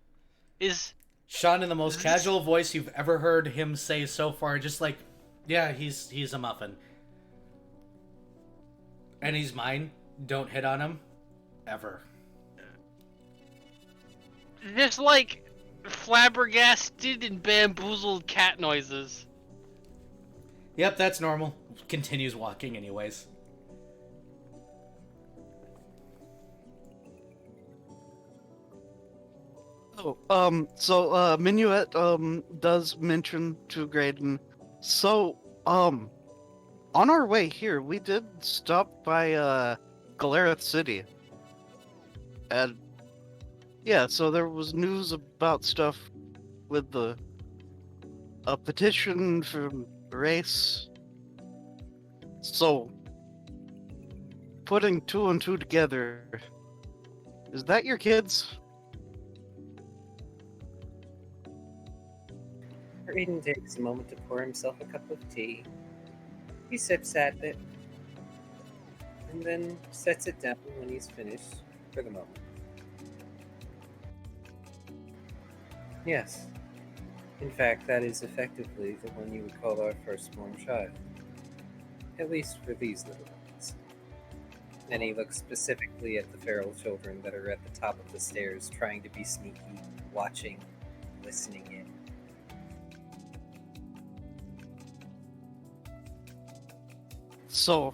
Is Sean, in the most casual voice you've ever heard him say so far, just like, yeah, he's a muffin. And he's mine. Don't hit on him. Ever. just like flabbergasted and bamboozled cat noises?" Yep, that's normal. Continues walking anyways. So Minuet does mention to Graydon. So on our way here, we did stop by Galerith City, and yeah, so there was news about stuff with a petition from race. So putting two and two together, is that your kids? Aiden takes a moment to pour himself a cup of tea. He sips at it, and then sets it down when he's finished for the moment. Yes. In fact, that is effectively the one you would call our firstborn child. At least for these little ones. And he looks specifically at the feral children that are at the top of the stairs, trying to be sneaky, watching, listening in. So,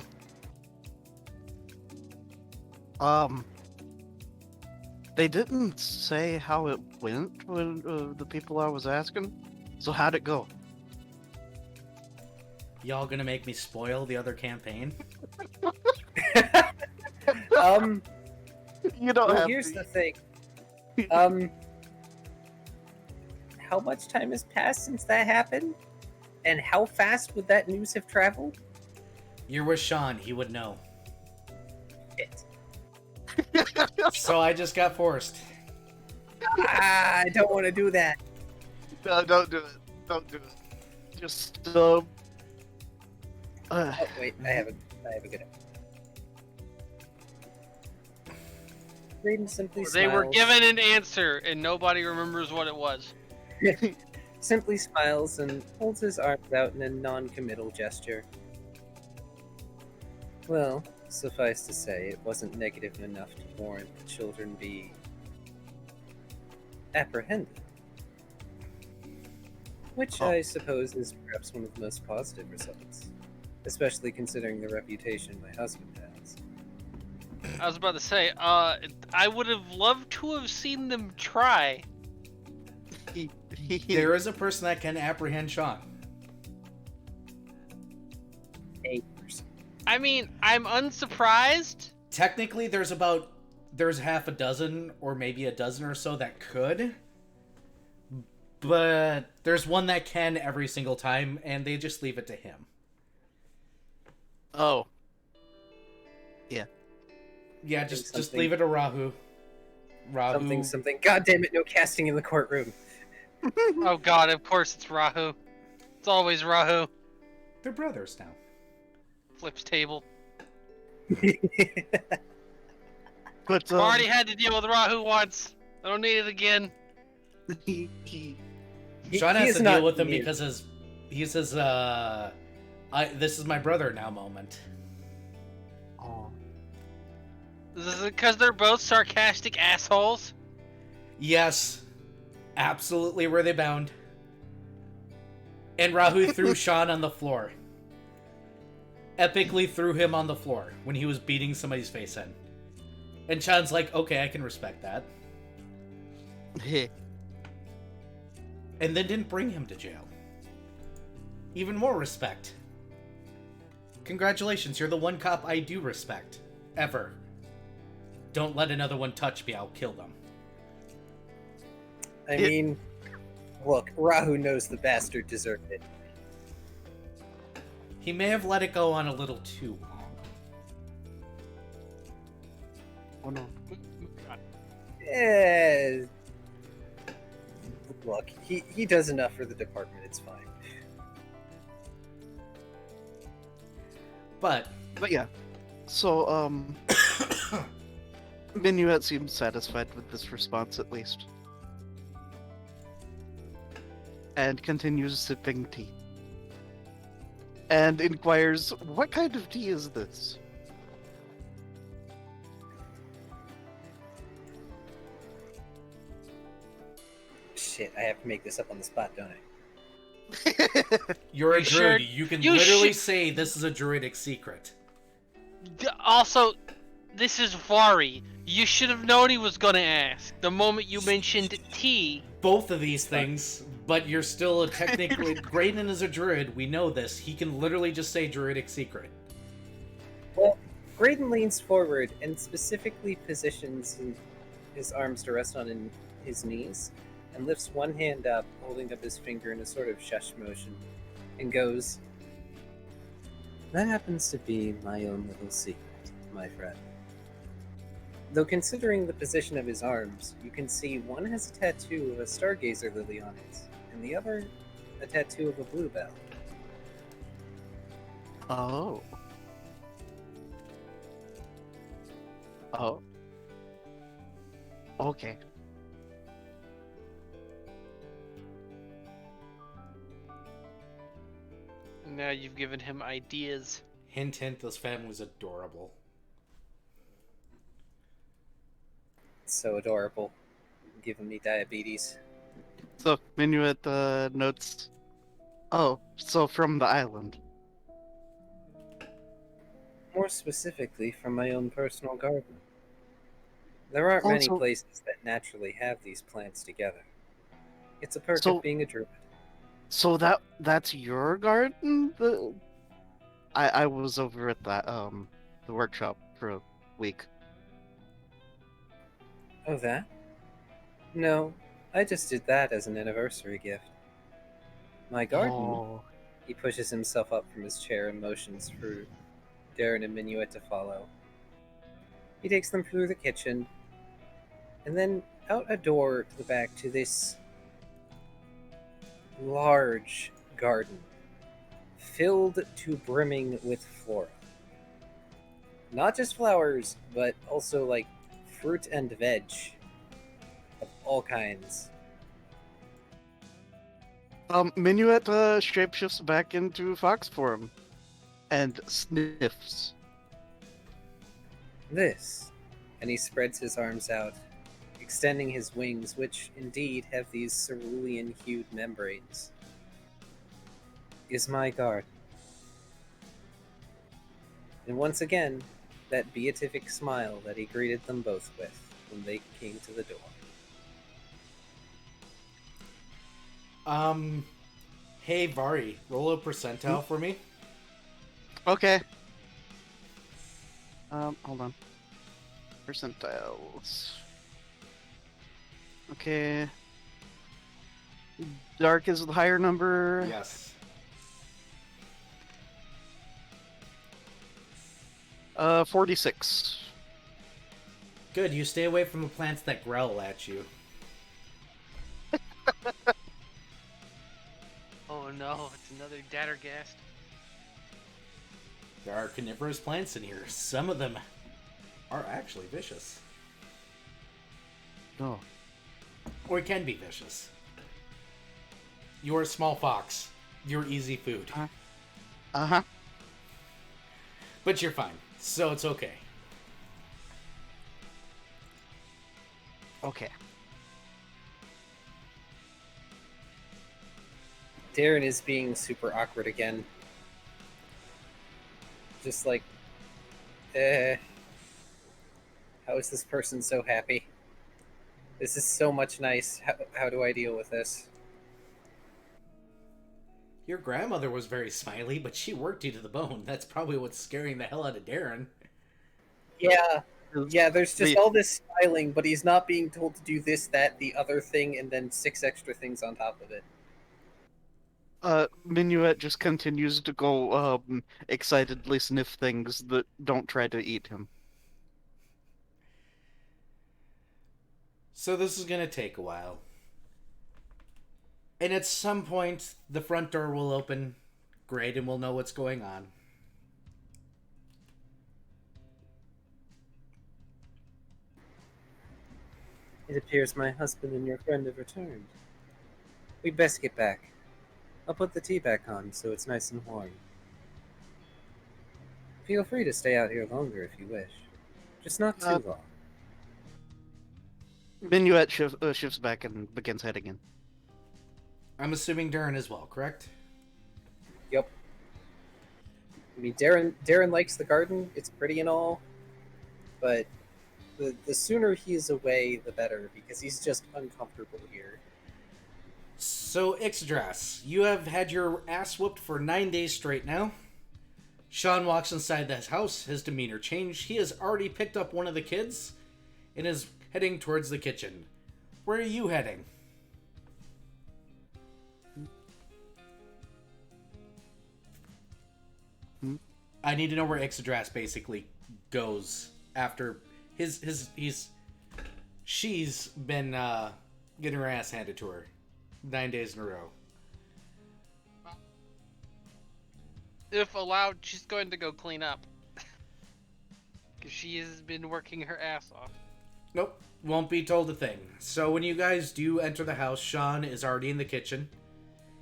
they didn't say how it went when the people I was asking. So how'd it go? Y'all gonna make me spoil the other campaign? You don't have Here's to. the thing. How much time has passed since that happened? And how fast would that news have traveled? You're with Sean, he would know. It. So I just got forced. I don't want to do that. No, don't do it. Don't do it. Just Oh wait, I have a good idea. Raiden simply They smiles. were given an answer and nobody remembers what it was. Simply smiles and holds his arms out in a non-committal gesture. Well, suffice to say, it wasn't negative enough to warrant the children be apprehended. Which I suppose is perhaps one of the most positive results, especially considering the reputation my husband has. I was about to say, I would have loved to have seen them try. There is a person that can apprehend Sean. A person. I mean, I'm unsurprised. Technically, there's half a dozen or maybe a dozen or so that could. But there's one that can every single time, and they just leave it to him. Oh. Yeah, just Something. leave it to Rahu. Rahu. Something. God damn it, no casting in the courtroom. Oh god, of course it's Rahu. It's always Rahu. They're brothers now. Flips table. But I've already had to deal with Rahu once. I don't need it again. Sean He has is to not deal with him new. because this is my brother now moment. Oh. Is it because they're both sarcastic assholes? Yes. Absolutely were they bound. And Rahu threw Sean on the floor. Epically threw him on the floor when he was beating somebody's face in. And Sean's like, okay, I can respect that. And then didn't bring him to jail. Even more respect. Congratulations, you're the one cop I do respect. Ever. Don't let another one touch me, I'll kill them. I mean, look, Rahu knows the bastard deserved it. He may have let it go on a little too long. Oh no. Eh, Look, he does enough for the department. It's fine. But yeah. So, Minuet seems satisfied with this response at least. And continues sipping tea. And inquires, what kind of tea is this? Shit, I have to make this up on the spot, don't I? you're a You druid. sure- You can you literally should- say this is a druidic secret. Also, this is Vari. You should have known he was gonna ask. The moment you mentioned tea. Both of these things, but you're still a technically... Graydon is a druid. We know this. He can literally just say druidic secret. Well, Graydon leans forward and specifically positions his arms to rest on his knees and lifts one hand up, holding up his finger in a sort of shush motion, and goes, "That happens to be my own little secret, my friend. Though considering the position of his arms, you can see one has a tattoo of a stargazer lily on it, and the other a tattoo of a bluebell. Oh. Oh. Okay. Now you've given him ideas. Hint, hint, this family's adorable. So adorable. Giving me diabetes. So, Minuet notes, oh, so from the island. More specifically, from my own personal garden. There aren't many Also- places that naturally have these plants together. It's a perk So- of being a druid. So that's your garden? I was over at that the workshop for a week. Oh, that? No, I just did that as an anniversary gift. My garden. Oh. He pushes himself up from his chair and motions for Darren and Minuet to follow. He takes them through the kitchen, and then out a door to the back to this large garden, filled to brimming with flora. Not just flowers, but also like fruit and veg of all kinds. Minuet shapeshifts back into fox form and sniffs. This, and he spreads his arms out, extending his wings, which indeed have these cerulean-hued membranes, is my garden. And once again, that beatific smile that he greeted them both with when they came to the door. Hey, Vari, roll a percentile for me. Okay. Hold on. Percentiles. Okay. Dark is the higher number. Yes. 46. Good, you stay away from the plants that growl at you. Oh no, it's another Dattergast. There are carnivorous plants in here. Some of them are actually vicious. Oh. Or can be vicious. You're a small fox. You're easy food. Uh-huh. But you're fine, so it's okay. Okay. Darren is being super awkward again. Just like, how is this person so happy? This is so much nice. How do I deal with this? Your grandmother was very smiley, but she worked you to the bone. That's probably what's scaring the hell out of Darren. Yeah, there's just The- all this styling, but he's not being told to do this, that, the other thing, and then 6 extra things on top of it. Minuet just continues to go, excitedly sniff things that don't try to eat him. So this is gonna take a while. And at some point, the front door will open. Great, and we'll know what's going on. It appears my husband and your friend have returned. We'd best get back. I'll put the tea back on so it's nice and warm. Feel free to stay out here longer if you wish. Just not too long. Minuet shifts back and begins heading in. I'm assuming Darren as well, correct? Yep. I mean, Darren likes the garden. It's pretty and all, but the sooner he's away, the better, because he's just uncomfortable here. So, Ixodras, you have had your ass whooped for 9 days straight now. Sean walks inside the house, his demeanor changed. He has already picked up one of the kids and is heading towards the kitchen. Where are you heading? I need to know where Ixodras basically goes after she's been getting her ass handed to her 9 days in a row. If allowed, she's going to go clean up. Because she has been working her ass off. Nope, won't be told a thing. So when you guys do enter the house, Sean is already in the kitchen.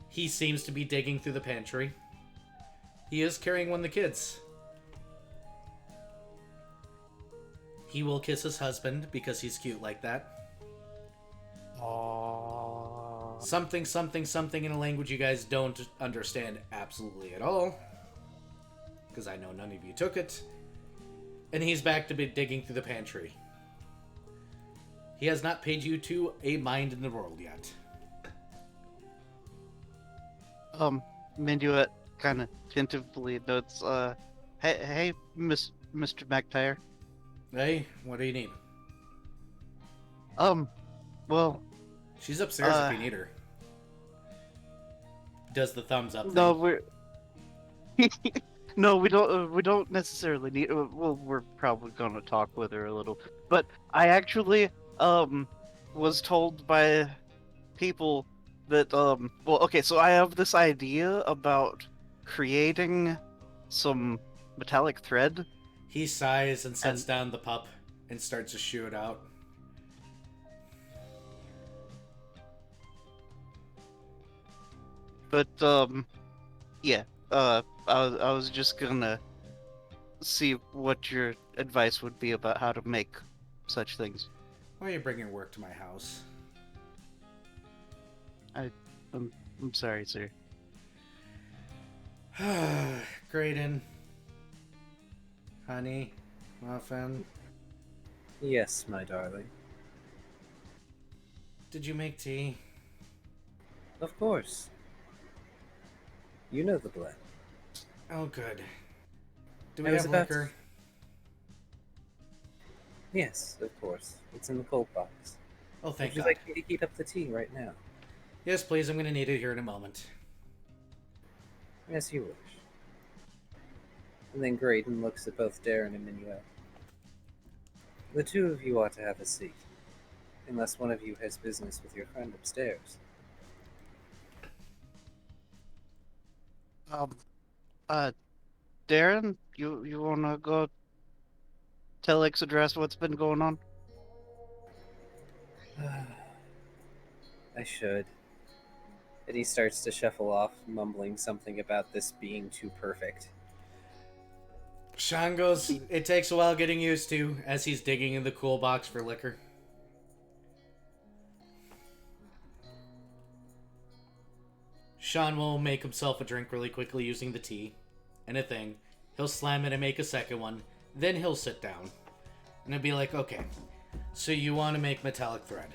He seems to be digging through the pantry. He is carrying one of the kids. He will kiss his husband because he's cute like that. Aww. Something, something, something in a language you guys don't understand absolutely at all. Because I know none of you took it. And he's back to be digging through the pantry. He has not paid you to a mind in the world yet. Minuet kind of tentatively notes, hey, Mr. Mctier. Hey, what do you need? Well, She's upstairs if you need her. Does the thumbs up thing. no, no, we don't necessarily need, well, we're probably gonna talk with her a little, but I actually, was told by people that, well, okay, so I have this idea about creating some metallic thread. He sighs and sets down the pup and starts to shoo it out. But, yeah, I was just gonna see what your advice would be about how to make such things. Why are you bringing work to my house? I'm sorry, sir. Graydon. Honey. Muffin. Yes, my darling. Did you make tea? Of course. You know the blend. Oh, good. Do I we was have about to- liquor? Yes, of course. It's in the cold box. Oh, thank Would you God. like me to heat up the tea right now? Yes, please. I'm going to need it here in a moment. As you wish. And then Graydon looks at both Darren and Minuet. The two of you ought to have a seat, unless one of you has business with your friend upstairs. Darren, you wanna go tell Ixodras what's been going on? I should. And he starts to shuffle off, mumbling something about this being too perfect. Sean goes, it takes a while getting used to, as he's digging in the cool box for liquor. Sean will make himself a drink really quickly using the tea and a thing. He'll slam it and make a second one. Then he'll sit down. And it'll be like, okay, so you want to make metallic thread.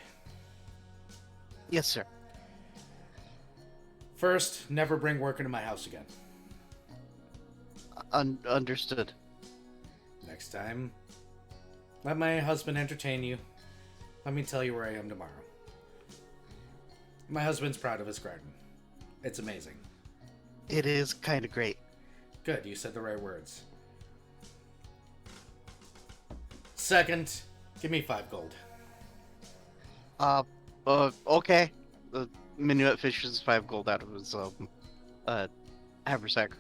Yes, sir. First, never bring work into my house again. Understood. Next time, let my husband entertain you. Let me tell you where I am tomorrow. My husband's proud of his garden. It's amazing. It is kind of great. Good, you said the right words. Second, give me 5 gold. Okay. Minuet fishes 5 gold out of his haversack.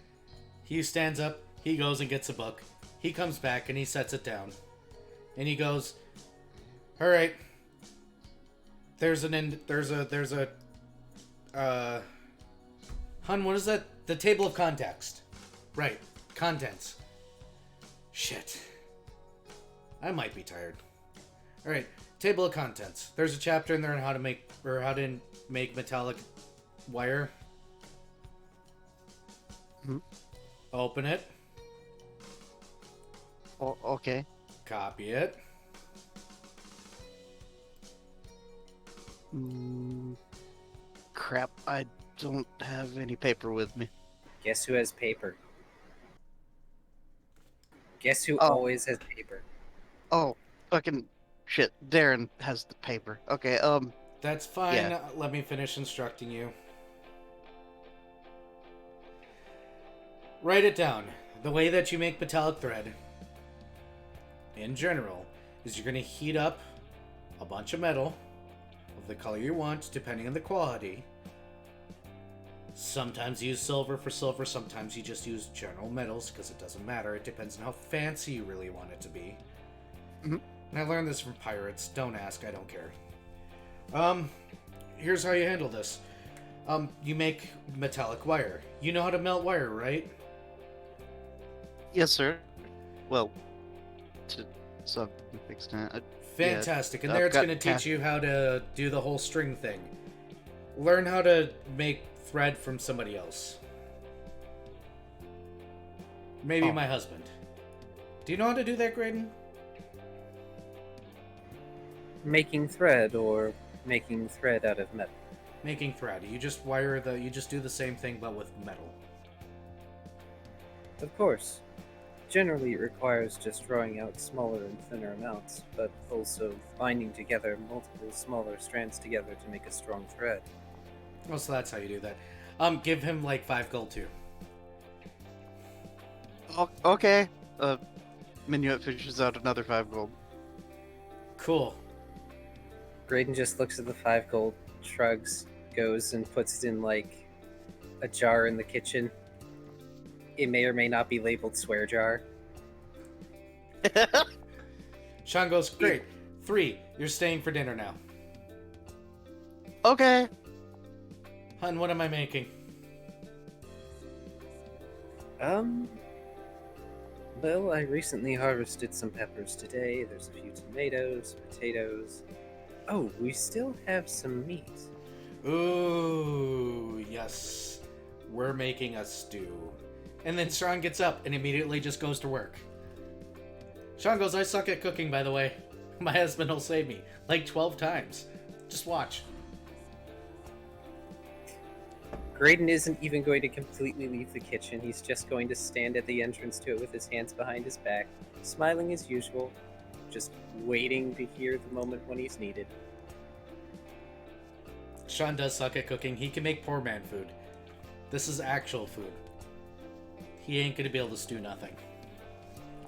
He stands up, he goes and gets a book. He comes back and he sets it down. And he goes, "Alright. Hun, what is that? The table of context. Right. Contents. Shit. I might be tired. Alright, table of contents. There's a chapter in there on how to make metallic wire. Hmm? Open it. Oh, okay. Copy it. Crap, I don't have any paper with me. Guess who has paper? Guess who Oh. always has paper? Oh, fucking shit. Darren has the paper. Okay, That's fine. Yeah. Let me finish instructing you. Write it down. The way that you make metallic thread, in general, is you're going to heat up a bunch of metal of the color you want, depending on the quality. Sometimes you use silver for silver, sometimes you just use general metals, because it doesn't matter. It depends on how fancy you really want it to be. Mhm. And I learned this from pirates. Don't ask, I don't care. Here's how you handle this. You make metallic wire. You know how to melt wire, right? yes, sir. Well, to some extent. Fantastic. And I've there it's got going to teach you how to do the whole string thing. Learn how to make thread from somebody else. Maybe Oh. my husband. Do you know how to do that, Graydon? Making thread or making thread out of metal? Making thread. You just do the same thing but with metal. Of course. Generally, it requires just drawing out smaller and thinner amounts, but also binding together multiple smaller strands together to make a strong thread. Oh, so that's how you do that. Give him like 5 gold too. Oh, okay. Minuet fishes out another 5 gold. Cool. Graydon just looks at the 5 gold, shrugs, goes and puts it in like a jar in the kitchen. It may or may not be labeled swear jar. Sean goes, great. 3, you're staying for dinner now. Okay. Hun, what am I making? Well, I recently harvested some peppers today. There's a few tomatoes, potatoes. Oh, we still have some meat. Ooh, yes. We're making a stew. And then Sean gets up and immediately just goes to work. Sean goes, I suck at cooking, by the way. My husband will save me. Like 12 times. Just watch. Graydon isn't even going to completely leave the kitchen. He's just going to stand at the entrance to it with his hands behind his back, smiling as usual, just waiting to hear the moment when he's needed. Sean does suck at cooking. He can make poor man food. This is actual food. He ain't gonna be able to stew nothing.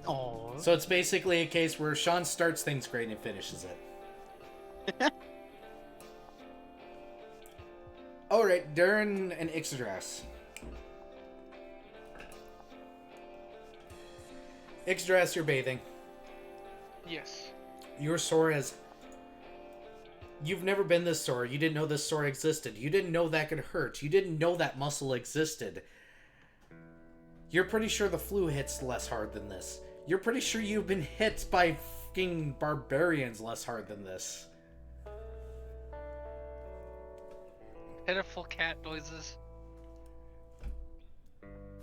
Aww. So it's basically a case where Sean starts things great and finishes it. Alright, Darren and Ixodras. Ixodras, you're bathing. Yes. You're sore as... You've never been this sore. You didn't know this sore existed. You didn't know that could hurt. You didn't know that muscle existed. You're pretty sure the flu hits less hard than this. You're pretty sure you've been hit by fucking barbarians less hard than this. Pitiful cat noises.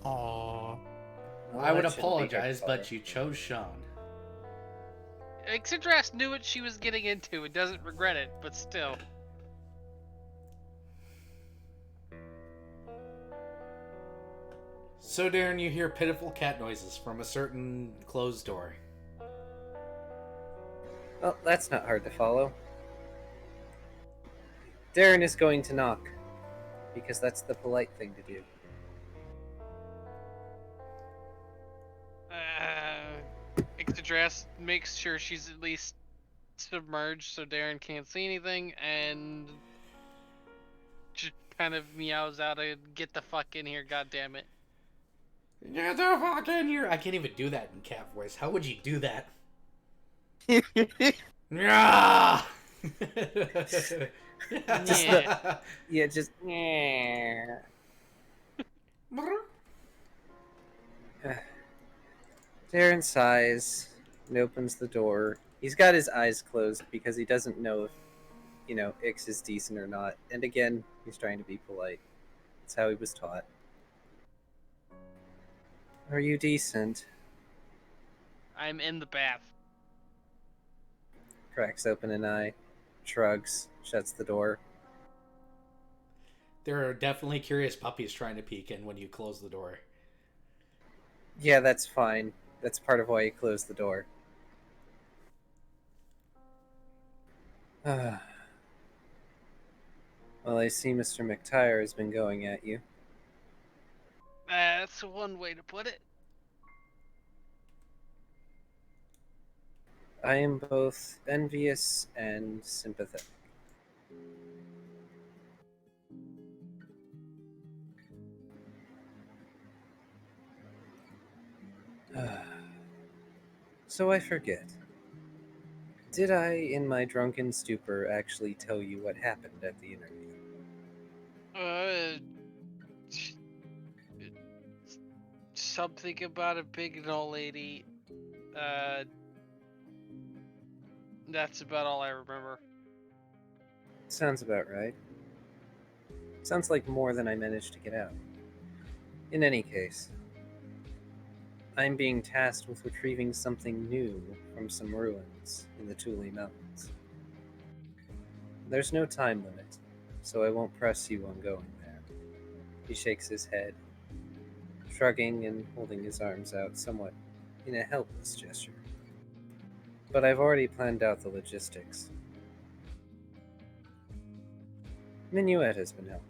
Aww. Well, I would that shouldn't be apologize, good but fun. you chose Sean. Ixodras knew what she was getting into and doesn't regret it, but still. So, Darren, you hear pitiful cat noises from a certain closed door. Well, that's not hard to follow. Darren is going to knock, because that's the polite thing to do. Ixodras makes sure she's at least submerged so Darren can't see anything, and kind of meows out a "Get the fuck in here, goddammit." Get the fuck in here! I can't even do that in cat voice. How would you do that? Yeah. Yeah. Yeah, just. Darren sighs and opens the door. He's got his eyes closed because he doesn't know if, Ix is decent or not. And again, he's trying to be polite. That's how he was taught. Are you decent? I'm in the bath. Cracks open an eye, shrugs, shuts the door. There are definitely curious puppies trying to peek in when you close the door. Yeah, that's fine. That's part of why he closed the door. Well, I see Mr. Mctier has been going at you. That's one way to put it. I am both envious and sympathetic. So I forget. Did I, in my drunken stupor, actually tell you what happened at the interview? Something about a big and old lady. Uh, that's about all I remember. Sounds about right. Sounds like more than I managed to get out. In any case, I'm being tasked with retrieving something new from some ruins in the Thule Mountains. There's no time limit, so I won't press you on going there. He shakes his head, shrugging and holding his arms out somewhat in a helpless gesture. But I've already planned out the logistics. Minuet has been helping.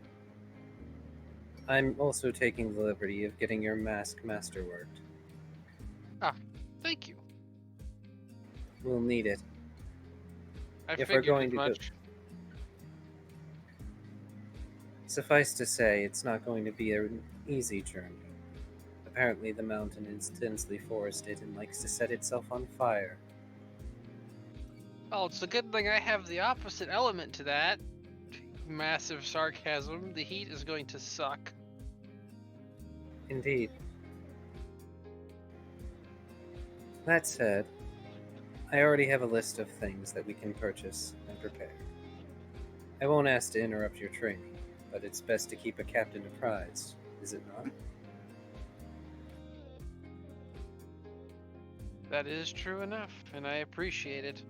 I'm also taking the liberty of getting your mask masterworked. Thank you. We'll need it. I If we're figured going as to go- much. Suffice to say, it's not going to be an easy journey. Apparently, the mountain is densely forested and likes to set itself on fire. Oh, it's a good thing I have the opposite element to that. Massive sarcasm. The heat is going to suck. Indeed. That said, I already have a list of things that we can purchase and prepare. I won't ask to interrupt your training, but it's best to keep a captain apprised, is it not? That is true enough, and I appreciate it.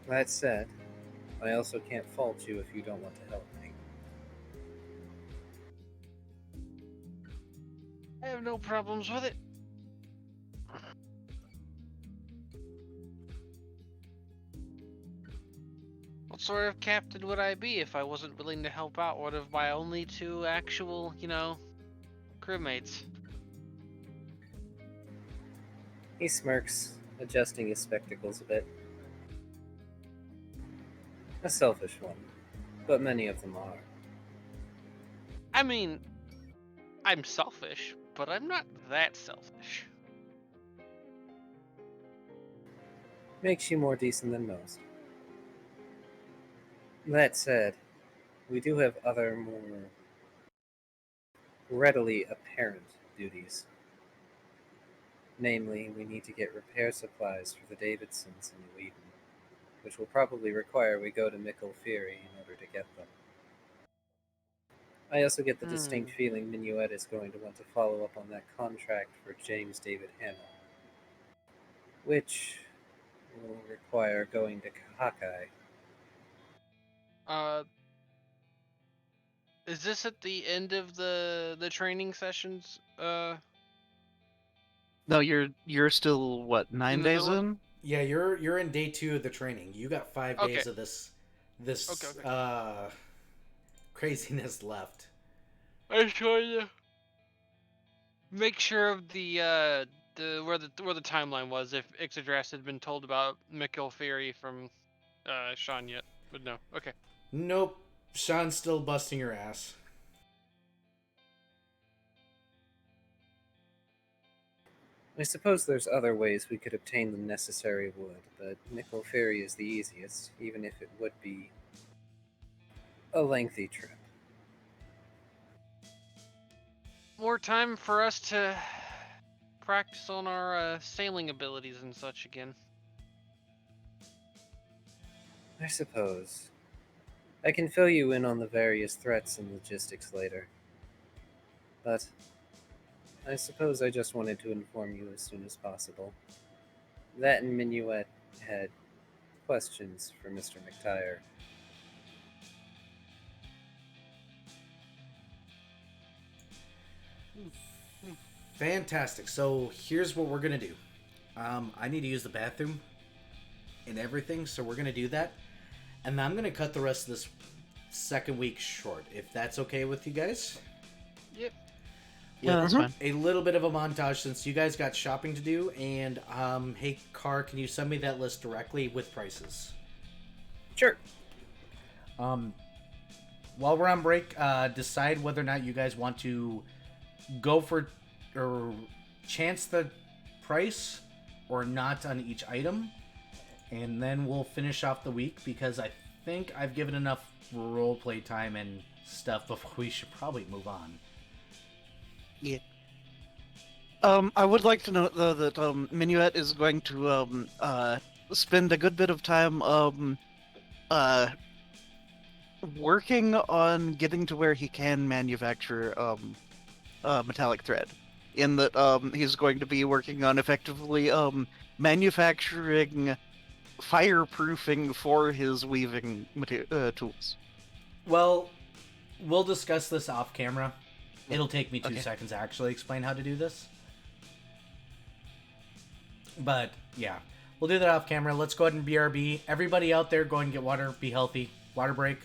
That said, I also can't fault you if you don't want to help me. I have no problems with it. What sort of captain would I be if I wasn't willing to help out one of my only two actual, crewmates? He smirks, adjusting his spectacles a bit. A selfish one, but many of them are. I mean, I'm selfish, but I'm not that selfish. Makes you more decent than most. That said, we do have other more readily apparent duties. Namely, we need to get repair supplies for the Davidsons in New Eden, which will probably require we go to Mctier in order to get them. I also get the distinct feeling Minuet is going to want to follow up on that contract for James David Hannah, which will require going to Kahakai. Is this at the end of the training sessions? No, you're still what, In 9 the days middle? in? Yeah, you're in day 2 of the training. You got 5 days Okay. of this Okay. craziness left. I should make sure of the where the timeline was, if Ixodras had been told about Mctier from Sean yet. But no. Okay. Nope. Sean's still busting your ass. I suppose there's other ways we could obtain the necessary wood, but Nickel Ferry is the easiest, even if it would be a lengthy trip. More time for us to practice on our sailing abilities and such again. I suppose. I can fill you in on the various threats and logistics later. But I suppose I just wanted to inform you as soon as possible. That and Minuet had questions for Mr. Mctier. Fantastic. So here's what we're gonna do. I need to use the bathroom and everything, so we're gonna do that, and I'm gonna cut the rest of this second week short, if that's okay with you guys. Yep. Yeah, that's fine. A little bit of a montage since you guys got shopping to do, and hey, Car, can you send me that list directly with prices? Sure. While we're on break, decide whether or not you guys want to go for or chance the price or not on each item, and then we'll finish off the week because I think I've given enough roleplay time and stuff before we should probably move on. Yeah. I would like to note though that Minuet is going to spend a good bit of time working on getting to where he can manufacture metallic thread. In that he's going to be working on effectively manufacturing fireproofing for his weaving tools. Well, we'll discuss this off camera. It'll take me 2 Okay. seconds to actually explain how to do this. But, yeah. We'll do that off camera. Let's go ahead and BRB. Everybody out there, go ahead and get water. Be healthy. Water break.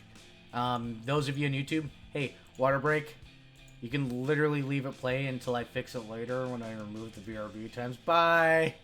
Those of you on YouTube, hey, water break. You can literally leave it play until I fix it later when I remove the BRB times. Bye!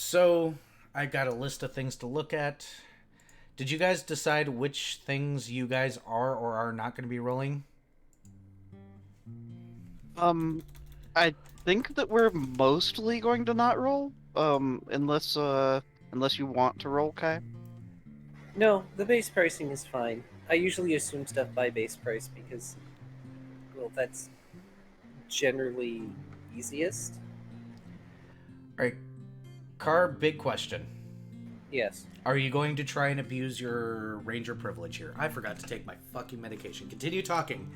So, I got a list of things to look at. Did you guys decide which things you guys are or are not going to be rolling? I think that we're mostly going to not roll. Unless you want to roll, Kai. No, the base pricing is fine. I usually assume stuff by base price because, well, that's generally easiest. Alright, Car, big question. Yes. Are you going to try and abuse your ranger privilege here? I forgot to take my fucking medication. Continue talking.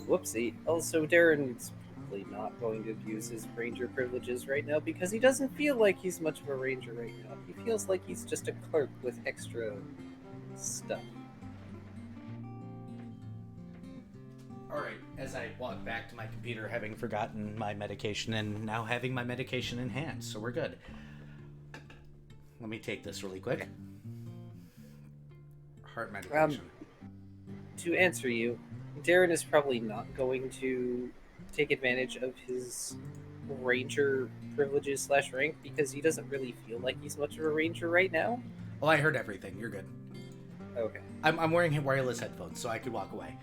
Whoopsie. Also, Darren's probably not going to abuse his ranger privileges right now because he doesn't feel like he's much of a ranger right now. He feels like he's just a clerk with extra stuff. Alright, as I walk back to my computer, having forgotten my medication and now having my medication in hand, so we're good. Let me take this really quick. Heart medication. To answer you, Darren is probably not going to take advantage of his ranger privileges / rank because he doesn't really feel like he's much of a ranger right now. Well, I heard everything. You're good. Okay. I'm wearing wireless headphones, so I could walk away.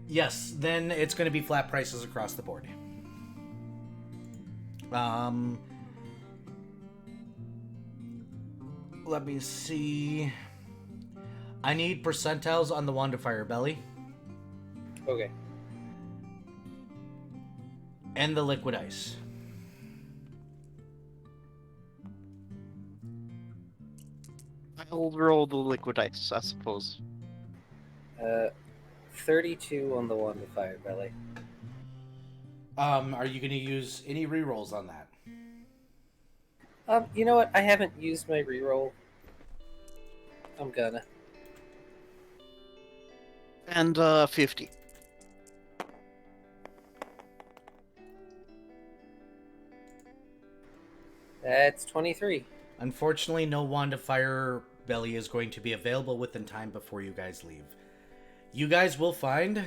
Yes, then it's going to be flat prices across the board. Let me see. I need percentiles on the Wand of Fire Belly. Okay. And the Liquid Ice. I'll roll the liquid ice, I suppose. 32 on the Wand of Fire Belly. Are you going to use any rerolls on that? You know what? I haven't used my reroll. I'm gonna. And 50. That's 23. Unfortunately, no Wand of Fire Belly is going to be available within time before you guys leave. You guys will find...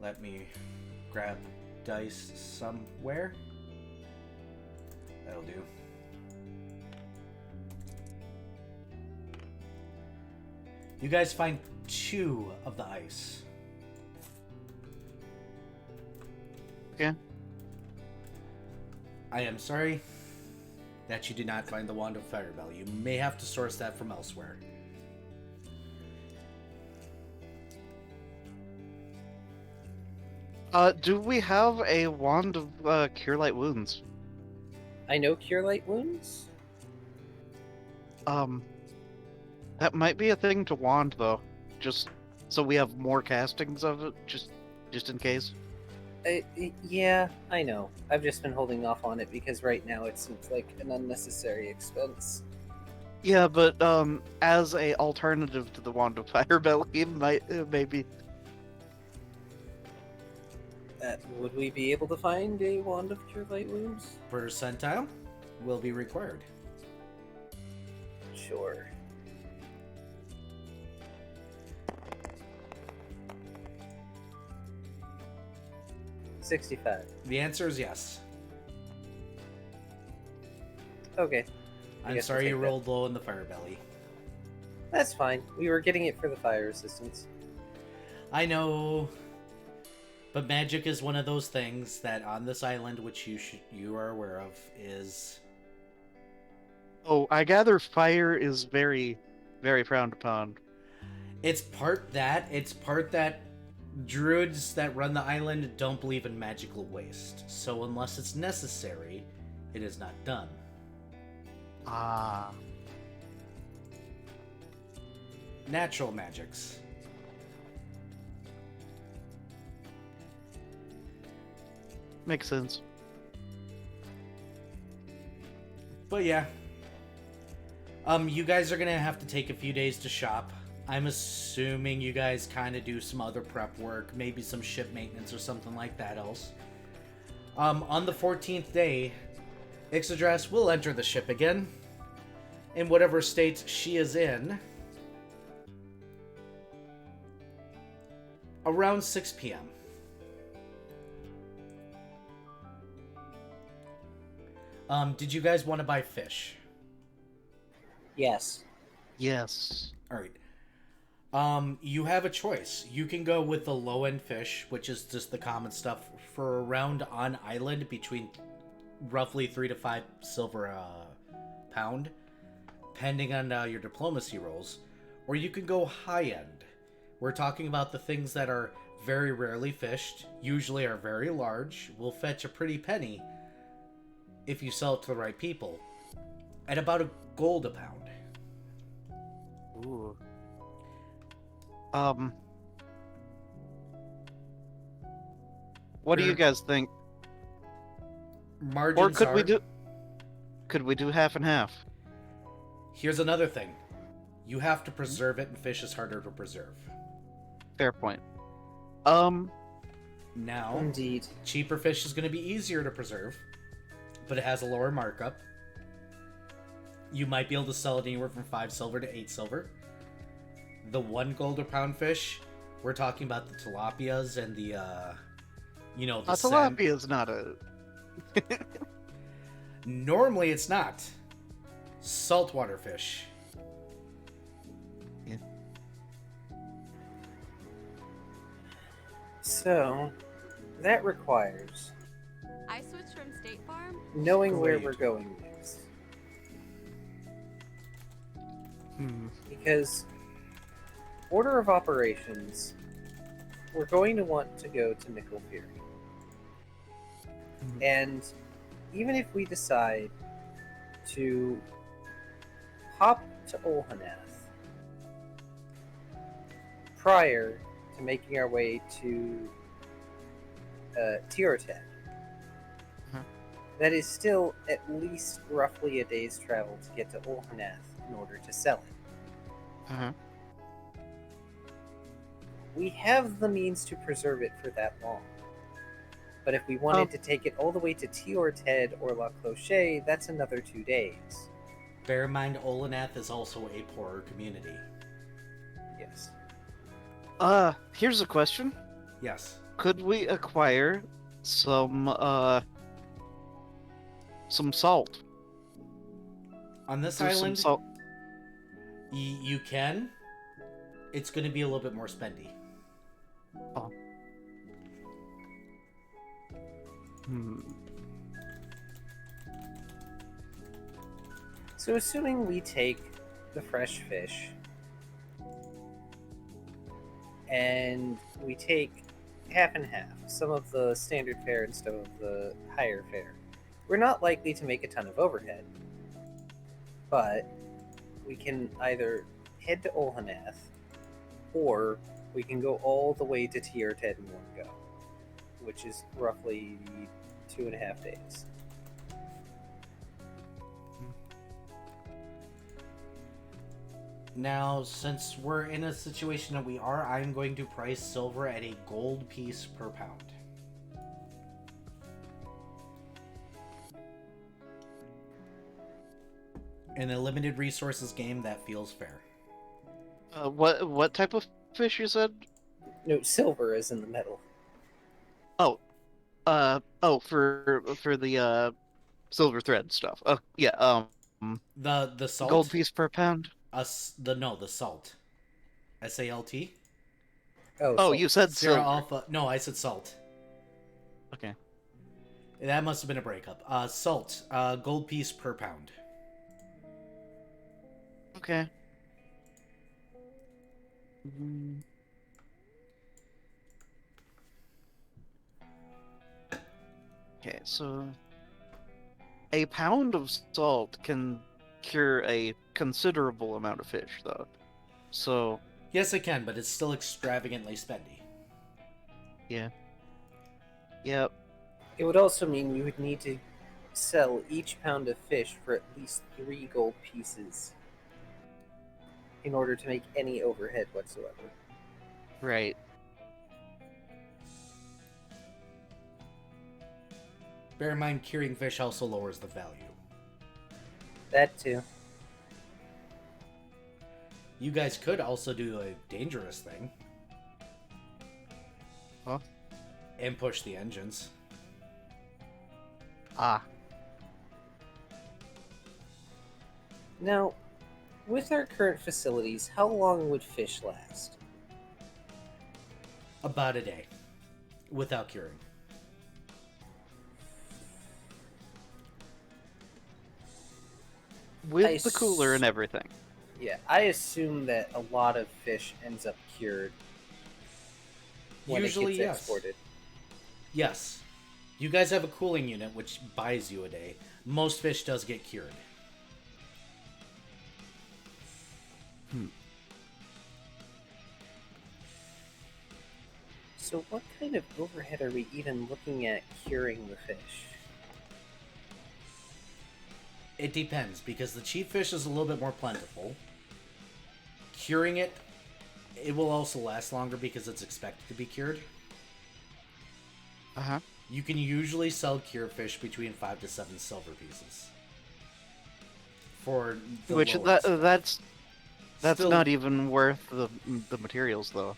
Let me grab dice somewhere. That'll do. You guys find 2 of the ice. Okay. I am sorry that you did not find the Wand of Fire Belly. You may have to source that from elsewhere. Do we have a wand of Cure Light Wounds? I know Cure Light Wounds. That might be a thing to wand though, just so we have more castings of it, just in case. Yeah, I know. I've just been holding off on it because right now it seems like an unnecessary expense. Yeah, but as a alternative to the Wand of Fire Belly, it might maybe. Would we be able to find a Wand of Cure Light Wounds? Percentile will be required. Sure. $65. The answer is yes. Okay. I I'm guess sorry we'll you take rolled low in the Fire Belly. That's fine. We were getting it for the fire resistance. I know, but magic is one of those things that on this island, which you are aware of, is... Oh, I gather fire is very, very frowned upon. It's part that druids that run the island don't believe in magical waste. So unless it's necessary, it is not done. Ah. Natural magics. Makes sense. But yeah. You guys are gonna have to take a few days to shop. I'm assuming you guys kind of do some other prep work, maybe some ship maintenance or something like that else. On the 14th day, Ixodras will enter the ship again, in whatever state she is in, around 6 p.m. Did you guys want to buy fish? Yes. Yes. All right. You have a choice. You can go with the low-end fish, which is just the common stuff for around on island between roughly 3 to 5 silver a pound, depending on your diplomacy rolls. Or you can go high-end. We're talking about the things that are very rarely fished, usually are very large, will fetch a pretty penny if you sell it to the right people, at about a gold a pound. Ooh. What do you guys think? Margins Or could are... we do half and half? Here's another thing. You have to preserve it, and fish is harder to preserve. Fair point. Now, Indeed. cheaper fish is going to be easier to preserve, but it has a lower markup. You might be able to sell it anywhere from 5 silver to 8 silver. The 1 gold a pound fish, we're talking about the tilapias and the, the tilapia is not a... Normally it's not. Saltwater fish. Yeah. So, that requires I switched from State Farm. knowing where Great. we're going next. Hmm. Because, order of operations, we're going to want to go to Mctier. Mhm. And even if we decide to hop to Olhanath prior to making our way to Tiertet, Mhm. that is still at least roughly a day's travel to get to Olhanath in order to sell it. Uh-huh. We have the means to preserve it for that long. But if we wanted to take it all the way to Tiertet or La Cloche, that's another 2 days. Bear in mind, Olanath is also a poorer community. Yes. Here's a question. Yes. Could we acquire some salt? On this Do some island, salt. you can. It's going to be a little bit more spendy. Oh. Hmm. So assuming we take the fresh fish and we take half and half, some of the standard fare and some of the higher fare, we're not likely to make a ton of overhead. But we can either head to Olhanath or we can go all the way to Tiertet in one go, which is roughly 2.5 days. Now, since we're in a situation that we are, I'm going to price silver at a gold piece per pound. In a limited resources game, that feels fair. What type of fish you said? No, silver is in the middle. For the silver thread stuff. Oh, yeah. The salt. Gold piece per pound. The salt. SALT. Oh, Oh, so you said Sierra silver. Alpha. No, I said salt. Okay. That must have been a breakup. Salt. Gold piece per pound. Okay. Mm. Okay, so a pound of salt can cure a considerable amount of fish, though. So, Yes, it can, but it's still extravagantly spendy. yeah. Yep. it would also mean we would need to sell each pound of fish for at least 3 gold pieces in order to make any overhead whatsoever. Right. Bear in mind, curing fish also lowers the value. That too. You guys could also do a dangerous thing. Huh? And push the engines. Ah. Now, with our current facilities, how long would fish last? About a day, without curing. With the cooler and everything. Yeah, I assume that a lot of fish ends up cured when Usually, it yes. gets exported. Yes. You guys have a cooling unit, which buys you a day. Most fish does get cured. So what kind of overhead are we even looking at curing the fish? It depends, because the cheap fish is a little bit more plentiful. Curing it, it will also last longer because it's expected to be cured. Uh-huh. You can usually sell cured fish between 5 to 7 silver pieces. For the Which lower stuff. that's Still, not even worth the materials though.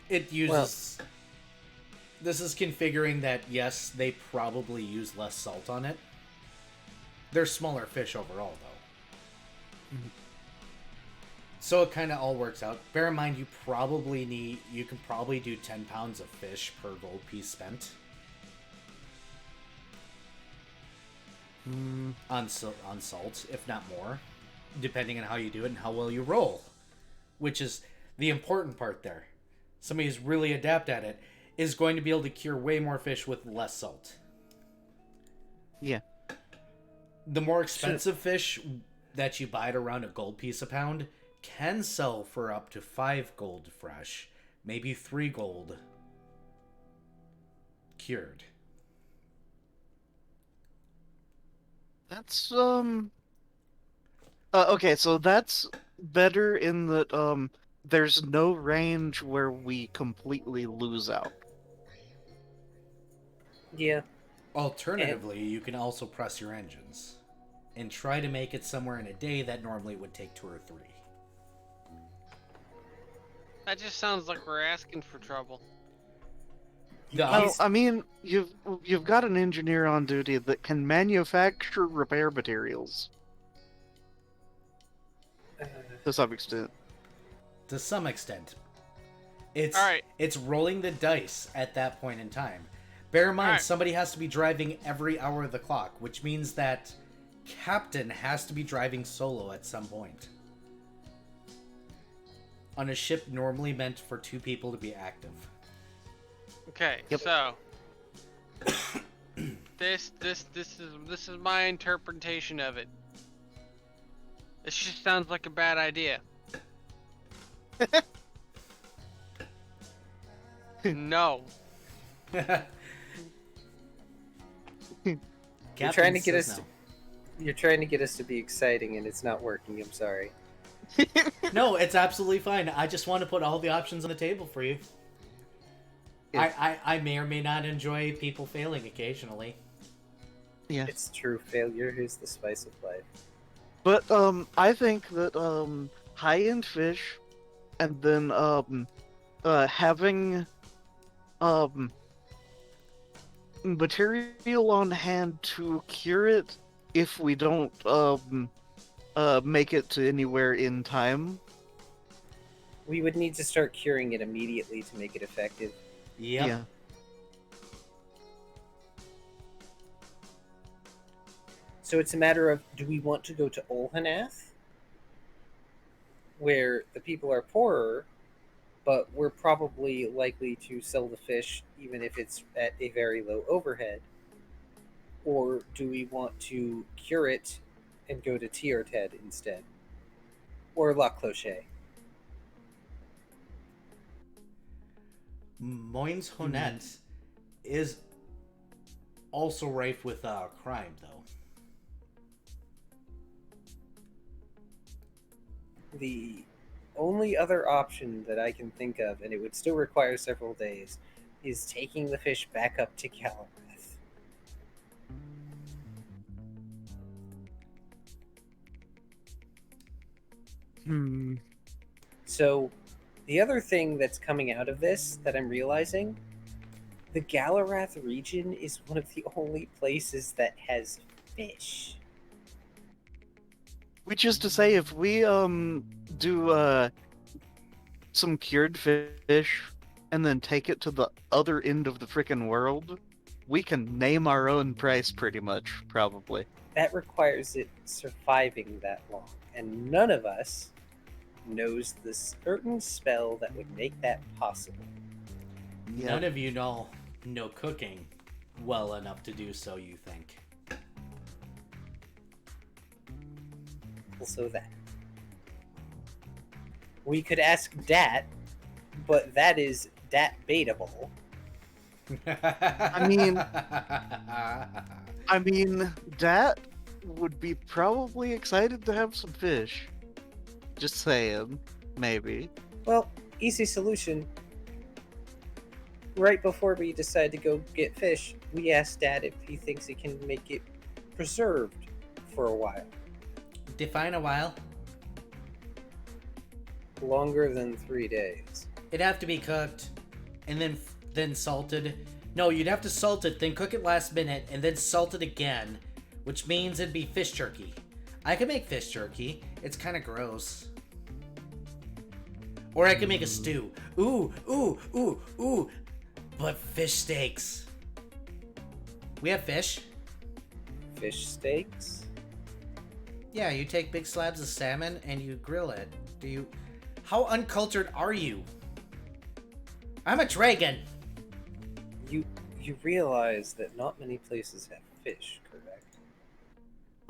It uses... This is configuring that, yes, they probably use less salt on it. They're smaller fish overall, though. Mhm. So it kind of all works out. Bear in mind, you can probably do 10 pounds of fish per gold piece spent. On salt, if not more. Depending on how you do it and how well you roll. Which is the important part there. Somebody who's really adept at it is going to be able to cure way more fish with less salt. Yeah. The more expensive fish that you buy at around a gold piece a pound can sell for up to 5 gold fresh, maybe 3 gold cured. That's okay, so that's better in that there's no range where we completely lose out. Yeah. Alternatively, you can also press your engines and try to make it somewhere in a day that normally would take 2 or 3. That just sounds like we're asking for trouble. Well, I mean, you've got an engineer on duty that can manufacture repair materials to some extent. To some extent. It's All right. it's rolling the dice at that point in time. Bear in mind, Alright. somebody has to be driving every hour of the clock, which means that captain has to be driving solo at some point. On a ship normally meant for 2 people to be active. Okay, Yep. so this is my interpretation of it. This just sounds like a bad idea. No. You're trying to get us. You're trying to get us to be exciting, and it's not working. I'm sorry. No, it's absolutely fine. I just want to put all the options on the table for you. I may or may not enjoy people failing occasionally. Yeah. It's true. Failure is the spice of life. But I think that high-end fish, and then having material on hand to cure it if we don't make it to anywhere in time. We would need to start curing it immediately to make it effective. Yep. Yeah. So it's a matter of, do we want to go to Olhanath, where the people are poorer, but we're probably likely to sell the fish even if it's at a very low overhead? Or do we want to cure it and go to Tierted instead? Or La Cloche? Moins Honnet is also rife with crime, though. The only other option that I can think of, and it would still require several days, is taking the fish back up to Galarath. So, the other thing that's coming out of this that I'm realizing, the Galarath region is one of the only places that has fish. Which is to say, if we do some cured fish and then take it to the other end of the frickin' world, we can name our own price pretty much, probably. That requires it surviving that long, and none of us knows the certain spell that would make that possible. Yeah. None of you know cooking well enough to do so, you think. Also that. We could ask Dat, but that is Dat-baitable. I mean, Dat would be probably excited to have some fish. Just saying, maybe. Well, easy solution. Right before we decide to go get fish, we asked Dad if he thinks he can make it preserved for a while. Define a while. Longer than 3 days. It'd have to be cooked, and then salted. No, you'd have to salt it, then cook it last minute, and then salt it again, which means it'd be fish jerky. I could make fish jerky. It's kind of gross. Or I could make a stew. Ooh. But fish steaks. We have fish. Fish steaks? Yeah, you take big slabs of salmon and you grill it. How uncultured are you? I'm a dragon. You realize that not many places have fish, correct?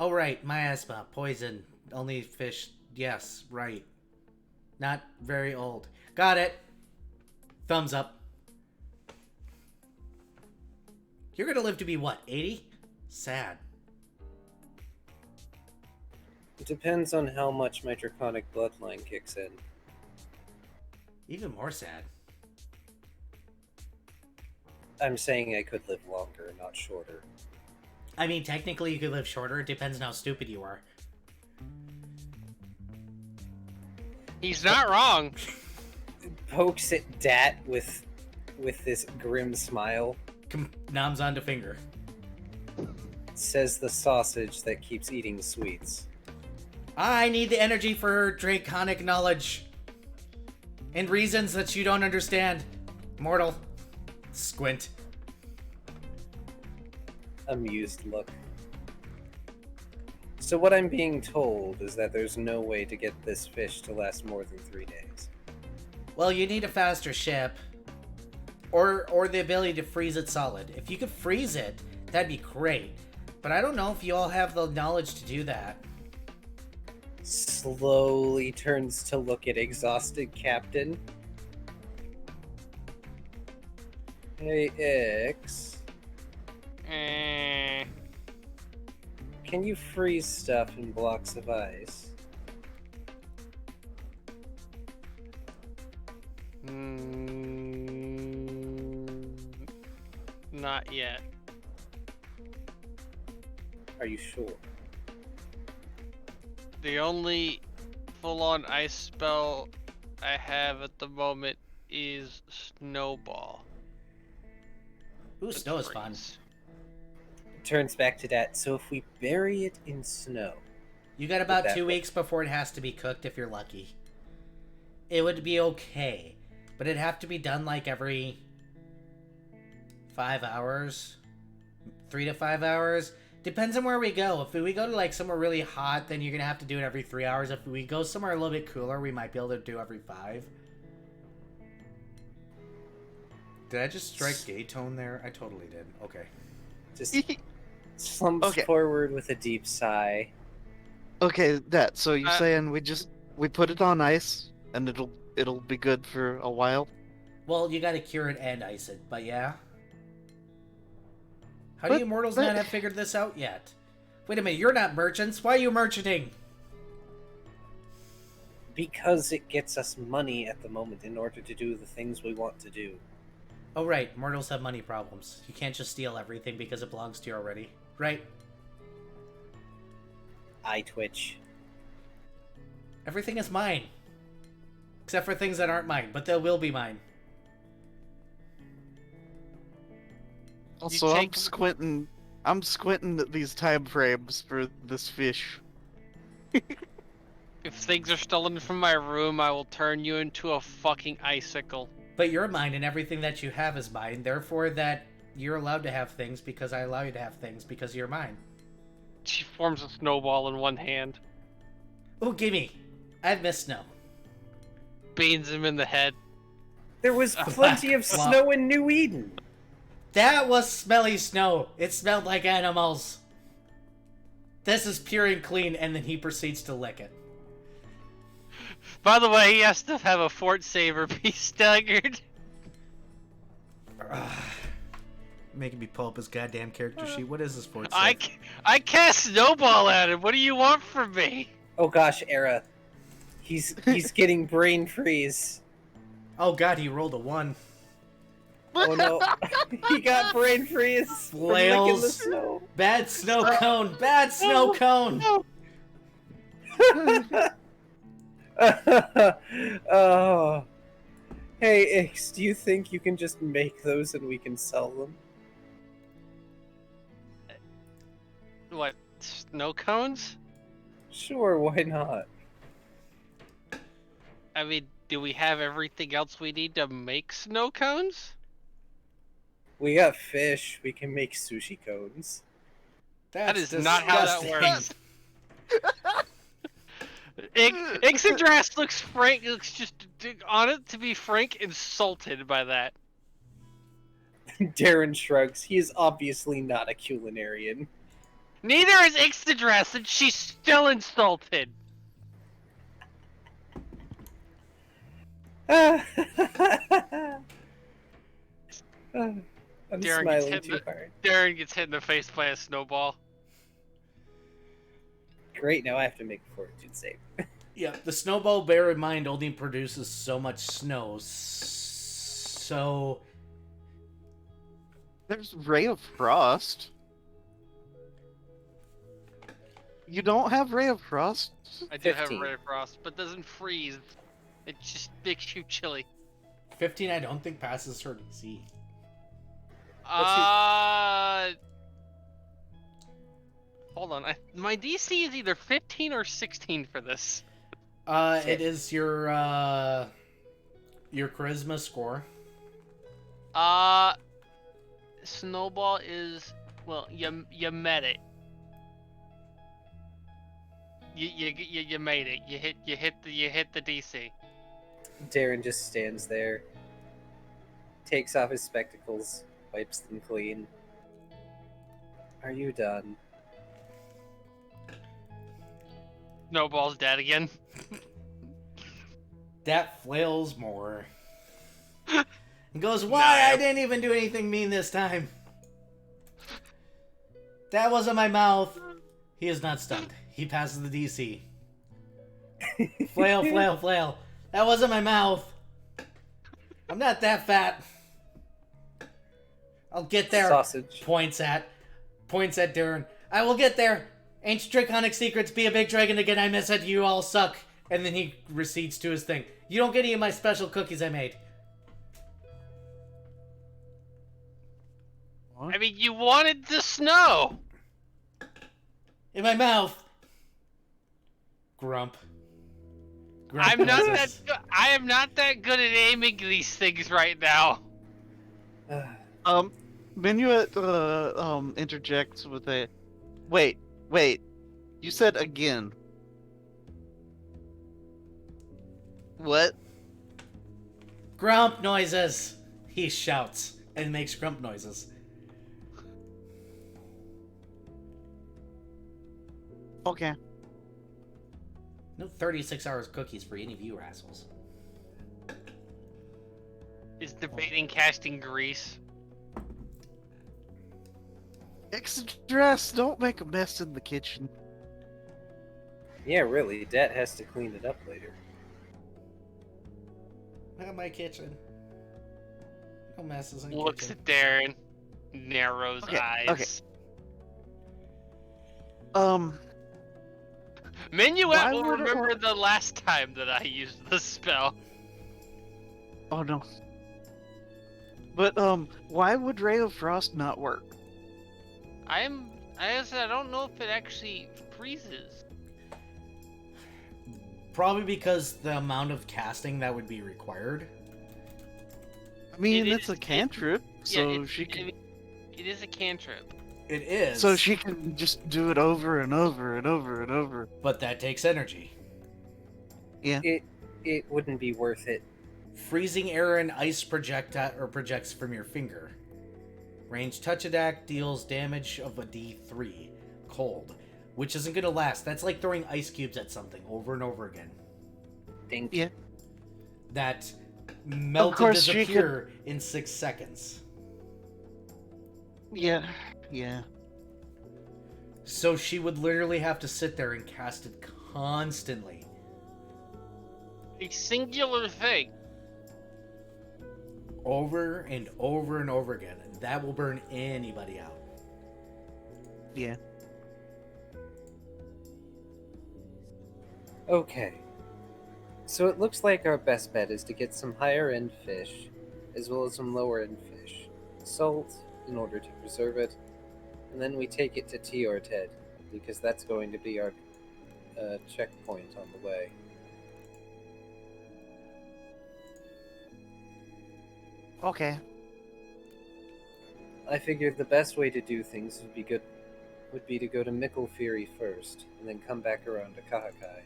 Oh, right. Miasma. Poison. Only fish. Yes, right. Not very old. Got it. Thumbs up. You're gonna live to be what, 80? Sad. It depends on how much my draconic bloodline kicks in. Even more sad. I'm saying I could live longer, not shorter. I mean, technically you could live shorter. It depends on how stupid you are. He's not wrong. Pokes at Dat with this grim smile. Noms onto finger. Says the sausage that keeps eating sweets. I need the energy for draconic knowledge. And reasons that you don't understand. Mortal. Squint. Amused look. So what I'm being told is that there's no way to get this fish to last more than 3 days. Well, you need a faster ship. Or the ability to freeze it solid. If you could freeze it, that'd be great. But I don't know if you all have the knowledge to do that. Slowly turns to look at exhausted Captain. Hey, X. Can you freeze stuff in blocks of ice? Not yet. Are you sure? The only full-on ice spell I have at the moment is Snowball. Ooh, With snow is fun. freeze. Turns back to that. So if we bury it in snow, You got about that 2 work? weeks before it has to be cooked if you're lucky. It would be okay. But it'd have to be done like every 5 hours. 3 to 5 hours. Depends on where we go. If we go to like somewhere really hot, then you're gonna have to do it every 3 hours. If we go somewhere a little bit cooler, we might be able to do every 5. Did I just strike gay tone there? I totally did. Okay. just slumps Okay. forward with a deep sigh. Okay, that. So you're Uh, saying we put it on ice and it'll be good for a while? Well, you gotta cure it and ice it, but yeah. How do But- you mortals but- not have figured this out yet? Wait a minute, you're not merchants. Why are you merchanting? Because it gets us money at the moment in order to do the things we want to do. Oh, right. Mortals have money problems. You can't just steal everything because it belongs to you already. Right? I twitch. Everything is mine. Except for things that aren't mine, but they will be mine. Also, take- I'm squinting at these time frames for this fish. If things are stolen from my room, I will turn you into a fucking icicle. But you're mine, and everything that you have is mine. Therefore, that you're allowed to have things because I allow you to have things because you're mine. She forms a snowball in one hand, Oh, gimme! I've missed snow. beans him in the head. There was plenty of Well- snow in New Eden. That was smelly snow. It smelled like animals. This is pure and clean, and then he proceeds to lick it. By the way, he has to have a fort saver be staggered. Making me pull up his goddamn character sheet. What is this for? I cast snowball at him. What do you want from me? Oh gosh, Era. He's getting brain freeze. Oh god, he rolled a 1. Oh no. He got brain freeze from licking the Flails. snow. Bad snow cone! Bad snow cone! Oh. Hey, Ix, do you think you can just make those and we can sell them? What, snow cones? Sure, why not? I mean, do we have everything else we need to make snow cones? We got fish, we can make sushi cones. That That's is not how that disgusting. works. Ixodras looks just on it to be frank, insulted by that. Darren shrugs. He is obviously not a culinarian. Neither is Ixodras, and she's still insulted. I'm Darren smiling gets too hit hard. Darren gets hit in the face by a snowball. Great, now I have to make a fortitude save. Yeah, the snowball, bear in mind, only produces so much snow. So... There's Ray of Frost. You don't have Ray of Frost? I do have 15. red frost, but doesn't freeze. It just makes you chilly. 15 I don't think passes her DC. Hold on. My DC is either 15 or 16 for this. It is your charisma score. Snowball is, well, you met it. You made it. You hit the DC. Darren just stands there, takes off his spectacles, wipes them clean. Are you done? Snowball's dead again. That flails more. And goes, why? Nah. I didn't even do anything mean this time. That wasn't my mouth. He is not stunned. He passes the DC. Flail, flail, flail. That wasn't my mouth. I'm not that fat. I'll get there. Sausage. Points at Darren. I will get there. Ancient Draconic Secrets, be a big dragon again. I miss it. You all suck. And then he recedes to his thing. You don't get any of my special cookies I made. I mean, you wanted the snow. In my mouth. Grump. I'm not that. noises. I am not that good at aiming these things right now. Minuet interjects with a wait, you said again. What? Grump noises. He shouts and makes grump noises. Okay. No 36 hours cookies for any of you assholes. Is debating casting grease. Extra, don't make a mess in the kitchen. Yeah, really, Dad has to clean it up later. Not my kitchen. No messes in the Looks kitchen. at Darren, narrows Okay, eyes. okay. Minuet Why will would it remember work? the last time that I used the spell. Oh no. But why would Ray of Frost not work? I don't know if it actually freezes. Probably because the amount of casting that would be required. I mean, It it's is- a cantrip, so she can. It is a cantrip. It is. So she can just do it over and over and over and over. But that takes energy. Yeah. It wouldn't be worth it. Freezing air and ice projects from your finger. Range touch attack deals damage of a D3. Cold. Which isn't gonna last. That's like throwing ice cubes at something over and over again. Think. Yeah. That melt and course she disappear in 6 seconds. Yeah. Yeah. So she would literally have to sit there and cast it constantly. A singular thing. Over and over and over again. That will burn anybody out. Yeah. Okay. So it looks like our best bet is to get some higher end fish, as well as some lower end fish. Salt, in order to preserve it, and then we take it to Tiorted, because that's going to be our checkpoint on the way. Okay. I figured the best way to do things would be to go to Mctier first, and then come back around to Kahakai.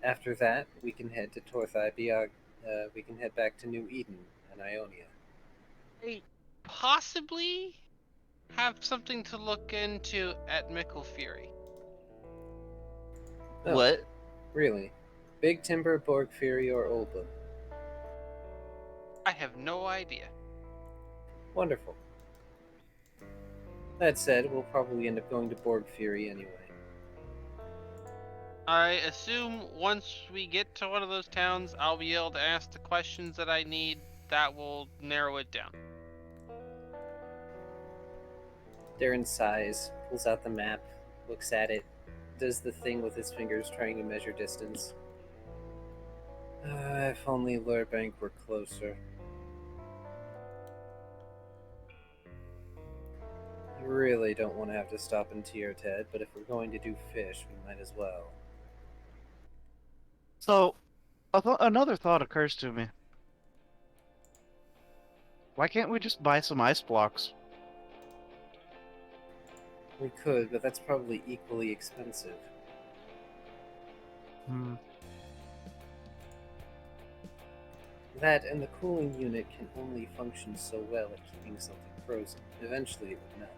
After that, we can head to Torthai. We can head back to New Eden and Ionia. Hey, possibly have something to look into at Mctier. Oh, What? Really? Big Timber, Borg Fury, or Oldham? I have no idea. Wonderful. That said, we'll probably end up going to Borg Fury anyway. I assume once we get to one of those towns, I'll be able to ask the questions that I need. That will narrow it down. Darren sighs, pulls out the map, looks at it, does the thing with his fingers trying to measure distance. If only Lurbank were closer. I really don't want to have to stop in Tiorted, but if we're going to do fish, we might as well. So, another thought occurs to me. Why can't we just buy some ice blocks? We could, but that's probably equally expensive. Hmm. That and the cooling unit can only function so well at keeping something frozen. Eventually it would melt.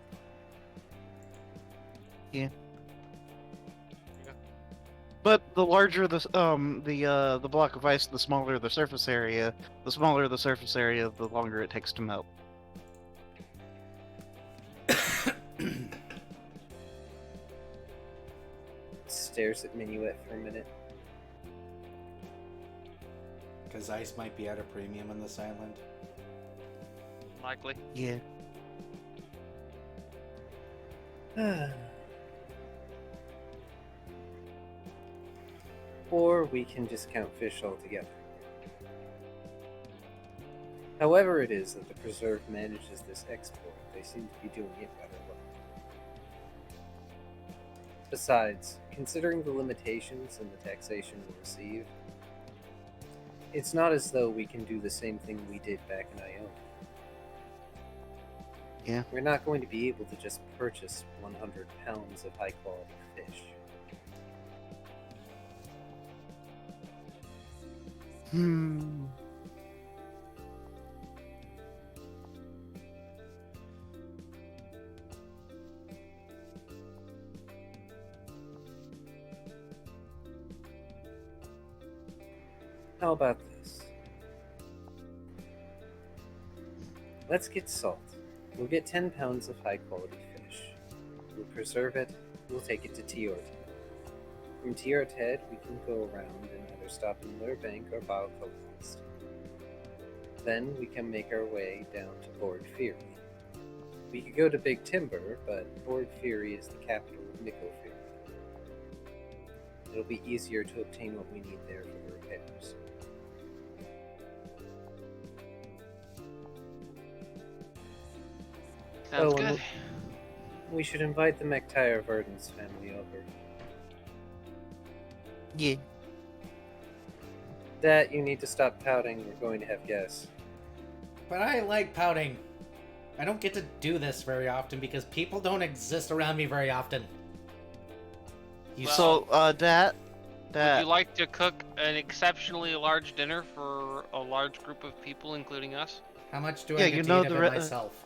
But the larger the block of ice, the smaller the surface area. The smaller the surface area, the longer it takes to melt. Stares at Minuet for a minute. Because ice might be at a premium on this island. Likely. Yeah. Or we can discount fish altogether. However it is that the preserve manages this export, they seem to be doing it rather well. Besides, considering the limitations and the taxation we receive, it's not as though we can do the same thing we did back in Ionia. Yeah. We're not going to be able to just purchase 100 pounds of high quality fish. Hmm. How about this? Let's get salt. We'll get 10 pounds of high quality fish. We'll preserve it. We'll take it to Tiorted. From Tiorted, we can go around and either stop in Lurbank or Baukoast. Then we can make our way down to Borg Fury. We could go to Big Timber, but Borg Fury is the capital of Mctier. It'll be easier to obtain what we need there for the repairs. Sounds and good. we should invite the Mctier Verdens family over. Yeah. That you need to stop pouting. We're going to have guests. But I like pouting. I don't get to do this very often because people don't exist around me very often. You Well, So, that Would you like to cook an exceptionally large dinner for a large group of people, including us? how much do Yeah, I you get to know eat of the it re- myself?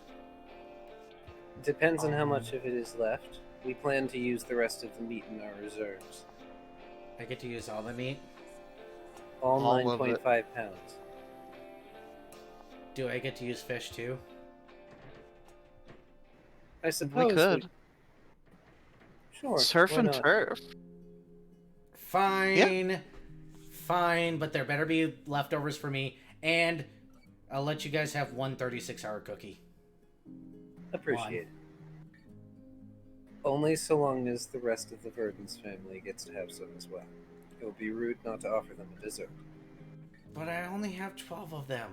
Depends on how much of it is left. We plan to use the rest of the meat in our reserves. I get to use all the meat? All All of it. 9.5 pounds. Do I get to use fish too? I suppose We could. Sure. Surf why and not? turf. Fine. Fine, but there better be leftovers for me. And I'll let you guys have one 36-hour cookie. Appreciate it. Only so long as the rest of the Verdens family gets to have some as well. It would be rude not to offer them a dessert. But I only have 12 of them.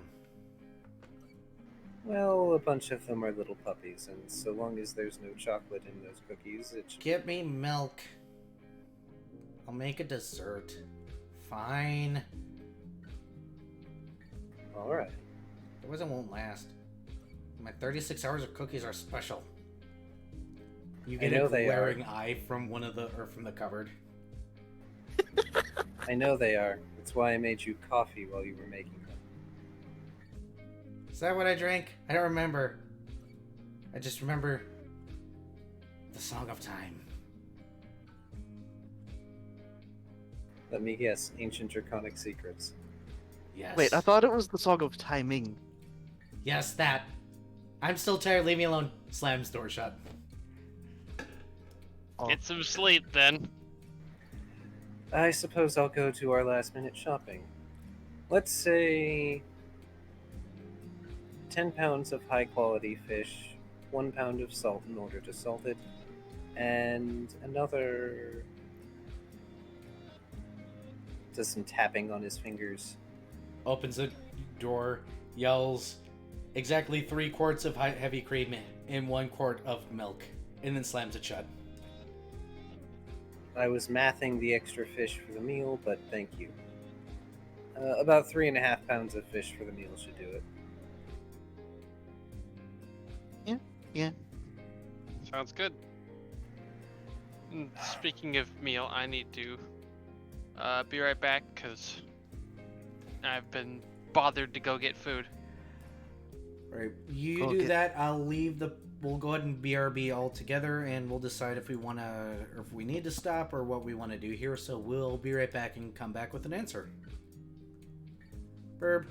Well, a bunch of them are little puppies, and so long as there's no chocolate in those cookies, it should... Get me milk. I'll make a dessert. Fine. Alright. Otherwise it won't last. My 36 hours of cookies are special. You get know a they are. glaring eye from from the cupboard. I know they are. That's why I made you coffee while you were making them. Is that what I drank? I don't remember. I just remember the Song of Time. Let me guess, ancient draconic secrets. Yes. Wait, I thought it was the Song of Timing. Yes, that. I'm still tired. Leave me alone. Slams door shut. Oh. Get some sleep then. I suppose I'll go to our last minute shopping. Let's say 10 pounds of high quality fish, 1 pound of salt in order to salt it, and another. Does some tapping on his fingers. Opens the door, yells, exactly 3 quarts of heavy cream and 1 quart of milk, and then slams it shut. I was mathing the extra fish for the meal, but thank you. About 3.5 pounds of fish for the meal should do it. Yeah. Sounds good. Speaking of meal, I need to be right back because I've been bothered to go get food. Right. You Go do get- that. I'll leave the. We'll go ahead and BRB all together, and we'll decide if we want to, or if we need to stop, or what we want to do here. So we'll be right back and come back with an answer. Burb.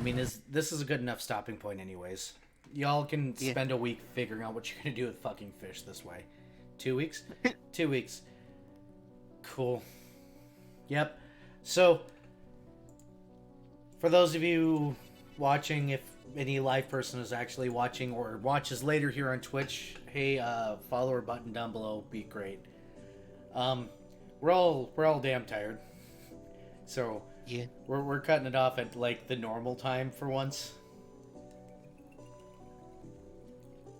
mean, this is a good enough stopping point anyways. Y'all can Yeah. spend a week figuring out what you're gonna do with fucking fish this way. 2 weeks? 2 weeks. Cool. Yep. So, for those of you watching, if any live person is actually watching or watches later here on Twitch, hey, follower button down below, be great. We're all damn tired. So, Yeah. we're cutting it off at like the normal time for once.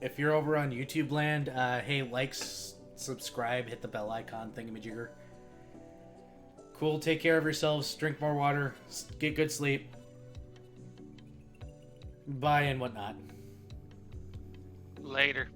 If you're over on YouTube land, hey, like, subscribe, hit the bell icon thingamajigger. Cool, take care of yourselves, drink more water, get good sleep. Bye and whatnot. Later.